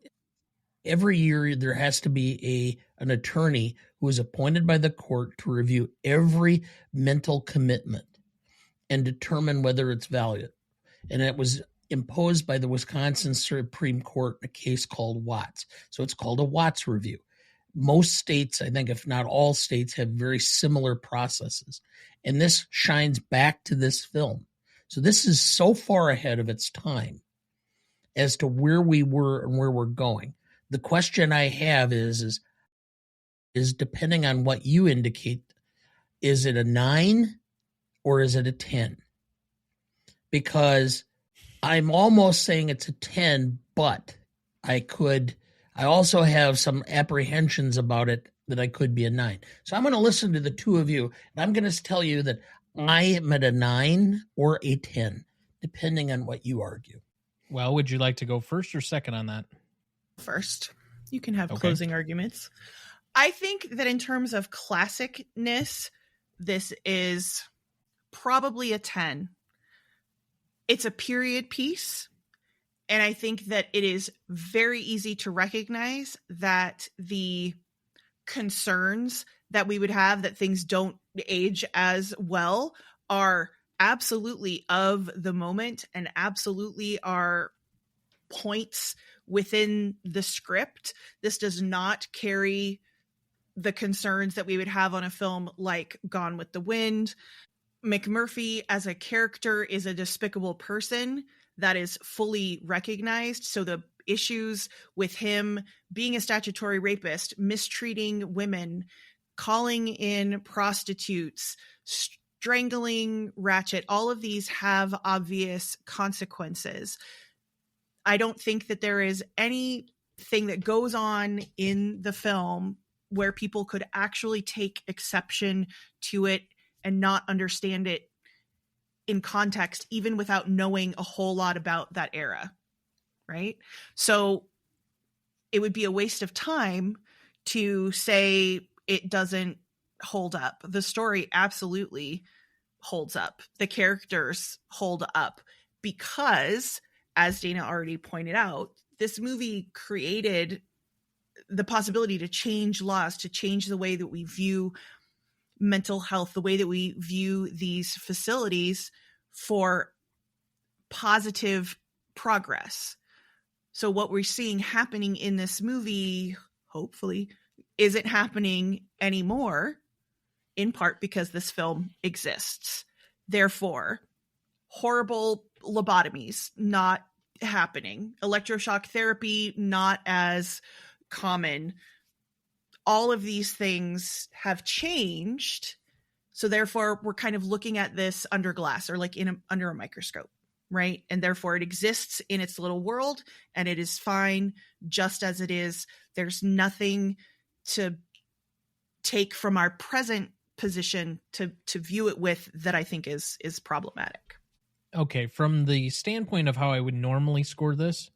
every year there has to be an attorney who is appointed by the court to review every mental commitment and determine whether it's valid. And it was imposed by the Wisconsin Supreme Court in a case called Watts. So it's called a Watts review. Most states, I think if not all states, have very similar processes. And this shines back to this film. So this is so far ahead of its time as to where we were and where we're going. The question I have is depending on what you indicate, is it a 9 or is it a 10? Because I'm almost saying it's a 10, but I also have some apprehensions about it that I could be a 9. So I'm going to listen to the two of you, and I'm going to tell you that I am at a 9 or a 10, depending on what you argue. Well, would you like to go first or second on that? First. You can have closing arguments. I think that in terms of classicness, this is probably a 10. It's a period piece. And I think that it is very easy to recognize that the concerns that we would have that things don't age as well are absolutely of the moment and absolutely are points within the script. This does not carry the concerns that we would have on a film like Gone with the Wind. McMurphy as a character is a despicable person that is fully recognized. So the issues with him being a statutory rapist, mistreating women, calling in prostitutes, strangling Ratched, all of these have obvious consequences. I don't think that there is anything that goes on in the film where people could actually take exception to it and not understand it in context, even without knowing a whole lot about that era, right? So it would be a waste of time to say it doesn't hold up. The story absolutely holds up. The characters hold up because, as Dana already pointed out, this movie created the possibility to change laws, to change the way that we view mental health, the way that we view these facilities for positive progress. So what we're seeing happening in this movie, hopefully, isn't happening anymore, in part because this film exists. Therefore, horrible lobotomies not happening. Electroshock therapy not as common. All of these things have changed. So therefore, we're kind of looking at this under glass or like under a microscope, right? And therefore, it exists in its little world and it is fine just as it is. There's nothing to take from our present position to view it with that I think is problematic. Okay, from the standpoint of how I would normally score this,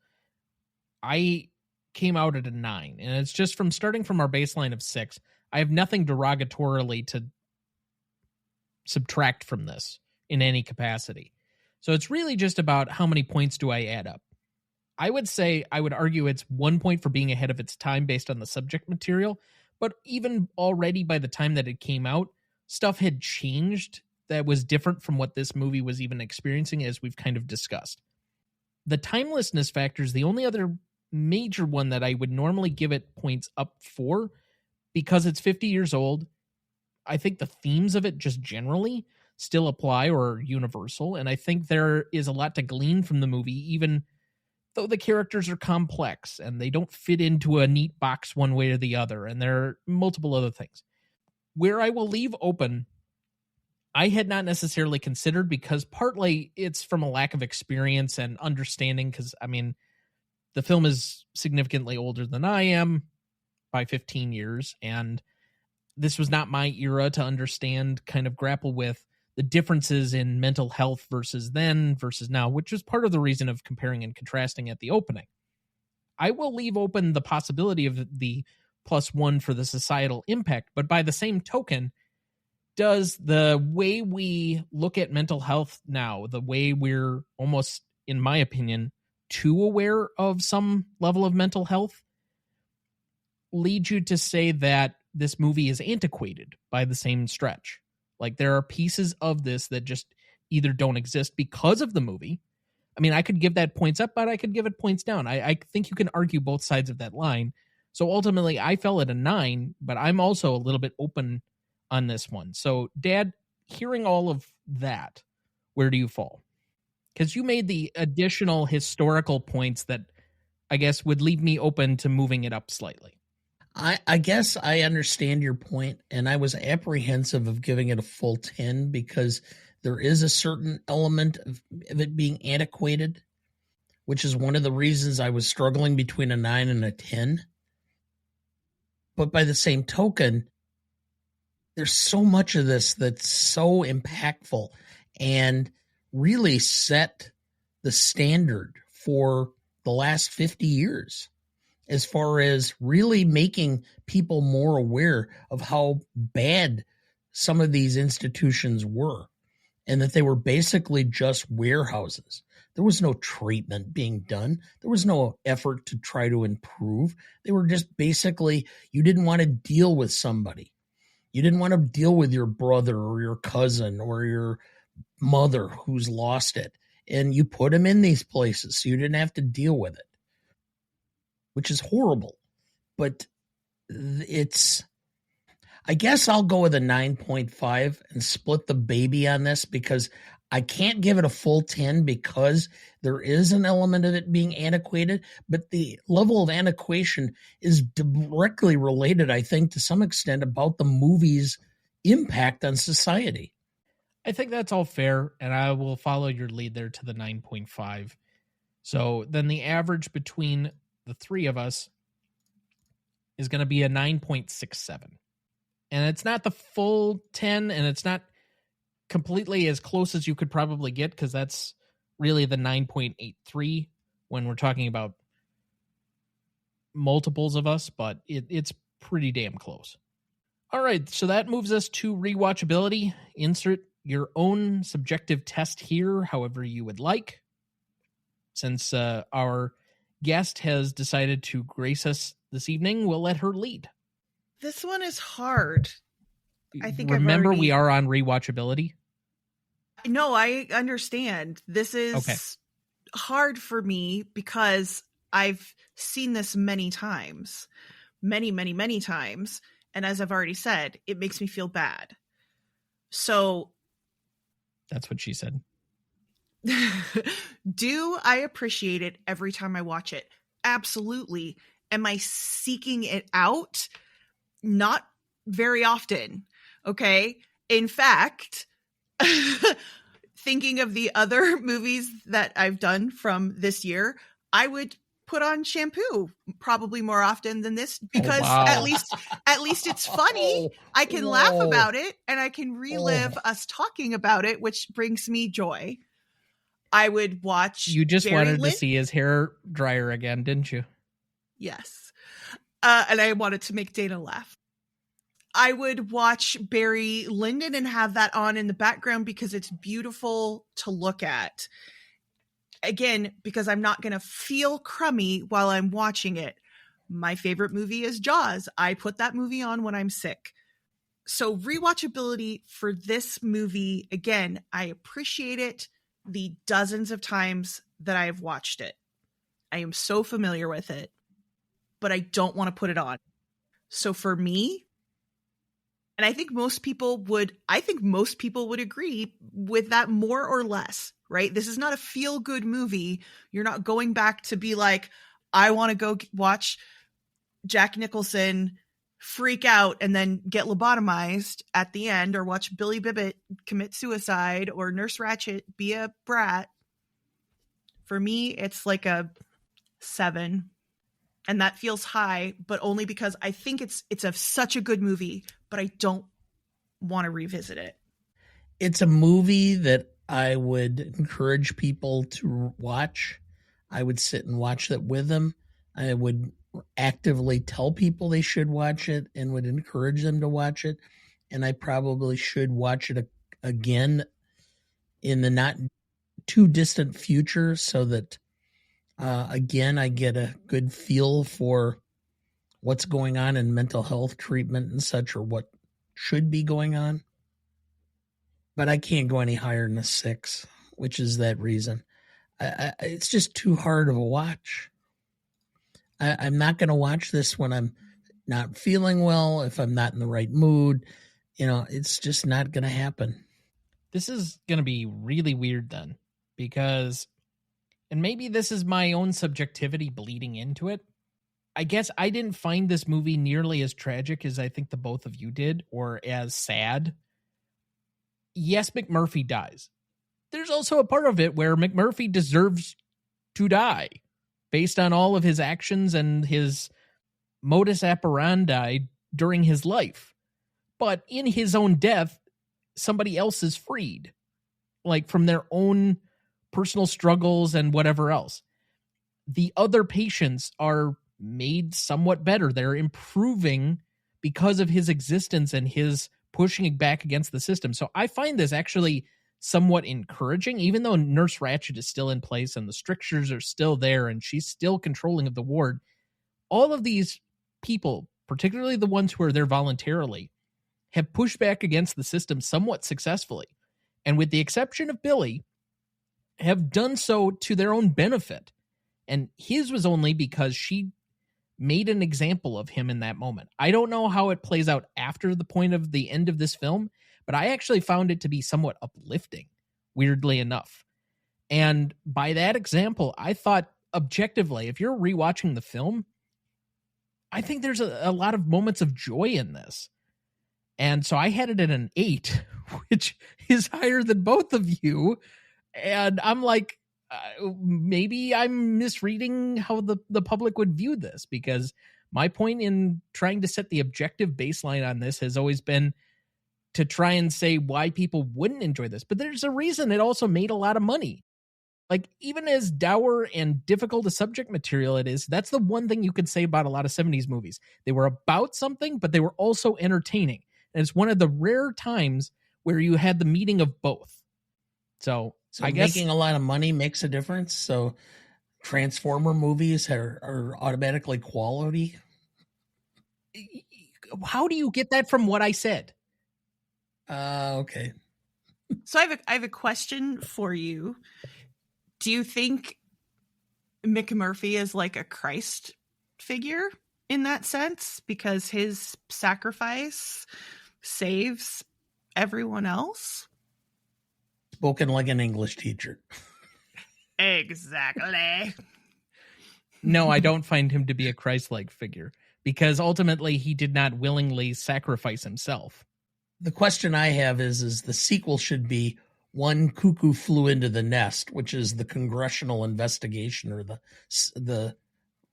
I came out at a 9, and it's just from starting from our baseline of 6. I have nothing derogatorily to subtract from this in any capacity. So it's really just about how many points do I add up. I would argue it's 1 point for being ahead of its time based on the subject material, but even already by the time that it came out, stuff had changed that was different from what this movie was even experiencing, as we've kind of discussed. The timelessness factor is the only other major one that I would normally give it points up for, because it's 50 years old. I think the themes of it just generally still apply or are universal, and I think there is a lot to glean from the movie, even though the characters are complex and they don't fit into a neat box one way or the other, and there are multiple other things. Where I will leave open, I had not necessarily considered, because partly it's from a lack of experience and understanding, because, I mean, the film is significantly older than I am by 15 years, and this was not my era to understand, kind of grapple with the differences in mental health versus then versus now, which is part of the reason of comparing and contrasting at the opening. I will leave open the possibility of the +1 for the societal impact, but by the same token, does the way we look at mental health now, the way we're almost, in my opinion, too aware of some level of mental health, lead you to say that this movie is antiquated by the same stretch? Like, there are pieces of this that just either don't exist because of the movie. I mean, I could give that points up, but I could give it points down. I think you can argue both sides of that line. So ultimately, I fell at a 9, but I'm also a little bit open on this one. So, Dad, hearing all of that, where do you fall? Because you made the additional historical points that I guess would leave me open to moving it up slightly. I guess I understand your point, and I was apprehensive of giving it a full 10 because there is a certain element of it being antiquated, which is one of the reasons I was struggling between a 9 and a 10. But by the same token, there's so much of this that's so impactful and really set the standard for the last 50 years as far as really making people more aware of how bad some of these institutions were and that they were basically just warehouses. There was no treatment being done. There was no effort to try to improve. They were just basically, you didn't want to deal with somebody. You didn't want to deal with your brother or your cousin or your mother who's lost it. And you put them in these places so you didn't have to deal with it, which is horrible. But it's, I guess I'll go with a 9.5 and split the baby on this because I can't give it a full 10 because there is an element of it being antiquated, but the level of antiquation is directly related, I think, to some extent about the movie's impact on society. I think that's all fair, and I will follow your lead there to the 9.5. So then the average between the three of us is going to be a 9.67. And it's not the full 10, and it's not completely as close as you could probably get, because that's really the 9.83 when we're talking about multiples of us, but it's pretty damn close. All right, so that moves us to rewatchability. Insert your own subjective test here, however you would like. Since our guest has decided to grace us this evening, we'll let her lead. This one is hard. I think remember we are on rewatchability. No, I understand. This is hard for me because I've seen this many times, many times. And as I've already said, it makes me feel bad. So that's what she said. Do I appreciate it every time I watch it? Absolutely. Am I seeking it out? Not very often. Okay. In fact, thinking of the other movies that I've done from this year, I would put on Shampoo probably more often than this because at least it's funny. I can laugh about it and I can relive us talking about it, which brings me joy. I would watch. You just wanted to see his hair dryer again, didn't you? Yes. And I wanted to make Dana laugh. I would watch Barry Lyndon and have that on in the background because it's beautiful to look at. Again, because I'm not going to feel crummy while I'm watching it. My favorite movie is Jaws. I put that movie on when I'm sick. So rewatchability for this movie, again, I appreciate it the dozens of times that I have watched it. I am so familiar with it, but I don't want to put it on. So for me, and I think most people would agree with that more or less, right? This is not a feel-good movie. You're not going back to be like, I want to go watch Jack Nicholson freak out and then get lobotomized at the end, or watch Billy Bibbit commit suicide, or Nurse Ratched be a brat. For me, it's like a 7. And that feels high, but only because I think it's such a good movie, but I don't want to revisit it. It's a movie that I would encourage people to watch. I would sit and watch it with them. I would actively tell people they should watch it and would encourage them to watch it. And I probably should watch it again in the not too distant future so that, again, I get a good feel for what's going on in mental health treatment and such, or what should be going on. But I can't go any higher than a 6, which is that reason. It's just too hard of a watch. I'm not going to watch this when I'm not feeling well, if I'm not in the right mood. It's just not going to happen. This is going to be really weird then, because, and maybe this is my own subjectivity bleeding into it, I guess I didn't find this movie nearly as tragic as I think the both of you did, or as sad. Yes, McMurphy dies. There's also a part of it where McMurphy deserves to die based on all of his actions and his modus operandi during his life. But in his own death, somebody else is freed, like from their own personal struggles and whatever else. The other patients are made somewhat better. They're improving because of his existence and his pushing back against the system. So I find this actually somewhat encouraging, even though Nurse Ratched is still in place and the strictures are still there and she's still controlling of the ward. All of these people, particularly the ones who are there voluntarily, have pushed back against the system somewhat successfully. And with the exception of Billy, have done so to their own benefit. And his was only because she made an example of him in that moment. I don't know how it plays out after the point of the end of this film, but I actually found it to be somewhat uplifting, weirdly enough. And by that example, I thought objectively, if you're rewatching the film, I think there's a lot of moments of joy in this. And so I had it at an 8, which is higher than both of you. And I'm like, maybe I'm misreading how the public would view this, because my point in trying to set the objective baseline on this has always been to try and say why people wouldn't enjoy this. But there's a reason it also made a lot of money. Like, even as dour and difficult a subject material it is, that's the one thing you could say about a lot of 70s movies. They were about something, but they were also entertaining. And it's one of the rare times where you had the meeting of both. So I guess making a lot of money makes a difference. So Transformer movies are automatically quality. How do you get that from what I said? Okay. So I have a question for you. Do you think McMurphy is like a Christ figure in that sense, because his sacrifice saves everyone else? Spoken like an English teacher. Exactly. No, I don't find him to be a Christ-like figure, because ultimately he did not willingly sacrifice himself. The question I have is the sequel should be One Cuckoo Flew Into the Nest, which is the congressional investigation, or the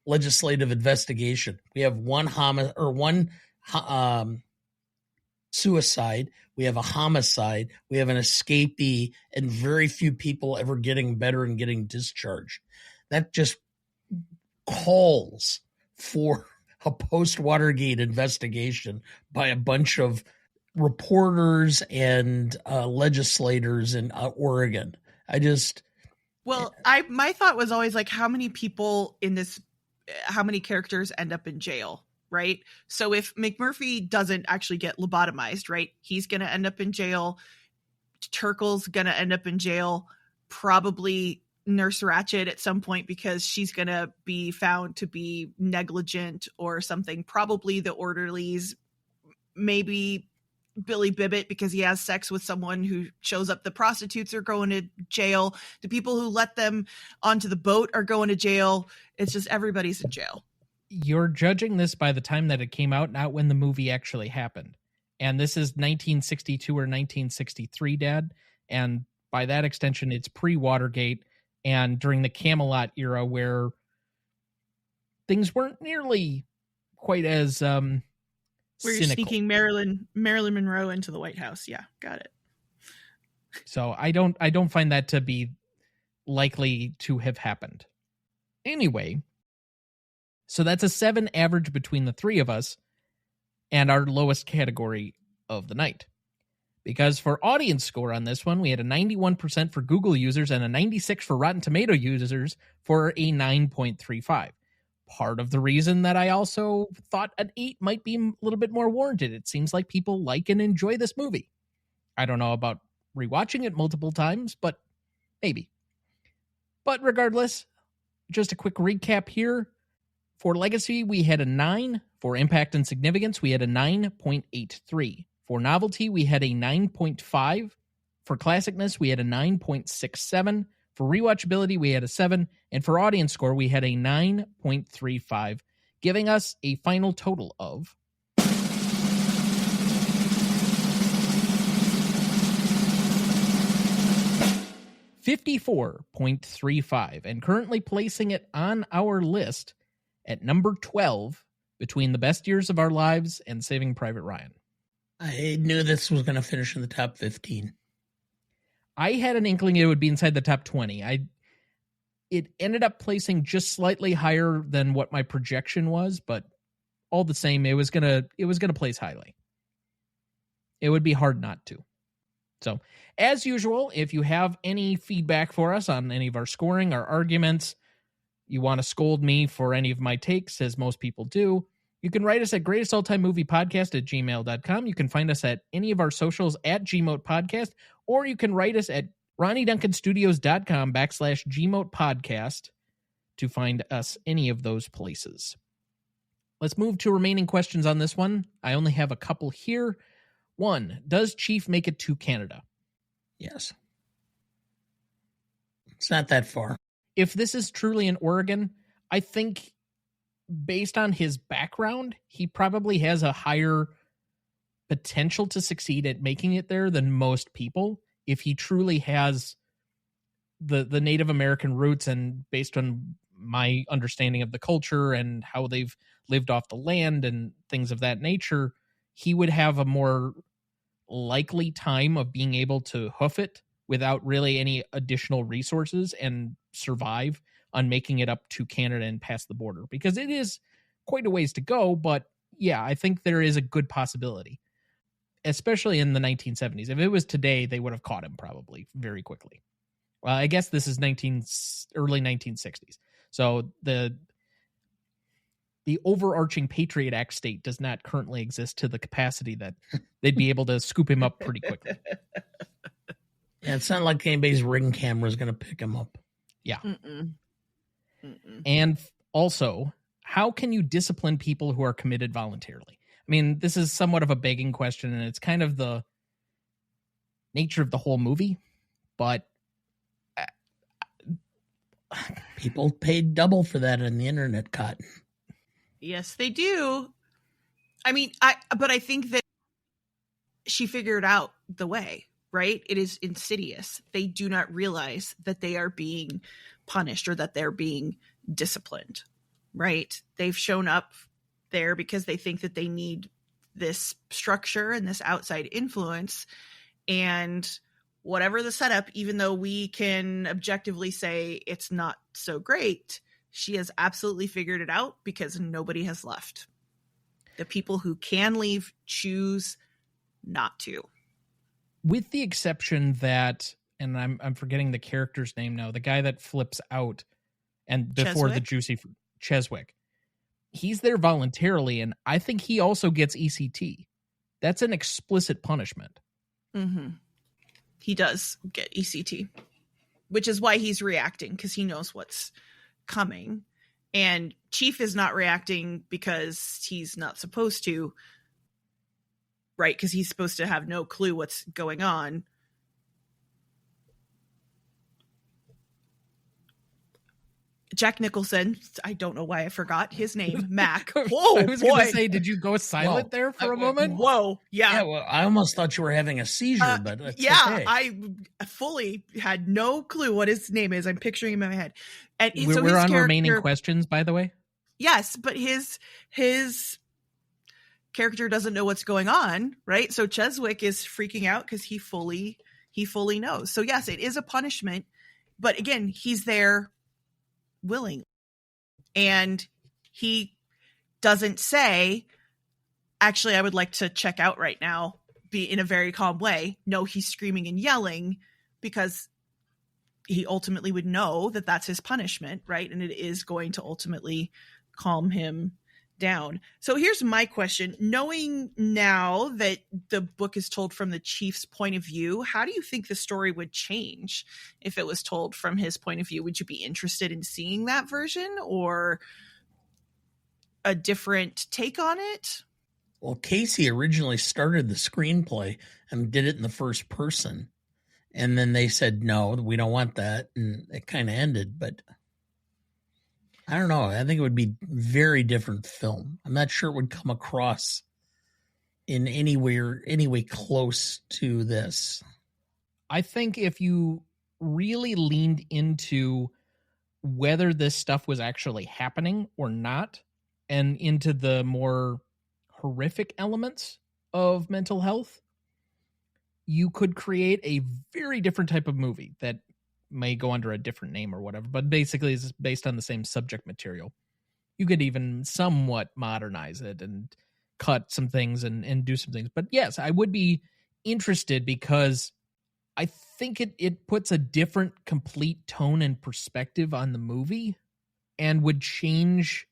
legislative investigation. We have one suicide, we have a homicide, we have an escapee, and very few people ever getting better and getting discharged. That just calls for a post-Watergate investigation by a bunch of reporters and legislators in Oregon. My thought was always like, how many characters end up in jail, right? So if McMurphy doesn't actually get lobotomized, right, he's going to end up in jail. Turkle's going to end up in jail. Probably Nurse Ratched at some point, because she's going to be found to be negligent or something. Probably the orderlies, maybe Billy Bibbit, because he has sex with someone who shows up. The prostitutes are going to jail. The people who let them onto the boat are going to jail. It's just everybody's in jail. You're judging this by the time that it came out, not when the movie actually happened. And this is 1962 or 1963, Dad. And by that extension, it's pre-Watergate and during the Camelot era, where things weren't nearly quite as where you're cynical. sneaking Marilyn Monroe into the White House. Yeah, got it. So I don't find that to be likely to have happened. Anyway, so that's a 7 average between the three of us and our lowest category of the night. Because for audience score on this one, we had a 91% for Google users and a 96% for Rotten Tomato users for a 9.35. Part of the reason that I also thought an 8 might be a little bit more warranted. It seems like people like and enjoy this movie. I don't know about rewatching it multiple times, but maybe. But regardless, just a quick recap here. For Legacy, we had a 9. For Impact and Significance, we had a 9.83. For Novelty, we had a 9.5. For Classicness, we had a 9.67. For Rewatchability, we had a 7. And for Audience Score, we had a 9.35, giving us a final total of 54.35, and currently placing it on our list at number 12 between The Best Years of Our Lives and Saving Private Ryan. I knew this was going to finish in the top 15. I had an inkling it would be inside the top 20. It ended up placing just slightly higher than what my projection was, but all the same, it was gonna place highly. It would be hard not to. So, as usual, if you have any feedback for us on any of our scoring, our arguments, you want to scold me for any of my takes, as most people do, you can write us at greatestalltimemoviepodcast@gmail.com. You can find us at any of our socials at GMotePodcast, or you can write us at RonnieDuncanStudios.com/GMotePodcast to find us any of those places. Let's move to remaining questions on this one. I only have a couple here. 1, does Chief make it to Canada? Yes. It's not that far. If this is truly in Oregon, I think based on his background, he probably has a higher potential to succeed at making it there than most people. If he truly has the Native American roots, and based on my understanding of the culture and how they've lived off the land and things of that nature, he would have a more likely time of being able to hoof it without really any additional resources and survive on making it up to Canada and past the border, because it is quite a ways to go. But yeah, I think there is a good possibility, especially in the 1970s. If it was today, they would have caught him probably very quickly. Well, I guess this is early 1960s. So the overarching Patriot Act state does not currently exist to the capacity that they'd be able to scoop him up pretty quickly. Yeah, it's not like anybody's Ring camera is going to pick him up. Yeah. And also, how can you discipline people who are committed voluntarily? I mean, this is somewhat of a begging question, and it's kind of the nature of the whole movie, but people paid double for that on the internet, Cotton. Yes, they do. I mean, but I think that she figured out the way, right? It is insidious. They do not realize that they are being punished or that they're being disciplined, right? They've shown up there because they think that they need this structure and this outside influence, and whatever the setup, even though we can objectively say it's not so great, she has absolutely figured it out because nobody has left. The people who can leave choose not to. With the exception that, and I'm forgetting the character's name now, the guy that flips out and before the juicy Cheswick, he's there voluntarily, and I think he also gets ECT. That's an explicit punishment. Mm-hmm. He does get ECT, which is why he's reacting, because he knows what's coming. And Chief is not reacting because he's not supposed to, right? Because he's supposed to have no clue what's going on. Jack Nicholson, I don't know why I forgot his name, Mac. Whoa, I was going to say, did you go silent there for a moment? Whoa, yeah. Yeah, well, I almost thought you were having a seizure, but it's yeah, okay. I fully had no clue what his name is. I'm picturing him in my head. And we're his on remaining questions, by the way. Yes, but his character doesn't know what's going on, right? So Cheswick is freaking out because he fully he fully knows. So yes, it is a punishment, but again, he's there willing. And he doesn't say, actually, I would like to check out right now, be in a very calm way. No, he's screaming and yelling because he ultimately would know that that's his punishment, right? And it is going to ultimately calm him down. So here's my question. Knowing now that the book is told from the chief's point of view, how do you think the story would change if it was told from his point of view? Would you be interested in seeing that version or a different take on it? Well, Kesey originally started the screenplay and did it in the first person. And then they said, no, we don't want that. And it kind of ended, but I don't know. I think it would be a very different film. I'm not sure it would come across in any way close to this. I think if you really leaned into whether this stuff was actually happening or not, and into the more horrific elements of mental health, you could create a very different type of movie that may go under a different name or whatever, but basically is based on the same subject material. You could even somewhat modernize it and cut some things and do some things. But yes, I would be interested because I think it puts a different complete tone and perspective on the movie and would changing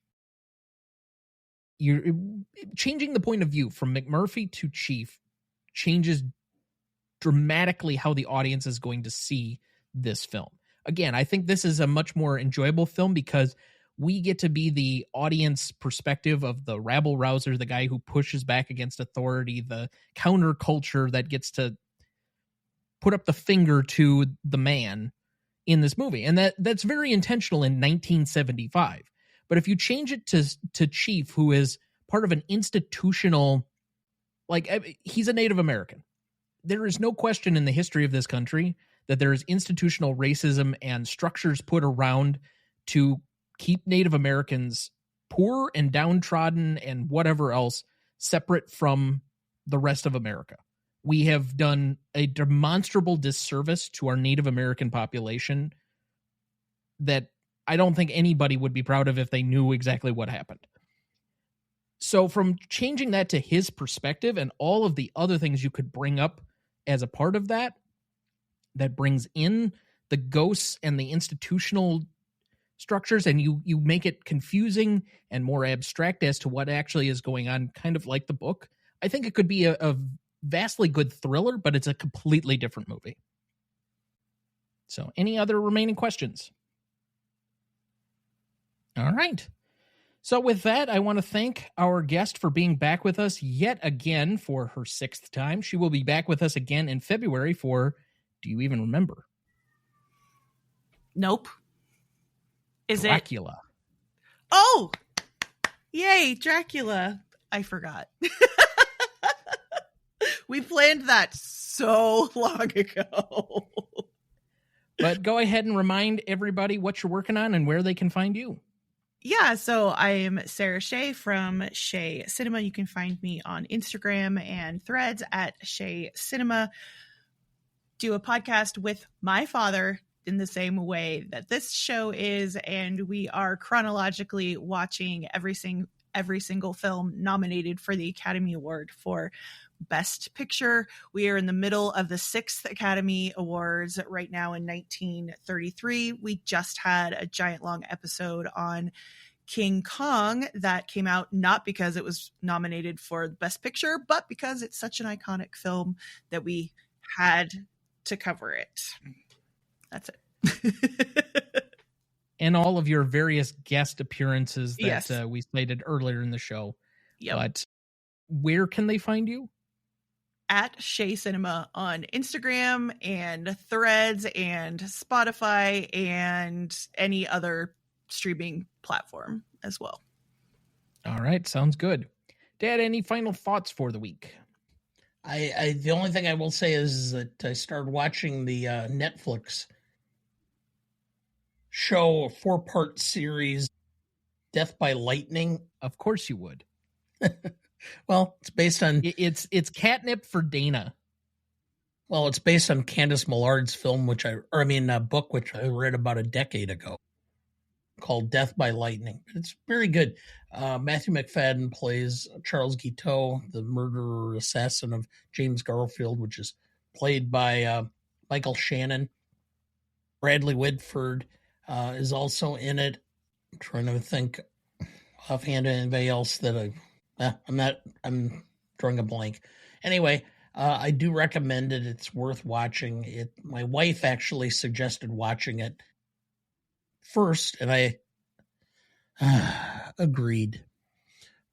the point of view from McMurphy to Chief changes dramatically how the audience is going to see this film. Again, I think this is a much more enjoyable film because we get to be the audience perspective of the rabble rouser, the guy who pushes back against authority, the counterculture that gets to put up the finger to the man in this movie. And that's very intentional in 1975. But if you change it to Chief, who is part of an institutional, like, he's a Native American. There is no question in the history of this country that there is institutional racism and structures put around to keep Native Americans poor and downtrodden and whatever else separate from the rest of America. We have done a demonstrable disservice to our Native American population that I don't think anybody would be proud of if they knew exactly what happened. So from changing that to his perspective and all of the other things you could bring up as a part of that brings in the ghosts and the institutional structures, and you make it confusing and more abstract as to what actually is going on, kind of like the book. I think it could be a vastly good thriller, but it's a completely different movie. So any other remaining questions? All right. So with that, I want to thank our guest for being back with us yet again for her 6th time. She will be back with us again in February for, do you even remember? Nope. Is Dracula. Oh, yay, Dracula. I forgot. We planned that so long ago. But go ahead and remind everybody what you're working on and where they can find you. Yeah, so I am Sara Shea from Shea Cinema. You can find me on Instagram and Threads at Shea Cinema. Do a podcast with my father in the same way that this show is, and we are chronologically watching every single film nominated for the Academy Award for Best Picture. We are in the middle of the 6th Academy Awards right now in 1933. We just had a giant long episode on King Kong that came out not because it was nominated for Best Picture, but because it's such an iconic film that we had to cover it. That's it. And all of your various guest appearances that Yes. We slated earlier in the show. Yep. But where can they find you? At Shea Cinema on Instagram and Threads and Spotify and any other streaming platform as well. All right. Sounds good. Dad, any final thoughts for the week? I the only thing I will say is that I started watching the Netflix show, a 4-part series, Death by Lightning. Of course you would. Well, it's based on... It's catnip for Dana. Well, it's based on Candace Millard's film, book, which I read about a decade ago, called Death by Lightning. It's very good. Matthew McFadden plays Charles Guiteau, the murderer assassin of James Garfield, which is played by Michael Shannon. Bradley Whitford is also in it. I'm trying to think offhand of anybody else that I'm drawing a blank. Anyway, I do recommend it. It's worth watching. My wife actually suggested watching it first, and I agreed.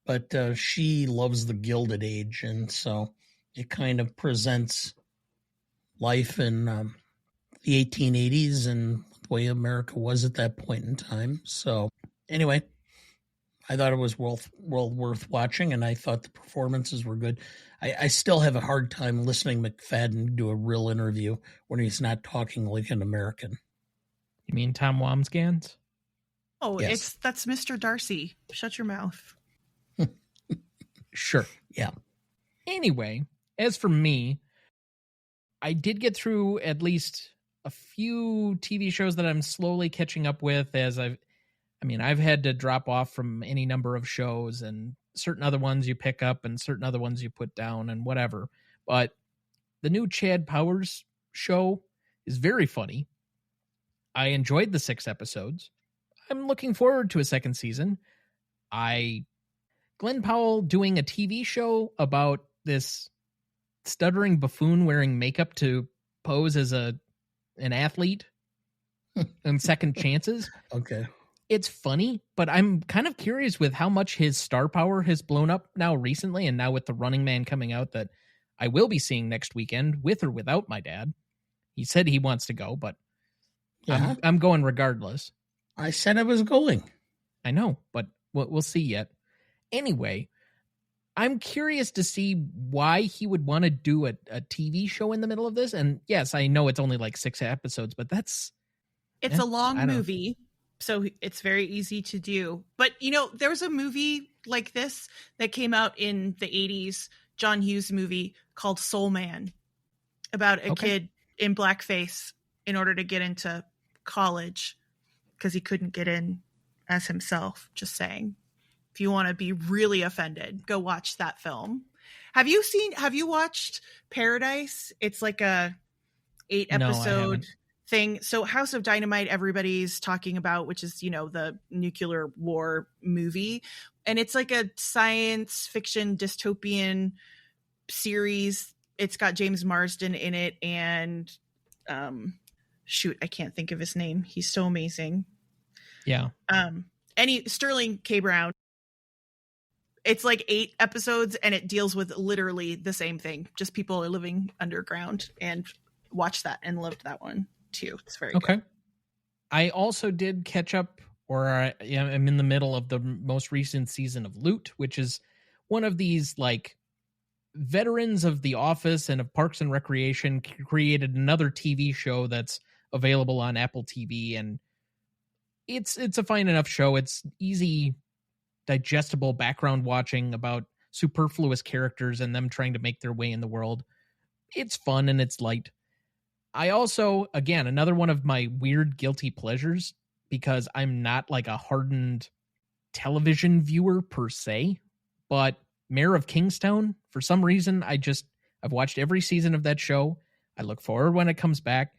But she loves the Gilded Age, and so it kind of presents life in the 1880s and the way America was at that point in time. So anyway, I thought it was well worth watching, and I thought the performances were good. I still have a hard time listening to McFadden do a real interview when he's not talking like an American. You mean Tom Wamsgans? Oh, Yes. that's Mr. Darcy. Shut your mouth. Sure. Yeah. Anyway, as for me, I did get through at least a few TV shows that I'm slowly catching up with as I've had to drop off from any number of shows, and certain other ones you pick up and certain other ones you put down and whatever. But the new Chad Powers show is very funny. I enjoyed the 6 episodes. I'm looking forward to a second season. Glenn Powell doing a TV show about this stuttering buffoon wearing makeup to pose as an athlete and second chances. Okay. It's funny, but I'm kind of curious with how much his star power has blown up now recently, and now with The Running Man coming out that I will be seeing next weekend with or without my dad. He said he wants to go, but Yeah. I'm going regardless. I said I was going. I know, but we'll see yet. Anyway, I'm curious to see why he would want to do a TV show in the middle of this. And yes, I know it's only like 6 episodes, but It's a long movie, so it's very easy to do. But, there was a movie like this that came out in the 80s, John Hughes movie called Soul Man, about a kid in blackface in order to get into college because he couldn't get in as himself. Just saying. If you want to be really offended, go watch that film. Have you watched Paradise? It's like a 8 episode thing. So House of Dynamite, everybody's talking about, which is, the nuclear war movie. And it's like a science fiction dystopian series. It's got James Marsden in it. And I can't think of his name. He's so amazing. Yeah. Sterling K. Brown. It's like 8 episodes and it deals with literally the same thing. Just people are living underground, and watched that and loved that one too. It's very good. I also did catch up, or I'm in the middle of the most recent season of Loot, which is one of these like veterans of The Office and of Parks and Recreation created another TV show that's available on Apple TV, and it's a fine enough show. It's easy, digestible background watching about superfluous characters and them trying to make their way in the world. It's fun and it's light. I also, again, another one of my weird guilty pleasures, because I'm not like a hardened television viewer per se, but Mayor of Kingstown, for some reason, I've watched every season of that show. I look forward when it comes back.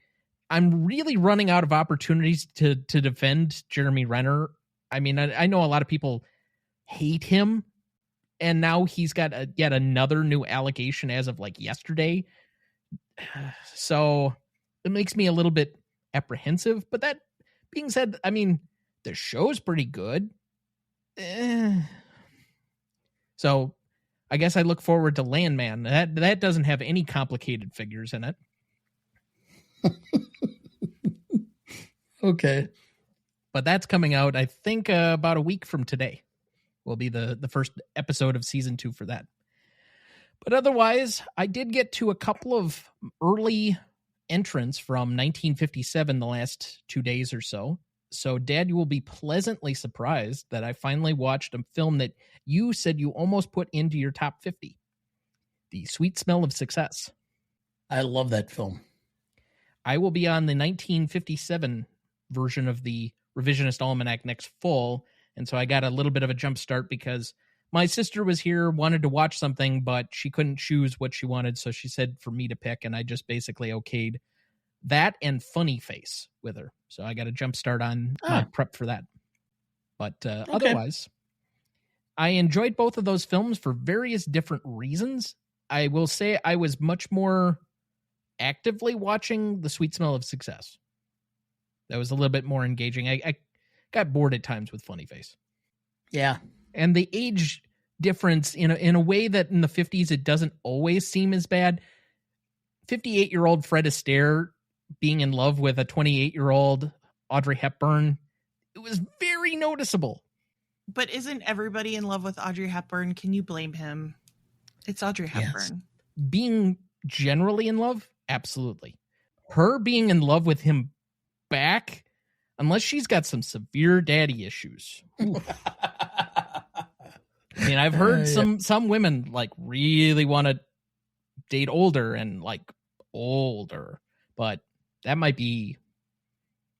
I'm really running out of opportunities to defend Jeremy Renner. I mean, I know a lot of people hate him, and now he's got yet another new allegation as of like yesterday. So it makes me a little bit apprehensive. But that being said, I mean, the show's pretty good. So I guess I look forward to Landman. That doesn't have any complicated figures in it. Okay. But that's coming out, I think, about a week from today. Will be the first episode of season 2 for that. But otherwise, I did get to a couple of early entrants from 1957 the last 2 days or so. So, Dad, you will be pleasantly surprised that I finally watched a film that you said you almost put into your top 50. The Sweet Smell of Success. I love that film. I will be on the 1957 version of the Revisionist Almanac next fall, and so I got a little bit of a jump start because my sister was here, wanted to watch something, but she couldn't choose what she wanted, so she said for me to pick, and I just basically okayed that and Funny Face with her. So I got a jump start on my prep for that. But otherwise, I enjoyed both of those films for various different reasons. I will say I was much more actively watching The Sweet Smell of Success. That was a little bit more engaging. I got bored at times with Funny Face. Yeah. And the age difference in a way that in the 50s it doesn't always seem as bad. 58-year-old Fred Astaire being in love with a 28-year-old Audrey Hepburn, it was very noticeable. But isn't everybody in love with Audrey Hepburn? Can you blame him? It's Audrey Hepburn. Yes. Being generally in love? Absolutely. Her being in love with him back, unless she's got some severe daddy issues. I mean, I've heard some women like really want to date older and like older, but that might be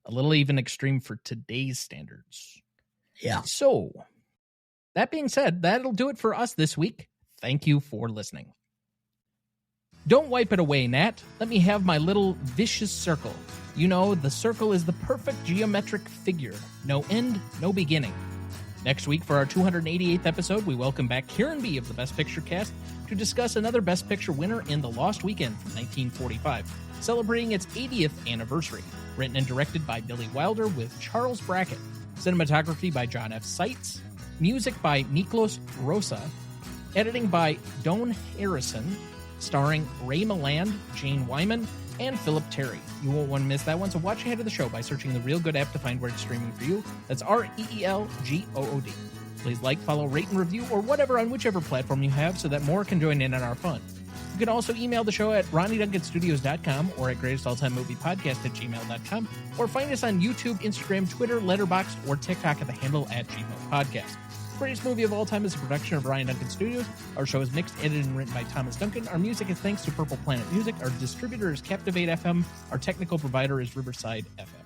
a little even extreme for today's standards. Yeah. So that being said, that'll do it for us this week. Thank you for listening. Don't wipe it away, Nat. Let me have my little vicious circle. You know, the circle is the perfect geometric figure. No end, no beginning. Next week for our 288th episode, we welcome back Kieran B. of the Best Picture cast to discuss another Best Picture winner in The Lost Weekend from 1945, celebrating its 80th anniversary. Written and directed by Billy Wilder with Charles Brackett. Cinematography by John F. Seitz. Music by Miklos Rosa. Editing by Don Harrison. Starring Ray Milland, Jane Wyman, and Philip Terry. You won't want to miss that one, so watch ahead of the show by searching the Real Good app to find where it's streaming for you. That's REELGOOD. Please like, follow, rate, and review, or whatever on whichever platform you have so that more can join in on our fun. You can also email the show at RonnieDuncanStudios.com or at GreatestAllTimeMoviePodcast@gmail.com, or find us on YouTube, Instagram, Twitter, Letterboxd, or TikTok at the handle @GMOPodcast. Greatest Movie of All Time is a production of Ryan Duncan Studios. Our show is mixed, edited, and written by Thomas Duncan. Our music is thanks to Purple Planet Music. Our distributor is Captivate FM. Our technical provider is Riverside FM.